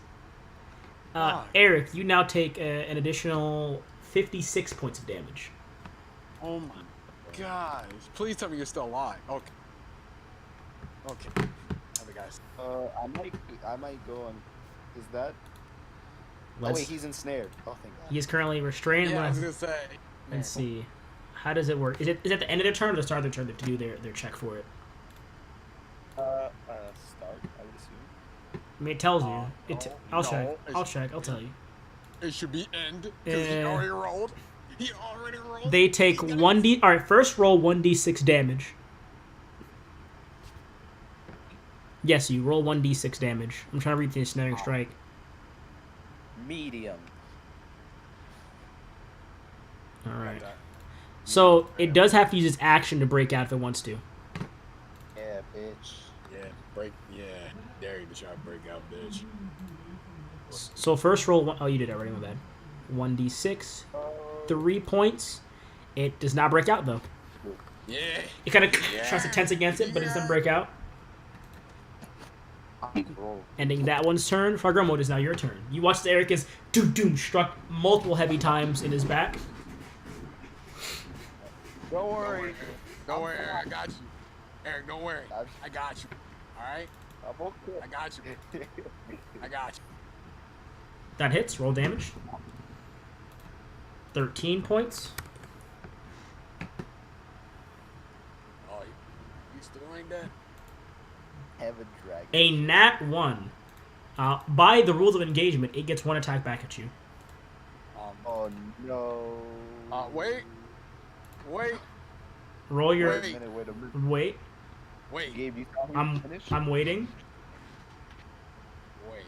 Eric, you now take an additional 56 points of damage. Oh my gosh. Please tell me you're still alive. Okay. Okay. Other guys. I might go on. Is that? Let's, Oh wait, he's ensnared. Oh, thank God. he is currently restrained. Yeah, I was gonna say. Let's see. How does it work? Is it at the end of their turn or the start of their turn to do their check for it? Start, I would assume. I mean, it tells you. I'll check. no, I'll check. I'll tell you. It should be end because he already rolled. He already rolled. They take 1d. All right, first roll 1d6 damage. Yes, you roll 1d6 damage. I'm trying to read the ensnaring strike. Medium. All right. So it does have to use its action to break out if it wants to. Yeah, bitch. Yeah, break. Yeah, dare you to try to break out, bitch. So first roll. Oh, you did already. My bad. 1d6. 3 points. It does not break out though. Yeah. It kind of tries to tense against it, but it doesn't break out. Ending that one's turn. Fargromo, it is now your turn. You watch as Eric is doom struck multiple heavy times in his back. Don't worry. Don't worry, Eric. I got you. Eric, don't worry. I got you. All right. I'm okay. I got you. I got you. That hits. Roll damage. 13 points. Oh, you still ain't dead? Have a dragon. A nat 1. By the rules of engagement, it gets 1 attack back at you. Oh no. Wait. Roll your. Wait. Wait a minute. Wait. Wait. Gabe, you saw me finish? I'm waiting. Wait.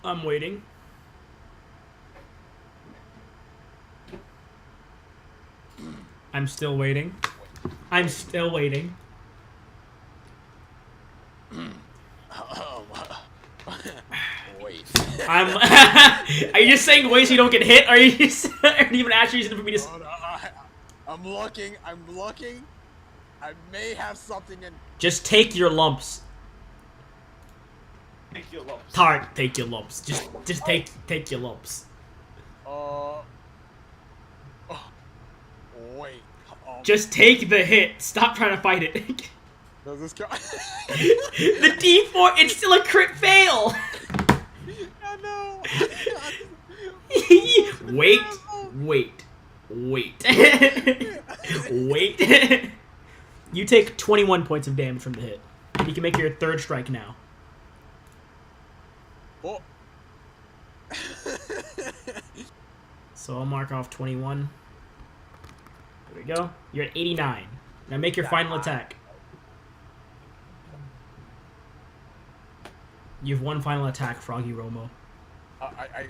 I'm waiting. I'm still waiting. I'm still waiting. Wait. I'm. Are you just saying wait so you don't get hit? Are you just are you even actually using it for me to? Oh, no, I'm looking. I'm looking. I may have something in. Just take your lumps. Take your lumps. Tart, take your lumps. Just take your lumps. Oh, wait. Just take the hit. Stop trying to fight it. Does this go? The D4, it's still a crit fail. I know. Wait. Wait. You take 21 points of damage from the hit. You can make your third strike now. Oh. So I'll mark off 21. There we go. You're at 89. Now make your final attack. You have one final attack, Froggy Romo. I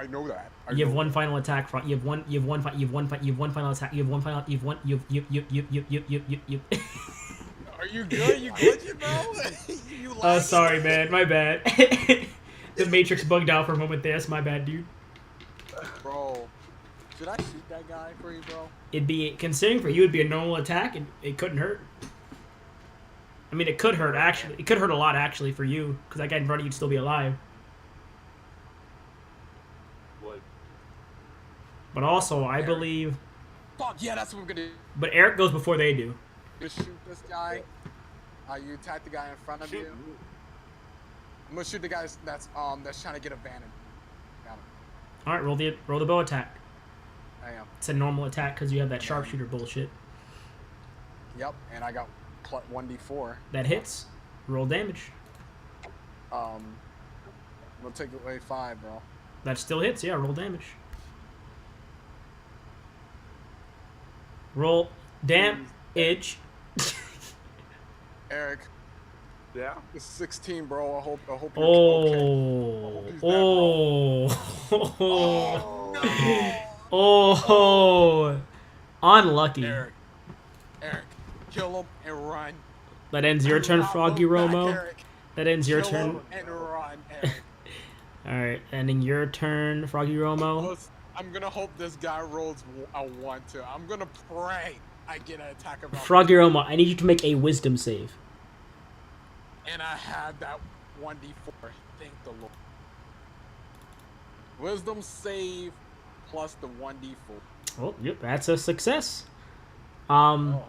know that. You have one final attack, you have one final attack, you have one final, Are you good? You glitching, bro? You Oh, sorry, man. My bad. The Matrix bugged out for a moment there. That's my bad, dude. Bro, should I shoot that guy for you, bro? It'd be, considering for you, it'd be a normal attack, and it couldn't hurt. I mean, it could hurt, actually. It could hurt a lot, actually, for you, because that guy in front of you'd still be alive. What? But also, I believe... Fuck, yeah, that's what we're gonna do. But Eric goes before they do. Just shoot this guy. You attack the guy in front of you. I'm gonna shoot the guy that's trying to get advantage. Got him. Alright, roll the bow attack. I am. It's a normal attack, because you have that sharpshooter bullshit. Yep, and I got 1d4. That hits. Roll damage. We'll take away 5, bro. That still hits, yeah, roll damage. Roll damage. Eric. Yeah. It's 16, bro. I hope you're okay. Oh, unlucky. Eric, kill him and run. That ends your turn, Froggy Romo. Eric. That ends your Kill turn. him and run, Eric. Alright, ending your turn, Froggy Romo. I'm gonna hope this guy rolls a 1-2. I'm gonna pray I get an attack of Froggy Romo, I need you to make a wisdom save. And I had that 1d4. Thank the Lord. Wisdom save plus the 1d4. Oh, yep, that's a success. From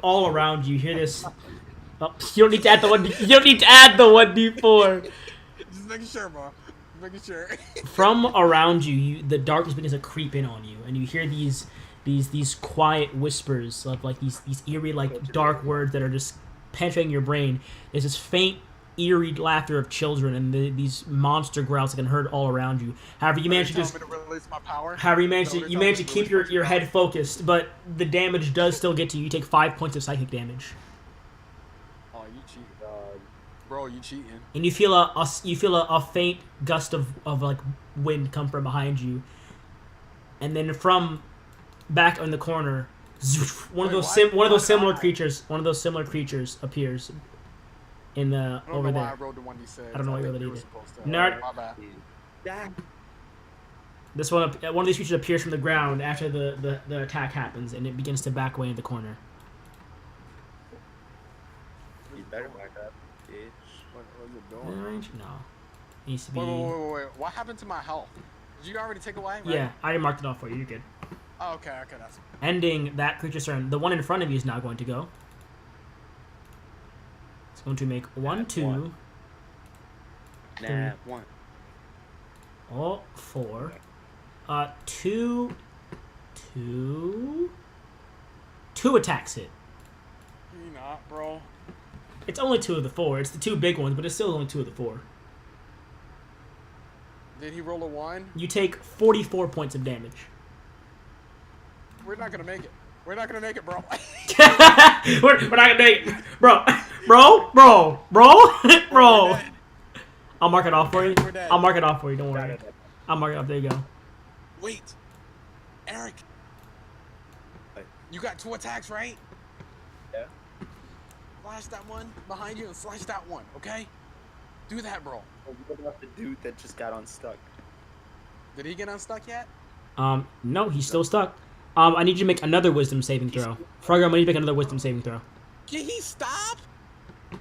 all around you hear this. Oh, you don't need to add the 1d. You don't need to add the 1d4. Just making sure, bro. Making sure. From around you, the darkness begins to creep in on you, and you hear these quiet whispers of like these eerie like dark words that are just penetrating your brain. There's this faint, eerie laughter of children, and these monster growls that can heard all around you. However, you manage to just. However, you manage to keep your head focused, but the damage does still get to you. You take 5 points of psychic damage. Oh, you cheat, dog. Bro, you cheating. And you feel a faint gust of like wind come from behind you, and then from back in the corner, one of those similar creatures appears in the over there. I rolled the 1d6. I don't know what you rolled either. Nerd. My bad. This one of these creatures appears from the ground after the attack happens, and it begins to back away in the corner. You better back up, bitch. What is it doing? No, needs to be. Wait. What happened to my health? Did you already take away? Right? Yeah, I already marked it off for you. You're good. Oh, okay, that's. Ending that creature's turn. The one in front of you is now going to go. It's going to make 1, 2. Nah, 1. Oh, 4. 2 attacks hit. You not, bro. It's only 2 of the 4. It's the 2 big ones, but it's still only 2 of the 4. Did he roll a 1? You take 44 points of damage. We're not gonna make it. We're not gonna make it, bro. we're not gonna make it, bro. I'll mark it off for you. We're dead. I'll mark it off for you. Don't Got worry. it. I'll mark it off. There you go. Wait, Eric. What? You got 2 attacks, right? Yeah. Slash that one behind you and slash that one, okay? Do that, bro. What about the dude that just got unstuck? Did he get unstuck yet? No, he's still stuck. I need you to make another wisdom saving throw. Frogger, I need you to make another wisdom saving throw. Can he stop?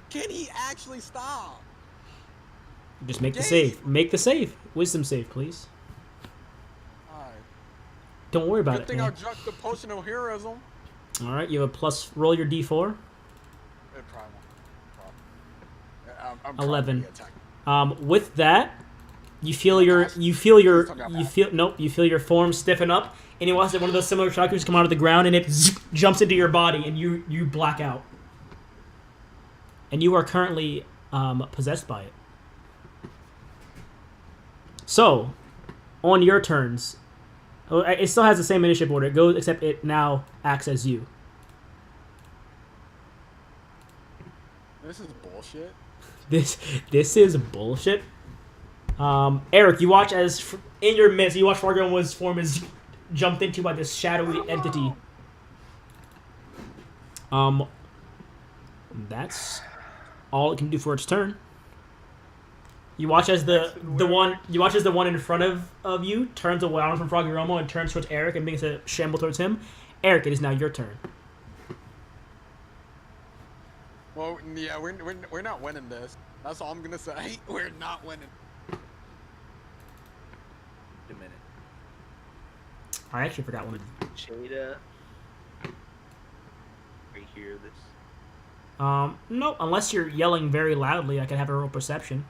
Can he actually stop? Just make the Dang. save. Make the save. Wisdom save, please. Alright. Don't worry about Good it, thing I man. drunk the potion of heroism. All right, you have a plus. Roll your d4. It probably won't. I'm 11. probably attacking. With that, you feel your form stiffen up, and you watch one of those similar chakras come out of the ground, and it jumps into your body, and you black out, and you are currently possessed by it. So, on your turns, it still has the same initiative order. It goes, except it now acts as you. This is bullshit. This is bullshit. Eric, you watch as in your midst, you watch Fargo's form is jumped into by this shadowy entity. That's all it can do for its turn. You watch as the one in front of you turns around from Froggy Romo and turns towards Eric and begins to shamble towards him. Eric, it is now your turn. Well, yeah, we're not winning this. That's all I'm gonna say. We're not winning. Wait a minute. I actually forgot one. Jada. Right here, this. No, unless you're yelling very loudly, I can have a roll perception.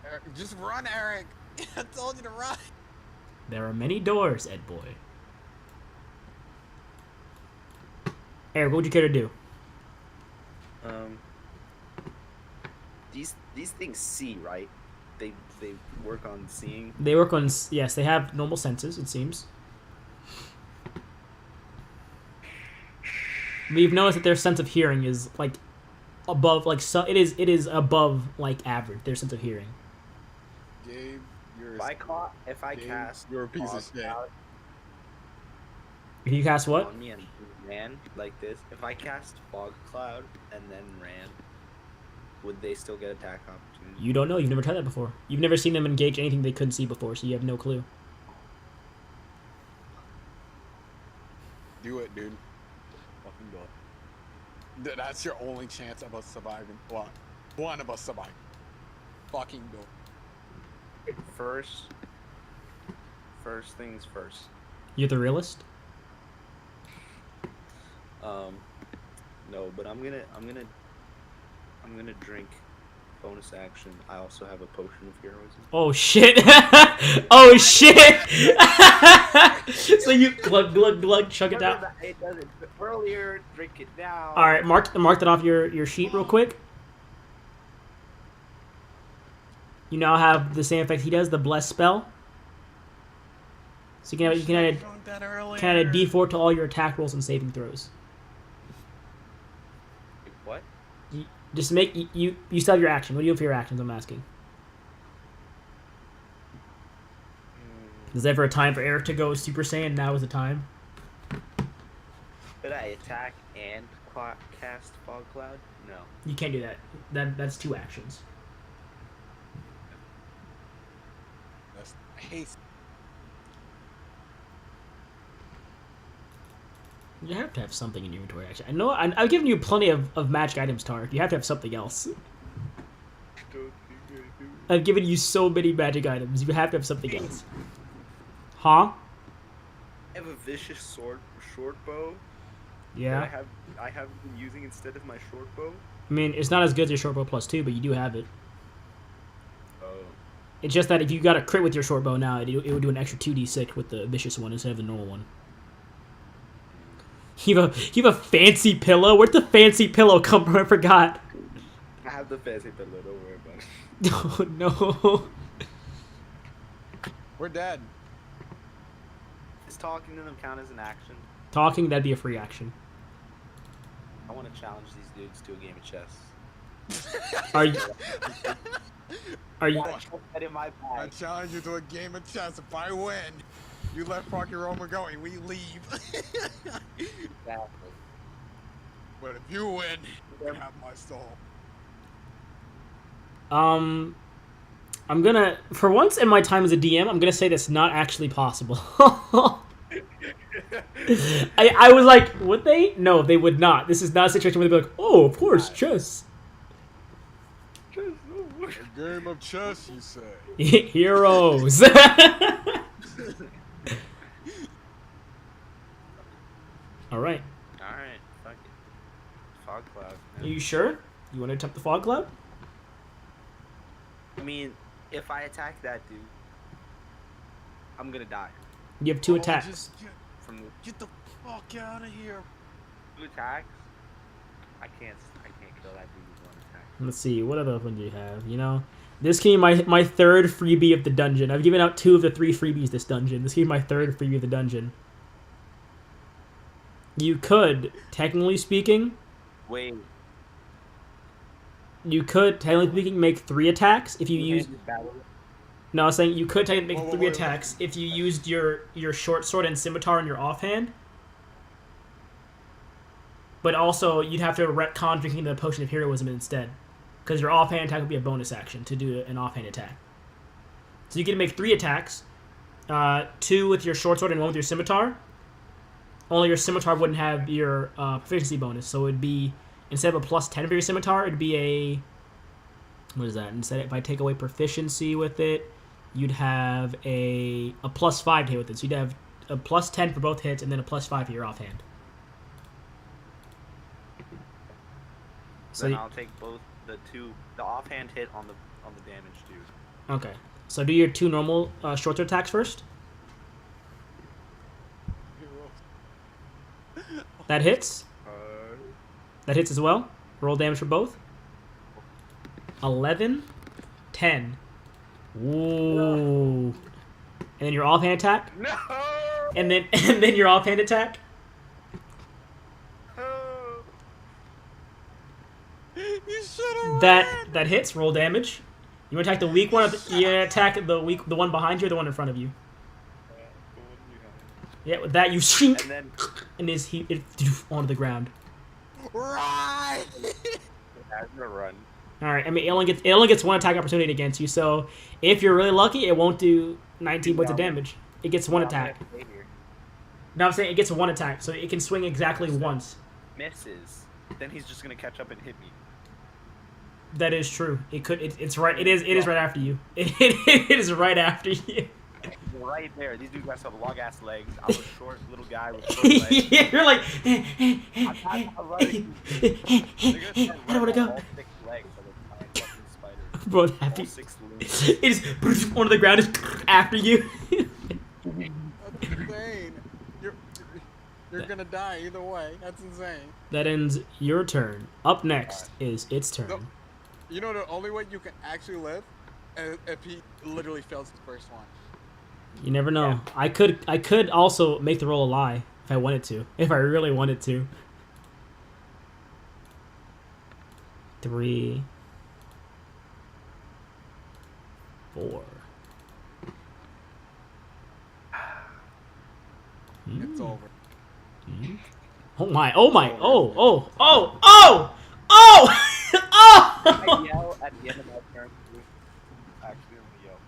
Eric, just run, Eric. I told you to run. There are many doors, Ed boy. Eric, what would you care to do? These things see, right? They work on seeing. They work on, yes, they have normal senses, it seems. But you've noticed that their sense of hearing is like above, like so. It is above like average. Their sense of hearing. Gabe, you're. If I Gabe, cast, you're a piece of shit. If you cast what? On me and ran like this. If I cast fog cloud and then ran, would they still get attack opportunity? You don't know. You've never tried that before. You've never seen them engage anything they couldn't see before, so you have no clue. Do it, dude. Fucking do it. That's your only chance of us surviving. One of us surviving. Fucking do it. First things first. You're the realist. No, but I'm gonna drink bonus action. I also have a potion of heroism. Oh shit! Oh shit! So you glug glug glug chug it down. It doesn't earlier. Drink it now. All right, mark that off your sheet real quick. You now have the same effect he does, the bless spell. So you can add a D4 to all your attack rolls and saving throws. What? Just make you still have your action. What do you do for your actions? I'm asking. Is there ever a time for Eric to go Super Saiyan? Now is the time. Could I attack and cast fog cloud? No. You can't do that. That's 2 actions. That's haste. You have to have something in your inventory. Actually, I know I've given you plenty of magic items, Tarek. You have to have something else. I've given you so many magic items. You have to have something else. Huh? I have a vicious short bow. Yeah. That I have been using instead of my short bow. I mean, it's not as good as your short bow +2, but you do have it. Oh. It's just that if you got a crit with your short bow now, it would do an extra 2d6 with the vicious one instead of the normal one. You have a fancy pillow? Where'd the fancy pillow come from? I forgot. I have the fancy pillow. Don't worry about it. Oh no. We're dead. Does talking to them count as an action? Talking, that'd be a free action. I want to challenge these dudes to a game of chess. Are you? Are you? That in my I bag. challenge you to a game of chess. If I win, you let Rocky Roma go and we leave. Exactly. But if you win, you have my soul. I'm gonna, for once in my time as a DM, I'm gonna say that's not actually possible. I was like, would they? No, they would not. This is not a situation where they'd be like, oh, of course, chess. A game of chess, you say? Heroes. Alright, fuck it. Fog cloud. Are you sure? You want to attempt the fog cloud? I mean, if I attack that dude, I'm gonna die. You have 2 Oh, attacks. just From the get the fuck out of here. 2 attacks, I can't kill that dude with 1 attack. Let's see, what other one do you have? You know, this can be my 3rd freebie of the dungeon. I've given out 2 of the 3 freebies this dungeon. This can be my 3rd freebie of the dungeon. You could, technically speaking, Wait. make 3 attacks if you use. No, I was saying you could technically make 3 attacks if you used your short sword and scimitar in your offhand. But also, you'd have to retcon drinking the potion of heroism instead, because your offhand attack would be a bonus action to do an offhand attack. So you can make 3 attacks, 2 with your short sword and 1 with your scimitar. Only your scimitar wouldn't have your proficiency bonus, so it'd be, instead of a plus 10 for your scimitar, it'd be a, what is that? Instead, if I take away proficiency with it, you'd have a plus 5 to hit with it. So you'd have a plus 10 for both hits and then a plus 5 for your offhand. So Then I'll take both the offhand hit on the damage dude. okay. So do your 2 normal short sword attacks first. That hits. That hits as well. Roll damage for both. 11, 10. Ooh. And then your offhand attack. No. And then your offhand attack. You should have. That hits. Roll damage. You want to attack the weak one. Or you attack the one behind you, or the one in front of you. Yeah, with that you shrink, And then and it onto the ground. Right. I'm gonna run. All right. I mean, it only gets 1 attack opportunity against you. So if you're really lucky, it won't do 19 points of damage. It gets 1 attack. No, I'm saying it gets 1 attack, so it can swing exactly once. Misses. Then he's just gonna catch up and hit me. That is true. It could. It's right. It is right after you. It is right after you. Right there. These dudes got some long ass legs. I'm a short little guy with short legs. You're like. I'm running. They're gonna start I don't want to running go. all 6 legs of a giant fucking spider. Bro, All happy. 6 limbs. It is onto the ground. Is after you. That's insane. You're gonna die either way. That's insane. That ends your turn. Up next is its turn. No. You know the only way you can actually live is if he literally fails the first one. You never know. I could also make the roll a lie if I wanted to. If I really wanted to. 3, 4. It's over. Oh my! Oh my! Oh! Oh! Oh! Oh! Oh! I Oh! yell at the end of my turn. Actually, I'm gonna yell.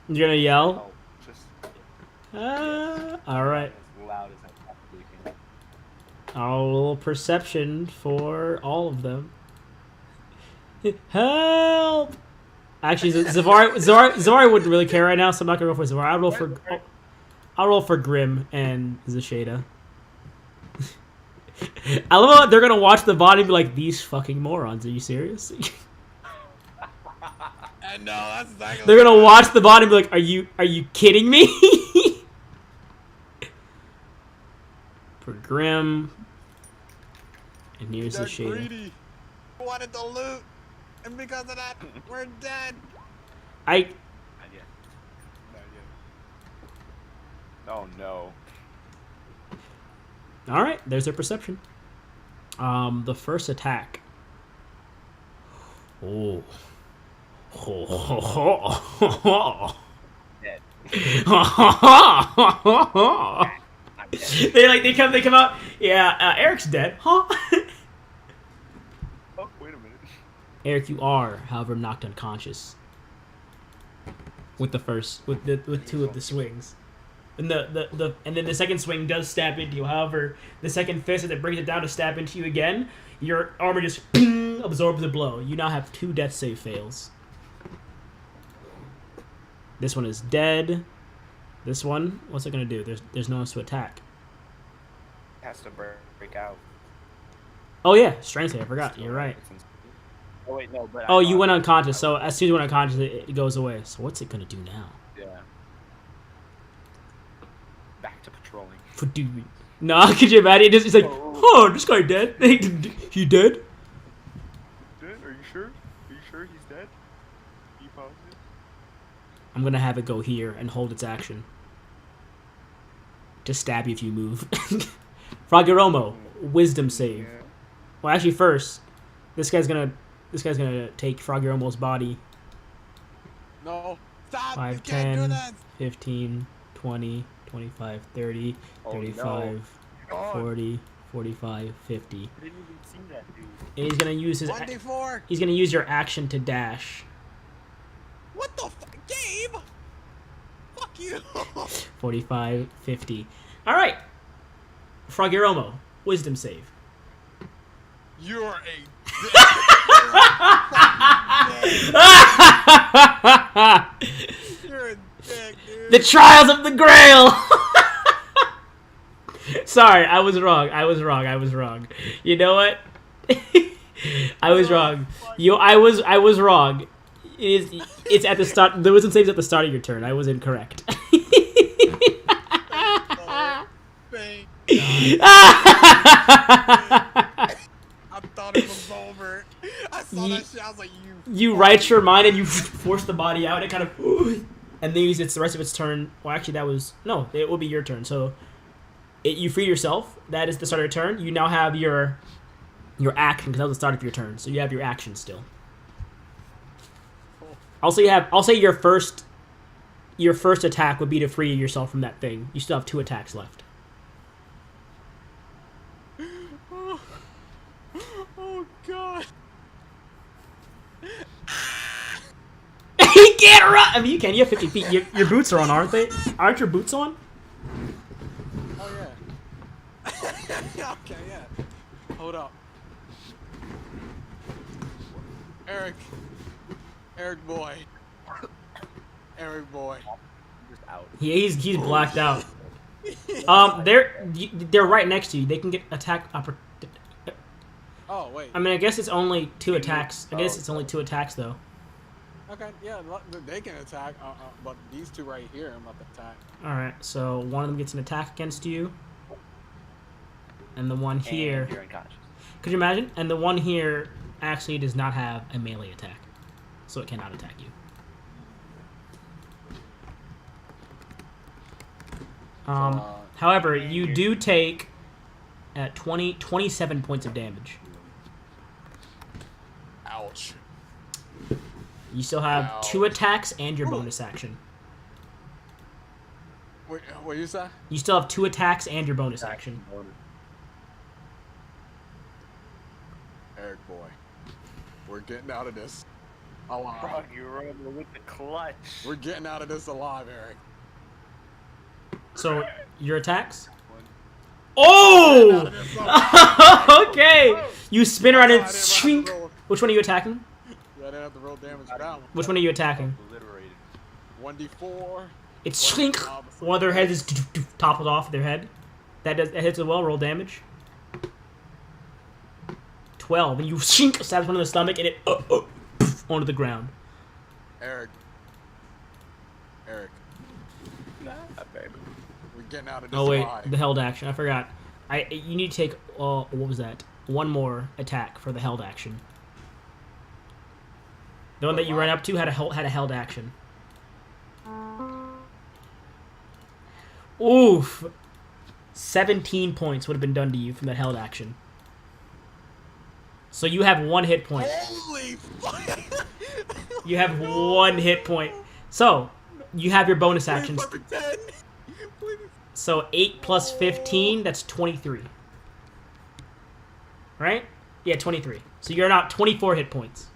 You're gonna yell? Oh, just All right. as loud as I possibly can. I'll roll perception for all of them. Help! Actually, Zavari wouldn't really care right now, so I'm not gonna roll for Zavari. I'll roll for Grim and Zasheda. I love how they're gonna watch the body and be like, "These fucking morons! Are you serious?" And no, that's exactly. They're gonna watch the body and be like, "Are you kidding me?" For Grim, and here's They're Zasheda. greedy. Wanted the loot, and because of that, we're dead. I Not yet. Oh no. All right, there's their perception. The first attack. Oh. Dead. They come out. Yeah, Eric's dead, huh? Oh, wait a minute. Eric, you are, however, knocked unconscious. With two of the swings, and and then the second swing does stab into you. However, the second fist, as it brings it down to stab into you again, your armor just absorbs the blow. You now have 2 death save fails. This one is dead. This one, what's it gonna do? There's no one else to attack. Has to break out. Oh yeah, strength save. I forgot. You're right. Oh wait, no, but Oh, you went unconscious. So as soon as you went unconscious, it goes away. So what's it gonna do now? Yeah. Back to patrolling. For dude. Nah, could you imagine? It's like, oh, this guy dead. He dead? Dead? Are you sure? Are you sure he's dead? You positive? I'm gonna have it go here and hold its action. To stab you if you move. Fragiromo, wisdom save. Yeah. Well, actually, first, this guy's gonna take Fragiromo's body. No. Stop. 5, you can't do 10, that. 15, 20, 25, 30, Oh, 35, God. 40, 45, 50. I didn't even see that dude. And he's gonna use his. 1d4. He's gonna use your action to dash. What the fuck? Gabe! Fuck you! 45, 50. All right. Fragiromo, wisdom save. You're a You're a dick, dude. The trials of the Grail. Sorry, I was wrong. You know what? I was wrong. I was wrong. It's at the start. The wisdom save is at the start of your turn. I was incorrect. Thank I thought it was over. I saw that shit. I was like, You write your mind and you force the body out. It kind of, and then use the rest of its turn. Well, actually, it will be your turn. So, you free yourself. That is the start of your turn. You now have your action because that was the start of your turn. So you have your action still. Also, I'll say your first attack would be to free yourself from that thing. You still have 2 attacks left. Oh god. He can't run. I mean, you can. You have 50 feet. Your boots are on, aren't they? Aren't your boots on? Oh yeah. Okay, yeah. Hold up. Eric boy. Eric boy. Just out. He's blacked out. They're right next to you. They can get attack opportunity. Oh wait. I mean, I guess it's only 2 attacks. I guess it's only 2 attacks though. Okay, yeah, they can attack, but these 2 right here, I'm about to attack. All right, so one of them gets an attack against you, and the one here. And you're unconscious. Could you imagine? And the one here actually does not have a melee attack, so it cannot attack you. However, you do take at 27 points of damage. Ouch. You still have 2 attacks and your bonus action. Wait, what you say? You still have 2 attacks and your bonus action. Eric boy, we're getting out of this alive. Frog, you're rolling with the clutch. We're getting out of this alive, Eric. So, your attacks? Oh! Okay! You spin around and shrink. Which one are you attacking? Yeah, I didn't have to roll damage for that one. Which one are you attacking? Obliterated. 1d4. It's shrink. One of their heads is toppled off their head. That hits as well. Roll damage. 12. And you shrink, stabs one in the stomach, and it onto the ground. Eric. Nah, baby. We're getting out of this Oh wait, alive. the held action. I forgot. You need to take. What was that? One more attack for the held action. The one that you ran up to had a held action. Oof. 17 points would have been done to you from that held action. So you have 1 hit point. Holy fuck! You have 1 hit point. So you have your bonus actions. Please, 10. Please. So 8 plus 15, that's 23. Right? Yeah, 23. So you're now 24 hit points.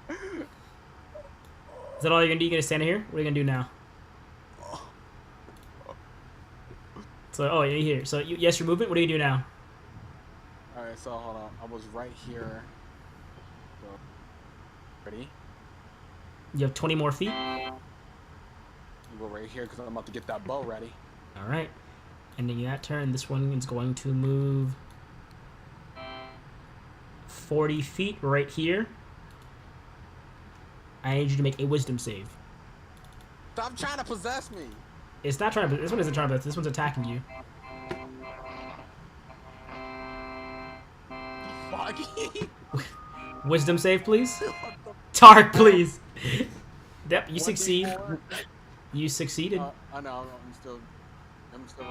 Is that all you're gonna do? You gonna stand here? What are you gonna do now? So, oh, you're here. So, yes, your movement. What do you do now? Alright, so hold on. I was right here. So, ready? You have 20 more feet. You go right here because I'm about to get that bow ready. All right. Ending that turn, this one is going to move 40 feet right here. I need you to make a wisdom save. Stop trying to possess me. It's not trying to. This one isn't trying to. This one's attacking you. Fuck. Wisdom save, please. Tark, please. Yep, you succeed. You succeeded. I know. I'm still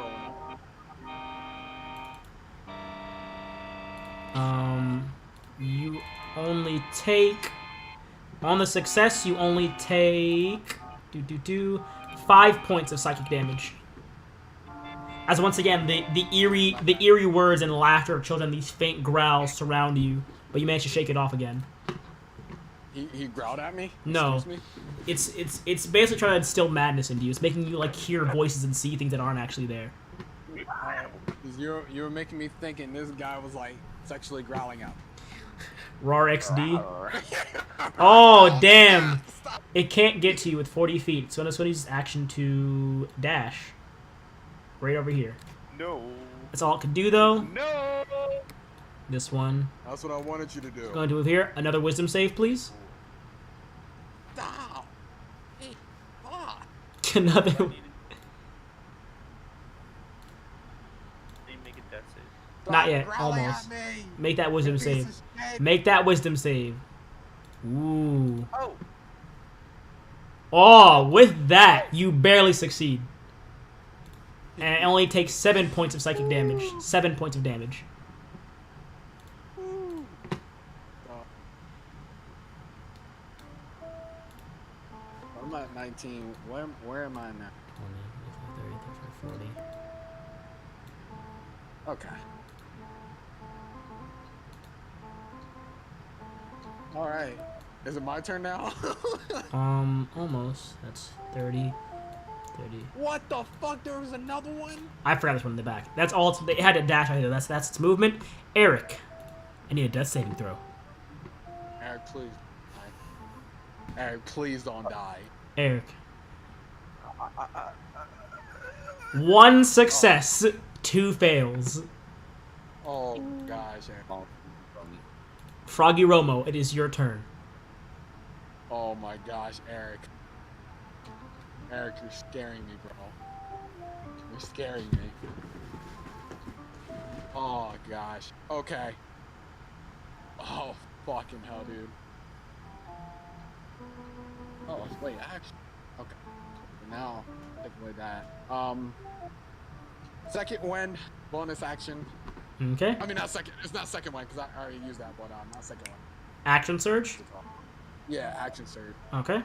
rolling. You only take on the success. You only take 5 points of psychic damage. As once again, the eerie words and laughter of children, these faint growls surround you, but you manage to shake it off again. He growled at me? No. Excuse me? It's basically trying to instill madness into you. It's making you like hear voices and see things that aren't actually there. You were making me thinking this guy was like sexually growling out. RAR XD. Oh damn! It can't get to you with 40 feet, so this one uses action to dash. Right over here. No. That's all it can do though. No. This one. That's what I wanted you to do. Going to move here. Another wisdom save, please. Stop. Hey, fuck. Another. Make a death save. Not yet. Growling at Almost. me. Make that wisdom Piece save. of shit. Make that wisdom save. Ooh. Oh. Oh, with that, you barely succeed. And it only takes 7 points of psychic damage. 7 points of damage. I'm at 19. Where am I now? 20, 30, 40. Okay. All right. Is it my turn now? Almost. That's 30. 30. What the fuck? There was another one? I forgot this one in the back. That's all. They had a dash right there. That's its movement. Eric, I need a death saving throw. Eric, please. Eric, please don't die. Eric. 1 success, 2 fails. Oh gosh, Eric. Froggy Romo, it is your turn. Oh my gosh, Eric. Eric, you're scaring me, bro. You're scaring me. Oh gosh. Okay. Oh fucking hell, dude. Oh wait, actually. Okay. Now, take away that. Second wind, bonus action. Okay. I mean, not second. It's not second one because I already used that, but not second one. Action surge. Yeah, action surge. Okay.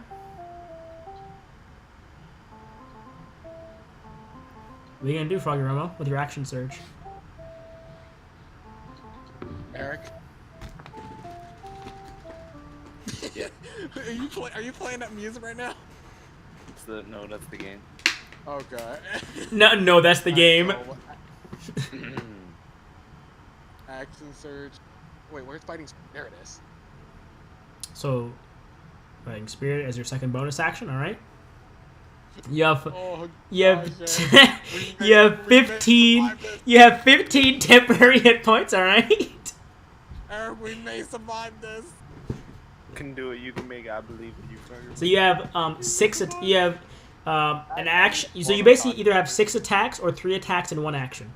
What are you gonna do, Froggy Romo, with your action surge? Eric. Yeah. Are you playing that music right now? No, that's the game. Okay. No, that's the game. Action surge. Wait, where's fighting? There it is. So, fighting spirit as your second bonus action. All right. You have you have 15. You have 15 temporary hit points. All right. Eric, we may survive this. You can do it. You can make. I believe in you. So you have 6. You have an action. So you basically either have 6 attacks or 3 attacks in 1 action.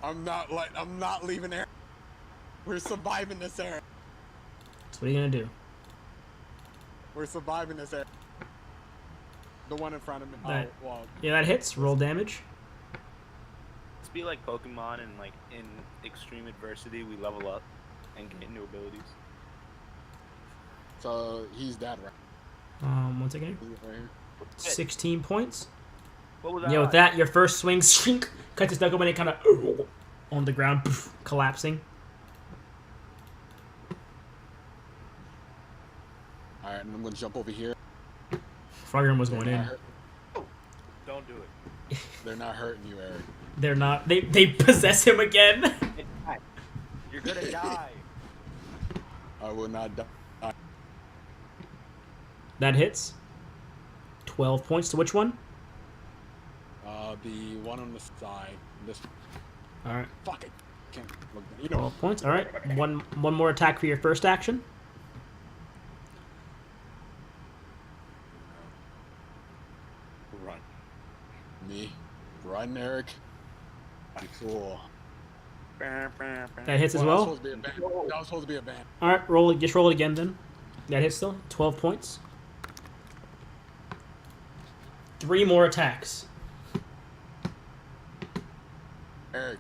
I'm not leaving Eric. We're surviving this, Eric. So what are you gonna do? We're surviving this, Eric. The one in front of me. That- Oh, well. Yeah, that hits. Roll damage. Let's be like Pokemon, and like in extreme adversity, we level up and get new abilities. So he's dead, right? Once again, He's right here. 16 points. What was that? Yeah, with that, your first swing shink, cuts his knuckle and it kind of on the ground, collapsing. All right, and I'm gonna jump over here. Froggerm was going in. Don't do it. They're not hurting you, Eric. They're not. They possess him again. You're gonna die. I will not die. That hits. 12 points to which one? The one on the side. This. All right. Fuck it. Can't look. You know. 12 points. All right. One more attack for your first action. Run. Me. Run, Eric. Cool. That hits as That was well. supposed to be a ban. That was supposed to be a ban. All right. Roll it. Just roll it again then. That hits still. 12 points. 3 more attacks. Eric.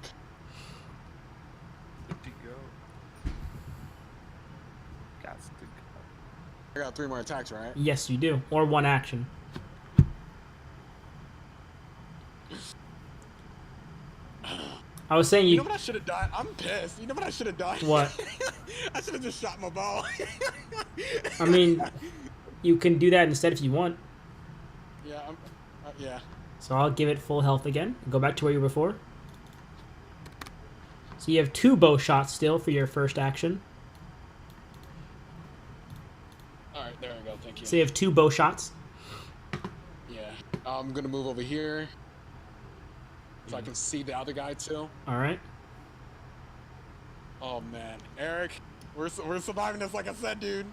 Good to go. Got to go. I got 3 more attacks, right? Yes, you do. Or 1 action. I was saying You you. know what I should have done? I'm pissed. You know what I should have done? What? I should have just shot my bow. I mean, you can do that instead if you want. Yeah, yeah. So I'll give it full health again. Go back to where you were before. So you have 2 bow shots still for your first action. Alright, there we go. Thank you. So you have 2 bow shots. Yeah. I'm going to move over here so I can see the other guy too. All right. Oh, man. Eric, we're surviving this like I said, dude.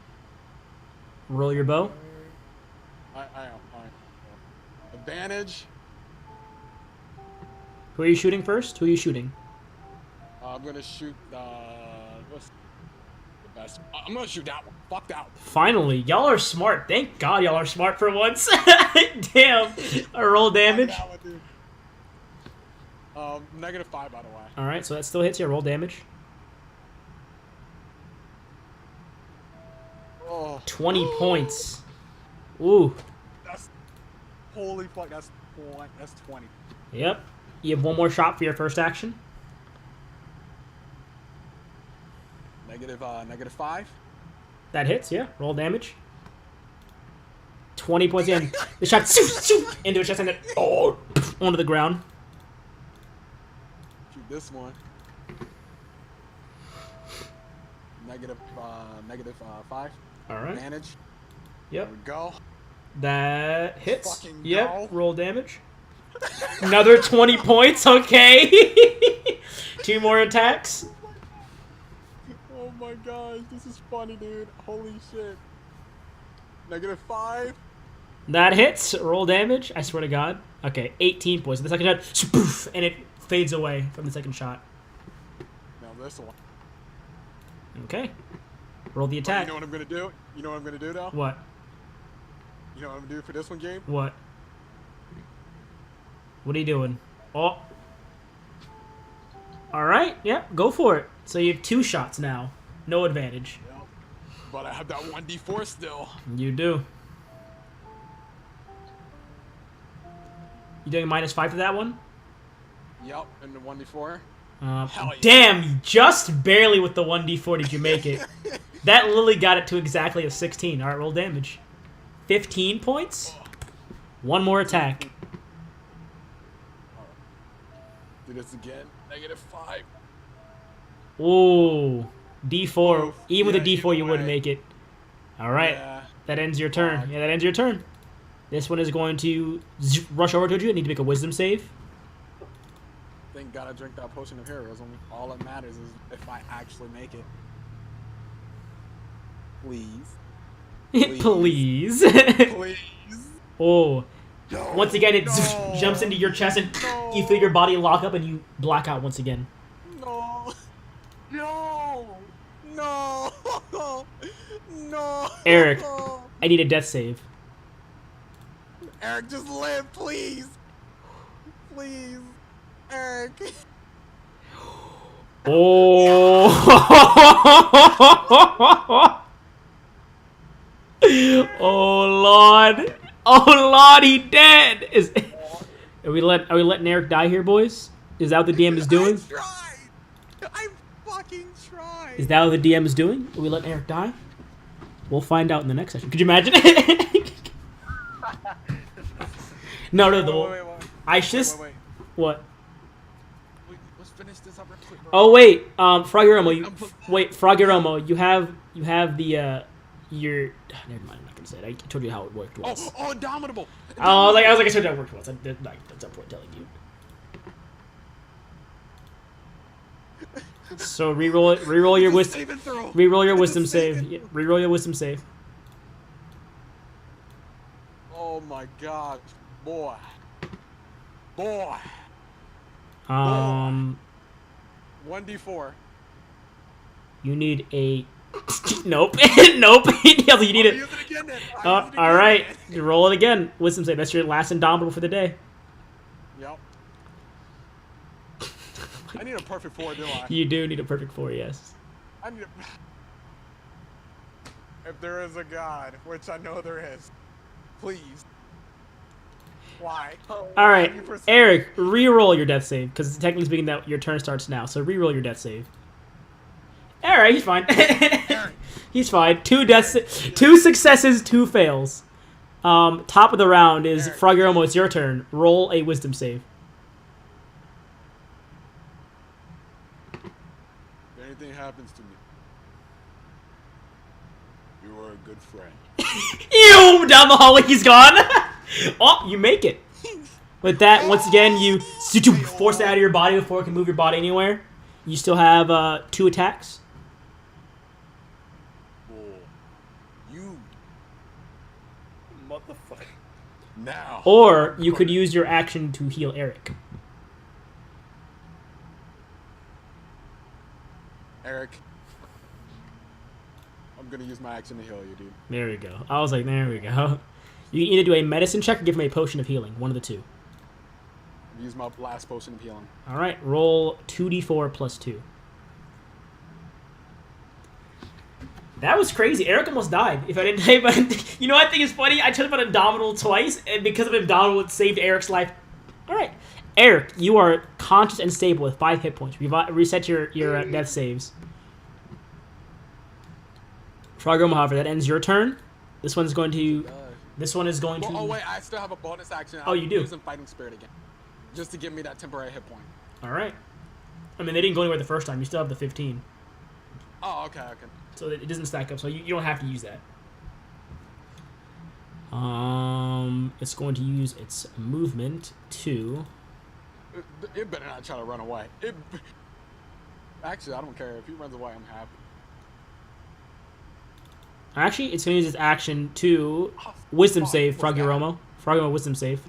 Roll your bow. I am. All right. Advantage. Who are you shooting first? Who are you shooting? I'm going to shoot what's the best? I'm going to shoot that one. Fuck that one. Finally, y'all are smart. Thank God y'all are smart for once. Damn. I roll damage. Fuck that one, dude. -5, by the way. All right, so that still hits you. Roll damage. Oh. 20 points. Ooh. That's holy fuck. That's 20. Yep. You have 1 more shot for your first action. -5. That hits, yeah. Roll damage. 20 points in. The shot into his chest and then onto the ground. Shoot this one. -5. All right. Advantage. Yep. There we go. That hits. Fucking Yep. go. Roll damage. Another 20 points. Okay. 2 more attacks. Oh my gosh, this is funny, dude. Holy shit. -5. That hits. Roll damage. I swear to God. Okay. 18 points. The second shot, spoof, and it fades away from the second shot. Now this one. Okay. Roll the You attack. know what I'm gonna do? You know what I'm gonna do though? What? You know what I'm gonna do for this one, Gabe? What? What are you doing? Oh. All right. Yeah. Go for it. So you have 2 shots now. No advantage. Yep. But I have that 1d4 still. You do. You doing -5 to that one? Yep, and the 1d4. Uh, Hell yeah. Damn, just barely with the 1d4 did you make it. That literally got it to exactly a 16. All right, roll damage. 15 points. 1 more attack. Do this again. -5. Ooh, D4. Oof. Even with a Yeah, D4, you either wouldn't way. make it. All right, Yeah. that ends your turn. Fuck. Yeah, that ends your turn. This one is going to rush over to you. I need to make a wisdom save. Thank God I drink that potion of heroism. All that matters is if I actually make it. Please. Please. Please. Oh. No. Once again, it No. jumps into your chest and No. you feel your body lock up and you black out once again. No. No. No. No. Eric, I need a death save. Eric, just live, please. Please. Eric. Oh. Oh Lord. Oh Lord, he dead. Are we letting Eric die here, boys? Is that what the DM is doing? I tried. I fucking tried. Is that what the DM is doing? Are we letting Eric die? We'll find out in the next session. Could you imagine? No. Wait. I just. Wait. What? Let's finish this up real quick, bro. Oh wait, Froggy you have the your. Never mind, I'm not gonna say it. I told you how it worked once. Oh, Indomitable. I was like, I told you how it worked once. That's no point telling you. So reroll your wisdom. Reroll your wisdom save. Yeah, reroll your wisdom save. Oh my gosh, boy. 1d4. You need a. Nope. Nope. Yeah, you need it. Use it again then. All right. You roll it again. Wisdom save. That's your last Indomitable for the day. Yep. I need a perfect 4, do I? You do need a perfect 4, yes. I need a... If there is a God, which I know there is, please. Why? All right, Eric, re-roll your death save because technically speaking, that your turn starts now. So re-roll your death save. All right, he's fine. He's fine. 2 successes, 2 fails. Top of the round is Froggy. It's your turn. Roll a wisdom save. If anything happens to me, you are a good friend. You down the hallway. He's gone. Oh, you make it. With that, once again, you force it out of your body before it can move your body anywhere. You still have 2 attacks. You Motherfucker. now. Or you could use your action to heal Eric. Eric, I'm gonna use my action to heal you, dude. There we go. I was like, there we go. You can either do a medicine check or give him a potion of healing. One of the 2. Use my last potion of healing. All right, roll 2d4 plus 2. That was crazy. Eric almost died. If I didn't, but you know what I think is funny? I told him about Indomitable twice, and because of Indomitable, it saved Eric's life. All right, Eric, you are conscious and stable with 5 hit points. Reset your death saves. Froggy, however, that ends your turn. This one's going to. This one is going to. Oh wait, I still have a bonus action. Oh, you do. Using Fighting Spirit again, just to give me that temporary hit point. All right. I mean, they didn't go anywhere the first time. You still have the 15. Oh, okay. So it doesn't stack up. So you don't have to use that. It's going to use its movement to. It better not try to run away. Actually, I don't care if he runs away. I'm happy. Actually, it's going to use its action to wisdom save Froggy. Froggy, wisdom save.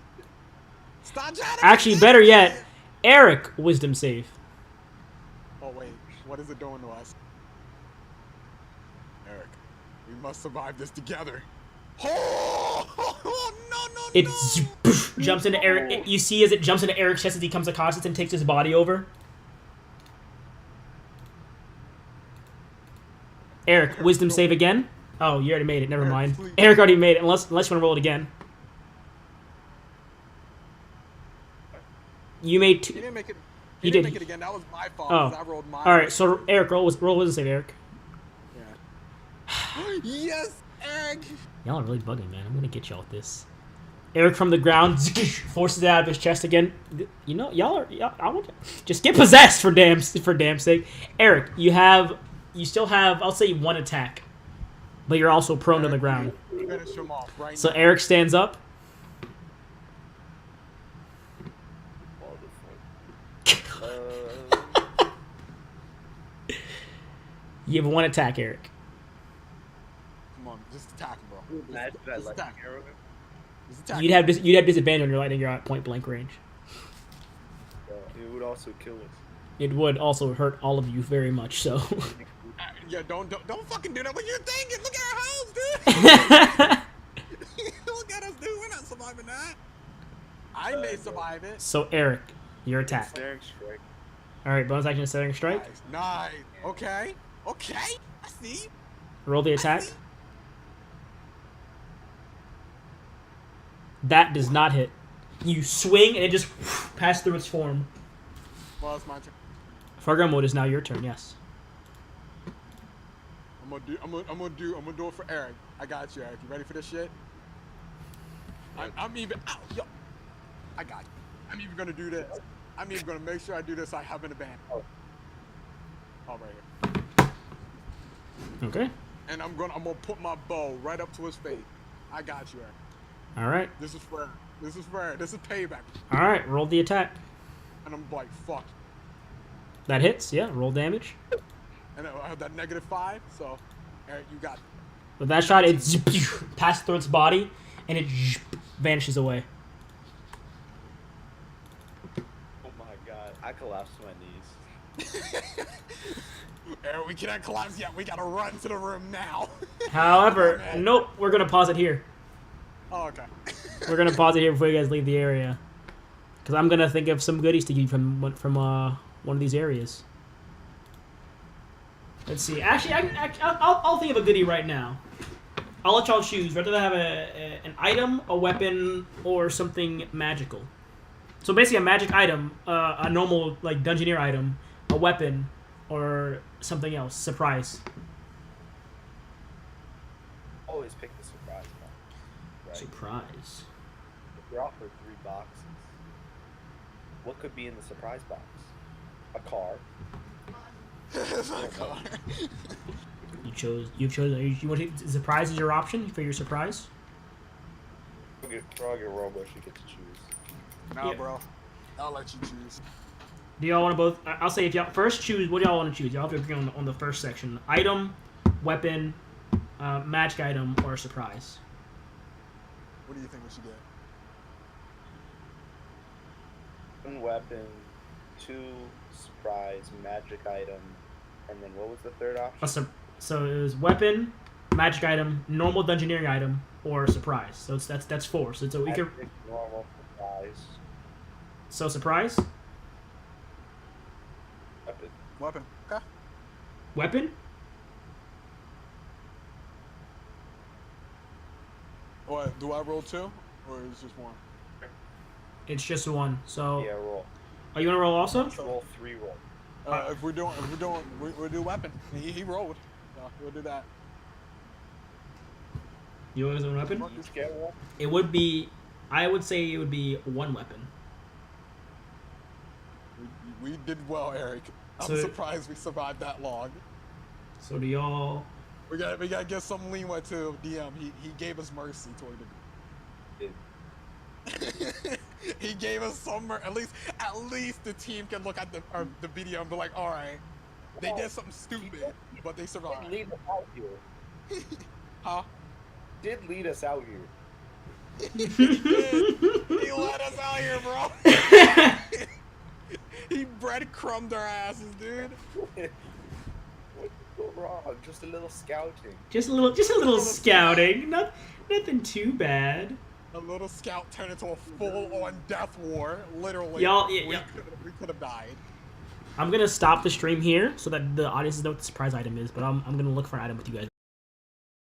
Stop trying to Actually, better yet, Eric, wisdom save. Oh wait, what is it doing to us? Eric, we must survive this together. Oh no! It jumps into Eric. You see as it jumps into Eric's chest as he comes across and takes his body over. Eric, wisdom save again. Oh, you already made it. Never mind. Eric already made it. Unless you want to roll it again. You made 2. He didn't make it. He did. Make it again. That was my fault. Oh. I rolled mine. All right. So Eric, roll wisdom save, Eric. Yeah. Yes, Eric. Y'all are really bugging, man. I'm gonna get y'all with this. Eric from the ground forces it out of his chest again. You know, y'all. I want to just get possessed for damn sake. Eric, you still have, I'll say 1 attack, but you're also prone to the ground. Finish him off right So now. Eric stands up. You have 1 attack, Eric. Come on, just attack him, bro. Imagine that Just lightning attack him. arrow. Just attack You'd him. have disadvantage on your lightning. You're at point blank range. It would also kill us. It would also hurt all of you very much. So. Yeah, don't fucking do that. What you thinking? Look at our house, dude. Look at us, dude. We're not surviving that. survive it. So Eric, your attack. Staring strike. All right, bonus action, Staring Strike. Nice. Okay. Okay. I see. Roll the attack. That does not hit. You swing and it just passes through its form. Well, it's my turn. Fargo mode is now your turn. Yes. I'm gonna do it for Eric. I got you, Eric. You ready for this shit? I'm even. Ow, yo. I got you. I'm even gonna do this. I'm even gonna make sure I do this. I have an advantage. Oh, right here. Okay. And I'm gonna put my bow right up to his face. I got you, Eric. All right. This is fair. This is fair. This is payback. All right. Roll the attack. And I'm like, fuck. That hits. Yeah. Roll damage. And I have that -5. So, Eric, you got it. With that shot, it passes through its body and it vanishes away. Oh my god, I collapsed to my knees. Eric, we cannot collapse yet. We gotta run to the room now. However, nope. We're gonna pause it here. Oh, okay. We're gonna pause it here before you guys leave the area, because I'm gonna think of some goodies to give from one of these areas. Let's see. Actually, I'll think of a goodie right now. I'll let y'all choose whether to have an item, a weapon, or something magical. So basically, a magic item, a normal like dungeoneer item, a weapon, or something else. Surprise. Always pick the surprise box. Right? Surprise. If you're offered 3 boxes, what could be in the surprise box? A car. You chose. You want to, surprise is your option for your surprise. Frog and Robo should get to choose. No, bro. I'll let you choose. Do y'all want to both? I'll say if y'all first choose. What do y'all want to choose? Y'all have to agree on the first section: item, weapon, magic item, or surprise. What do you think we should get? 1 weapon, 2 surprise, magic item, and then what was the third option? So it was weapon, magic item, normal dungeoneering item, or surprise. So that's 4. So we could. Normal, surprise. So surprise. Weapon. Weapon. Okay. Weapon. What? Do I roll 2, or is it just 1? It's just 1. So. Yeah, roll. Are you gonna roll also? Roll 3 roll. If we'll do weapon. He rolled. So we'll do that. You want a weapon? Each get 1. It would be. I would say it would be 1 weapon. We did well, Eric. I'm surprised we survived that long. So do y'all? We gotta give some leeway to DM. He gave us mercy toward the. He gave us some at least the team can look at the video and be like, all right, they did something stupid, but they survived. Did lead us out here. Huh? Did lead us out here. He let us out here, bro. He breadcrumbed our asses, dude. What could go wrong? Just a little scouting. Just a little scouting. Nothing too bad. A little scout turned into a full-on death war, literally. Y'all, we could have died. I'm gonna stop the stream here so that the audience knows what the surprise item is, but I'm gonna look for an item with you guys.